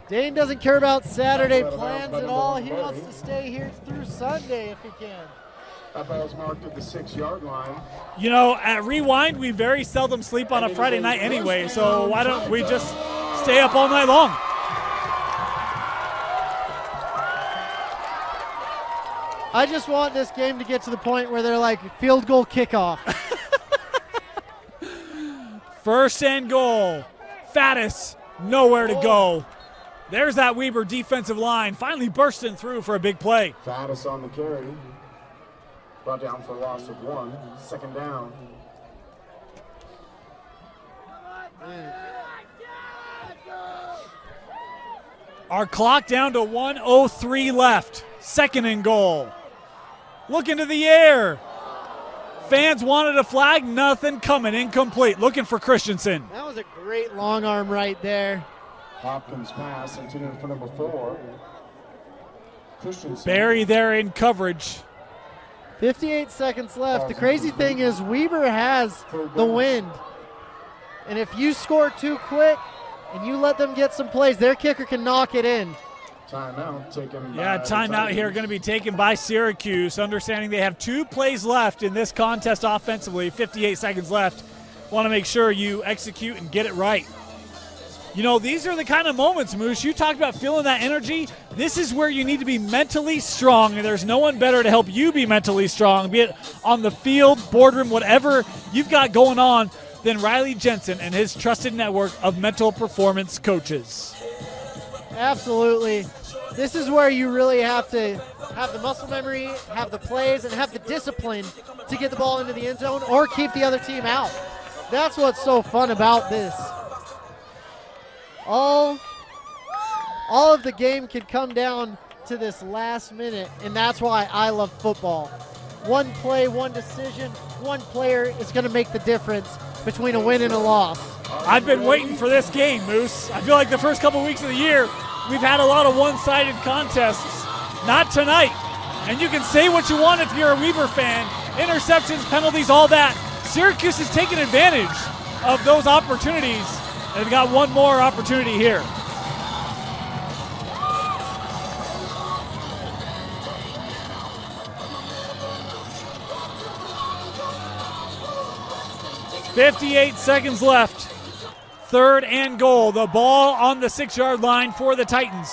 Dane doesn't care about Saturday plans at all. He wants to stay here through Sunday if he can. That ball's marked at the 6-yard line. You know, at Rewind, we very seldom sleep on a Friday night anyway, so why don't we just stay up all night long? I just want this game to get to the point where they're like field goal kickoff. 1st and goal. Faddis, nowhere to go. There's that Weber defensive line finally bursting through for a big play. Faddis on the carry. Brought down for a loss of 1. 2nd down. Our clock down to 1:03 left. 2nd and goal. Look into the air. Fans wanted a flag, nothing coming, incomplete. Looking for Christensen. That was a great long arm right there. Hopkins pass intended for number 4. Christensen. Barry there in coverage. 58 seconds left. The crazy thing is Weber has the wind. And if you score too quick and you let them get some plays, their kicker can knock it in. Timeout taken. Yeah, timeout here going to be taken by Syracuse, understanding they have 2 plays left in this contest offensively, 58 seconds left. Want to make sure you execute and get it right. You know, these are the kind of moments, Moose, you talked about feeling that energy. This is where you need to be mentally strong, and there's no one better to help you be mentally strong, be it on the field, boardroom, whatever you've got going on, than Riley Jensen and his trusted network of mental performance coaches. Absolutely. This is where you really have to have the muscle memory, have the plays, and have the discipline to get the ball into the end zone or keep the other team out. That's what's so fun about this. All of the game can come down to this last minute, and that's why I love football. One play, one decision, one player is going to make the difference between a win and a loss. I've been waiting for this game, Moose. I feel like the first couple weeks of the year, we've had a lot of one-sided contests. Not tonight. And you can say what you want if you're a Weber fan. Interceptions, penalties, all that. Syracuse has taken advantage of those opportunities. They've got one more opportunity here. .58 seconds left. 3rd and goal. The ball on the 6-yard line for the Titans.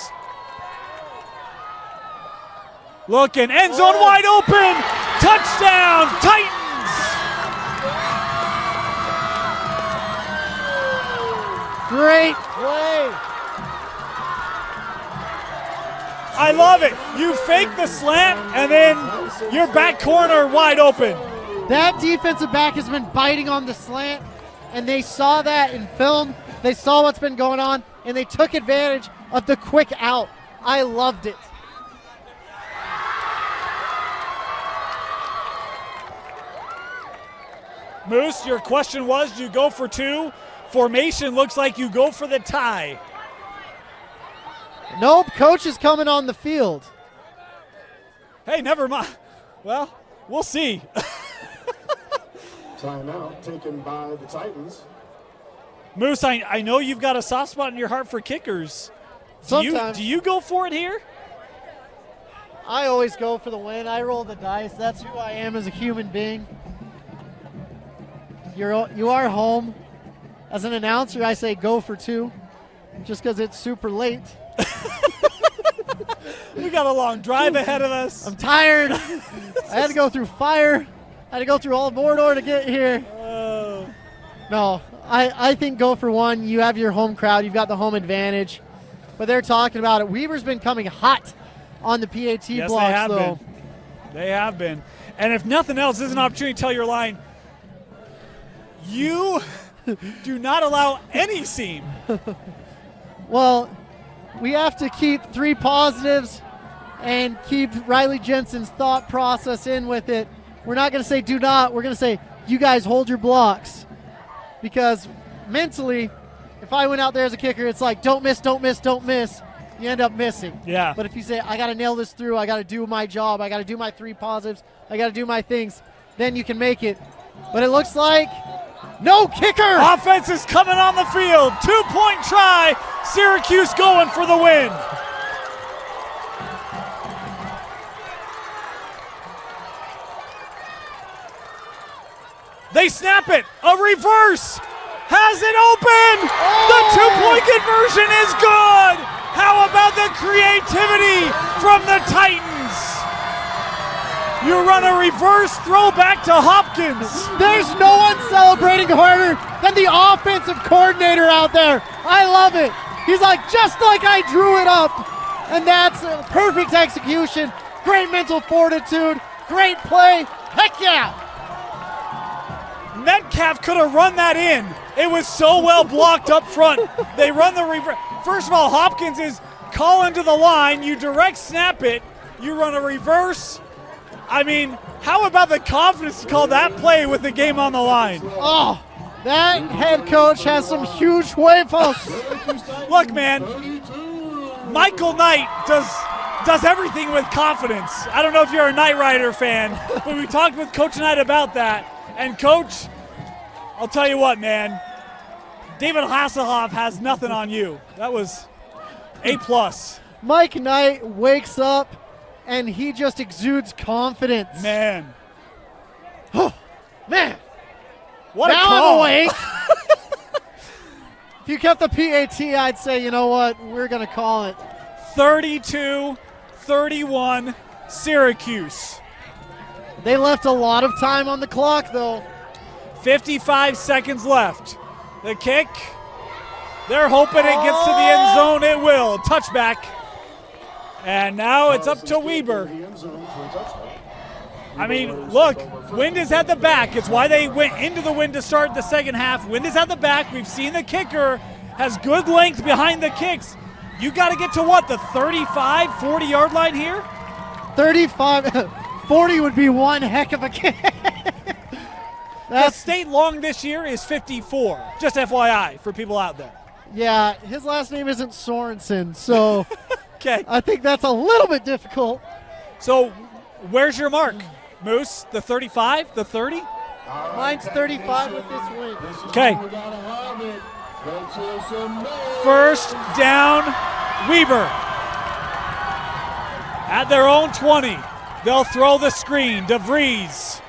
Looking, end zone wide open. Touchdown, Titans. Great play. I love it. You fake the slant, and then your back corner wide open. That defensive back has been biting on the slant, and they saw that in film. They saw what's been going on, and they took advantage of the quick out. I loved it. Moose, your question was, do you go for 2? Formation looks like you go for the tie. Nope, coach is coming on the field. Hey, never mind. Well, we'll see. Timeout taken by the Titans. Moose, I know you've got a soft spot in your heart for kickers. Sometimes. Do you go for it here? I always go for the win. I roll the dice. That's who I am as a human being. You are home. As an announcer, I say go for 2, just because it's super late. We got a long drive ahead of us. I'm tired. I had to go through fire. I had to go through all Mordor to get here. No, I think go for 1. You have your home crowd. You've got the home advantage. But they're talking about it. Weber's been coming hot on the PAT yes, blocks, they have though. been. They have been. And if nothing else, this is an opportunity to tell your line, you do not allow any seam. Well, we have to keep 3 positives and keep Riley Jensen's thought process in with it. We're not going to say do not. We're going to say you guys hold your blocks. Because mentally, if I went out there as a kicker, it's like don't miss, don't miss, don't miss. You end up missing. Yeah. But if you say I got to nail this through, I got to do my job, I got to do my 3 positives, I got to do my things, then you can make it. But it looks like no kicker. Offense is coming on the field. 2-point try. Syracuse going for the win. They snap it. A reverse. Has it open. The 2-point conversion is good. How about the creativity from the Titans? You run a reverse throwback to Hopkins. There's no one celebrating harder than the offensive coordinator out there. I love it. He's like, just like I drew it up. And that's a perfect execution. Great mental fortitude. Great play. Heck yeah. Metcalf could have run that in. It was so well blocked up front. They run the reverse. First of all, Hopkins is calling to the line. You direct snap it. You run a reverse. I mean, how about the confidence to call that play with the game on the line? Oh, that head coach has some huge huevos. Look, man, Michael Knight does does everything with confidence. I don't know if you're a Knight Rider fan, but we talked with Coach Knight about that. And Coach, I'll tell you what, man, David Hasselhoff has nothing on you. That was A+. Mike Knight wakes up and he just exudes confidence. Man. Man. What now a call. I'm awake. If you kept the PAT, I'd say, you know what, we're going to call it. 32-31 Syracuse. They left a lot of time on the clock, though. 55 seconds left. The kick. They're hoping it gets to the end zone. It will. Touchback. And now it's up to Weber. I mean, look, wind is at the back. It's why they went into the wind to start the second half. Wind is at the back. We've seen the kicker has good length behind the kicks. You got to get to what, the 35, 40-yard line here? 35, 40 would be one heck of a kick. The state long this year is 54, just FYI for people out there. Yeah, his last name isn't Sorensen, so Okay. I think that's a little bit difficult. So where's your mark, Moose? The 35, the 30? Mine's 35 with this win. Okay. First down, Weber. At their own 20, they'll throw the screen. DeVries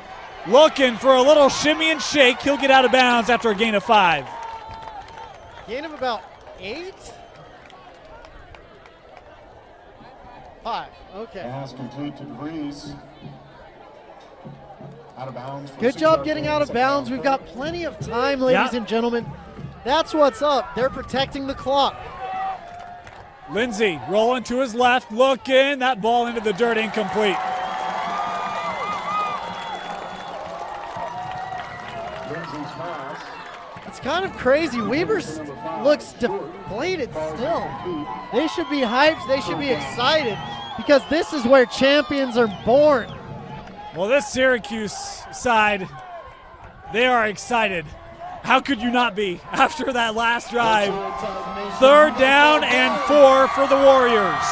looking for a little shimmy and shake. He'll get out of bounds after a gain of 5. Gain of about 8? 5, okay. Pass complete to DeVries. Out of bounds. Good job getting out of bounds. We've got plenty of time, ladies and gentlemen. That's what's up. They're protecting the clock. Lindsey rolling to his left, looking. That ball into the dirt, incomplete. Lindsey's pass. It's kind of crazy. Weber looks deflated still. They should be hyped. They should be excited because this is where champions are born. Well, this Syracuse side, they are excited. How could you not be after that last drive? Third down and 4 for the Warriors.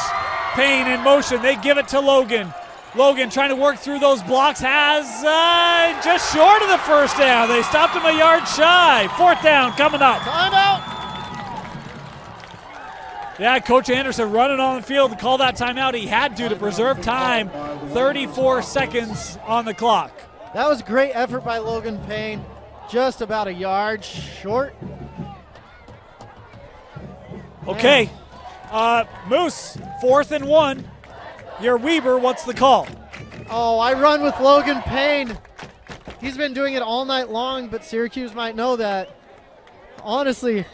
Payne in motion. They give it to Logan. Logan trying to work through those blocks, has just short of the first down. They stopped him a yard shy. Fourth down coming up. Timeout. Yeah, Coach Anderson running on the field to call that timeout. He had to preserve time. 34 seconds on the clock. That was a great effort by Logan Payne. Just about a yard short. Okay, Moose, 4th and 1. You're Weber, what's the call? Oh, I run with Logan Payne. He's been doing it all night long, but Syracuse might know that. Honestly,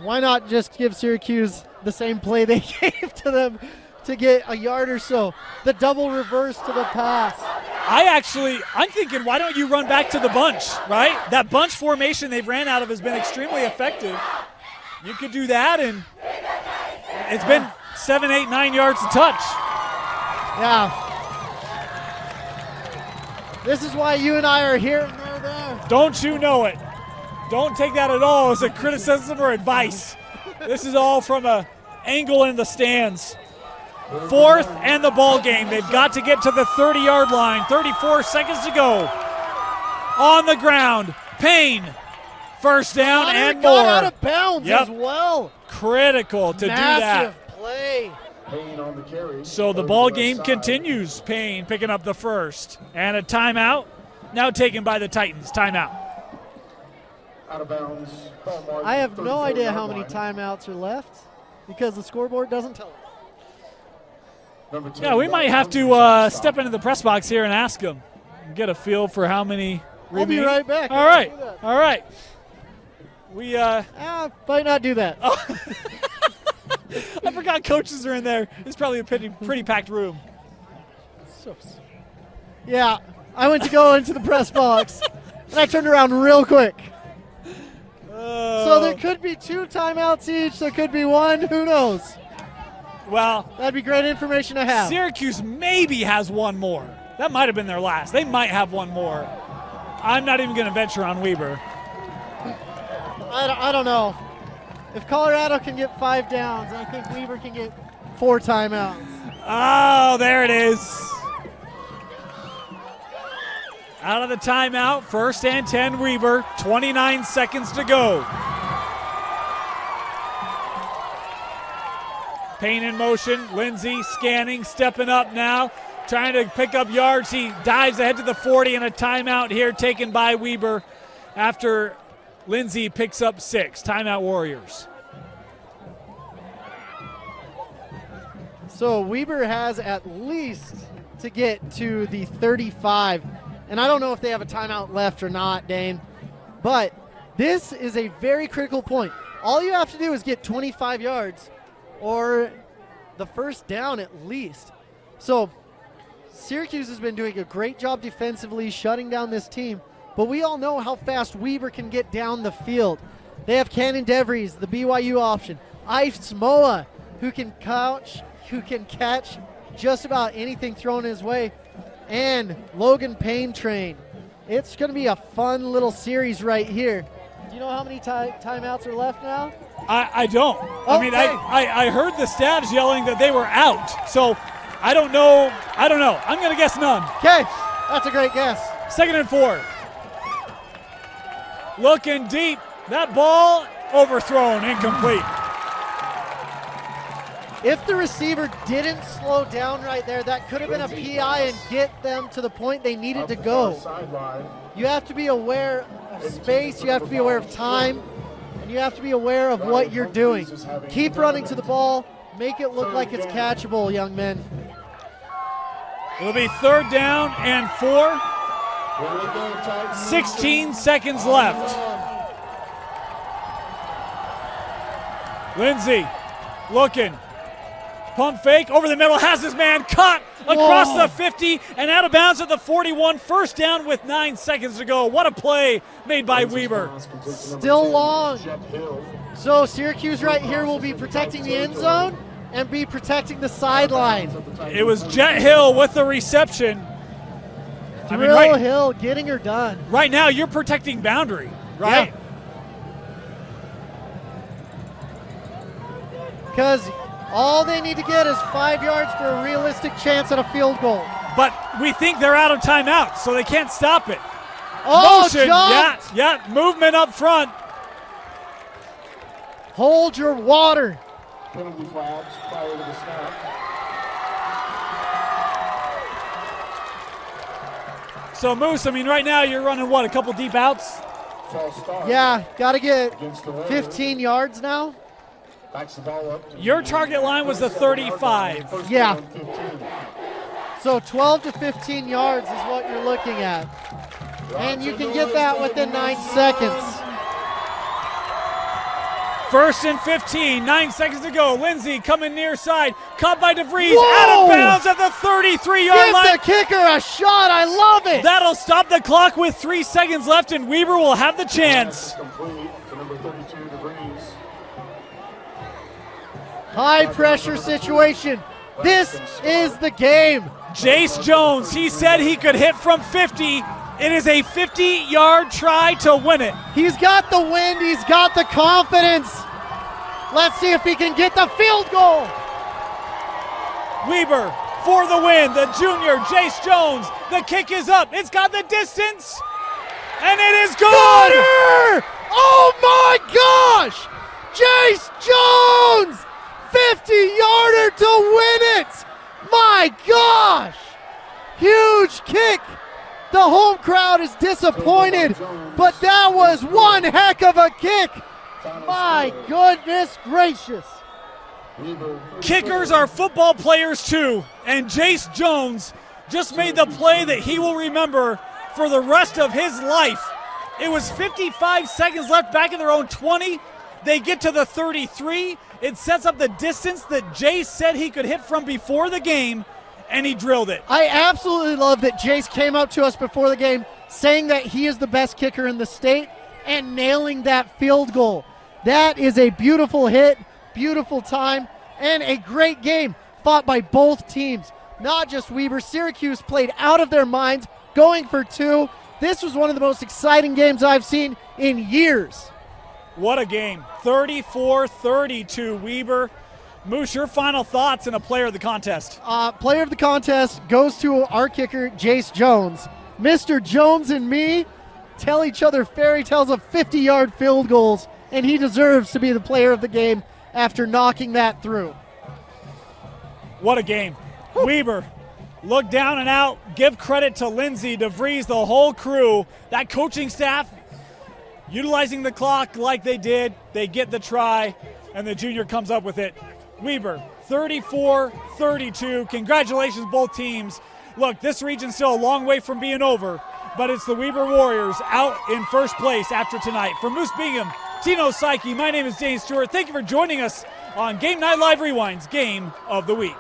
why not just give Syracuse the same play they gave to them to get a yard or so? The double reverse to the pass. I'm thinking, why don't you run back to the bunch, right? That bunch formation they've ran out of has been extremely effective. You could do that, and it's been 7, 8, 9 yards to touch. Yeah. This is why you and I are here and they're there. Don't you know it? Don't take that at all as a criticism or advice. This is all from an angle in the stands. 4th and the ball game. They've got to get to the 30-yard line. 34 seconds to go. On the ground, Payne. First down and more. Got out of bounds as well. Critical to do that. Massive play. Payne on the carry. So the ball game continues. Payne picking up the first. And a timeout now taken by the Titans. Timeout. Out of bounds. I have no idea how many timeouts are left because the scoreboard doesn't tell us. Yeah, we might have to step into the press box here and ask them. Get a feel for how many I'll be right back. All right. All right. We might not do that. Oh. I forgot coaches are in there. It's probably a pretty packed room. Yeah, I went to go into the press box, and I turned around real quick. So there could be 2 timeouts each. There could be 1. Who knows? Well, that'd be great information to have. Syracuse maybe has 1 more. That might have been their last. They might have 1 more. I'm not even going to venture on Weber. I don't know. If Colorado can get 5 downs, I think Weber can get 4 timeouts. Oh, there it is. Out of the timeout, 1st and 10, Weber, 29 seconds to go. Payne in motion, Lindsey scanning, stepping up now, trying to pick up yards. He dives ahead to the 40, and a timeout here taken by Weber after Lindsey picks up 6. Timeout Warriors. So Weber has at least to get to the 35. And I don't know if they have a timeout left or not, Dane. But this is a very critical point. All you have to do is get 25 yards or the first down at least. So Syracuse has been doing a great job defensively shutting down this team. But we all know how fast Weber can get down the field. They have Cannon DeVries, the BYU option. Ives Moa, who can catch just about anything thrown his way. And Logan Payne train. It's going to be a fun little series right here. Do you know how many timeouts are left now? I don't. Okay. I mean, I heard the staffs yelling that they were out. So I don't know. I'm going to guess none. Okay, that's a great guess. 2nd and 4. Looking deep. That ball overthrown, incomplete. If the receiver didn't slow down right there, that could have been a PI and get them to the point they needed to go. You have to be aware of space, you have to be aware of time, and you have to be aware of what you're doing. Keep running to the ball, make it look like it's catchable, young men. It'll be 3rd down and 4. 16 seconds left. Lindsey looking. Pump fake over the middle, has his man caught across the 50 and out of bounds at the 41. 1st down with 9 seconds to go. What a play made by Weber. Still long. So Syracuse right here will be protecting the end zone and be protecting the sideline. It was Jet Hill with the reception. Thrill Hill getting her done. Right now you're protecting boundary, right? Because all they need to get is 5 yards for a realistic chance at a field goal. But we think they're out of timeout, so they can't stop it. Oh, motion, jumped. yeah, movement up front. Hold your water. Penalty flags prior to the snap. So Moose, I mean, right now you're running what, a couple deep outs? Yeah, got to get 15 yards now. Your target line was the 35. Yeah. So 12 to 15 yards is what you're looking at. And you can get that within 9 seconds. 1st and 15, 9 seconds to go. Lindsey coming near side, caught by DeVries, Whoa! out of bounds at the 33-yard Give line. the kicker a shot, I love it. That'll stop the clock with 3 seconds left, and Weber will have the chance. High pressure situation. This is the game. Jace Jones, he said he could hit from 50. It is a 50-yard try to win it. He's got the wind, he's got the confidence. Let's see if he can get the field goal. Weber for the win, the junior Jace Jones. The kick is up, it's got the distance, and it is good. Gunner! Oh my gosh! Jace Jones! 50-yarder to win it! My gosh! Huge kick! The home crowd is disappointed, but that was one heck of a kick! My goodness gracious! Kickers are football players too, and Jace Jones just made the play that he will remember for the rest of his life. It was 55 seconds left back in their own 20. They get to the 33. It sets up the distance that Jace said he could hit from before the game, and he drilled it. I absolutely love that Jace came up to us before the game saying that he is the best kicker in the state and nailing that field goal. That is a beautiful hit, beautiful time, and a great game fought by both teams. Not just Weber. Syracuse played out of their minds, going for 2. This was one of the most exciting games I've seen in years. What a game. 34-32 Weber Moose, your final thoughts and a player of the contest. Player of the contest goes to our kicker, Jace Jones. Mr. Jones and me tell each other fairy tales of 50-yard field goals, and he deserves to be the player of the game after knocking that through. What a game. Weber, look down and out. Give credit to Lindsey, DeVries, the whole crew. That coaching staff, utilizing the clock like they did. They get the try, and the junior comes up with it. Weber, 34-32. Congratulations, both teams. Look, this region's still a long way from being over, but it's the Weber Warriors out in first place after tonight. For Moose Bingham, Tino Psyche, my name is Dane Stewart. Thank you for joining us on Game Night Live Rewind's Game of the Week.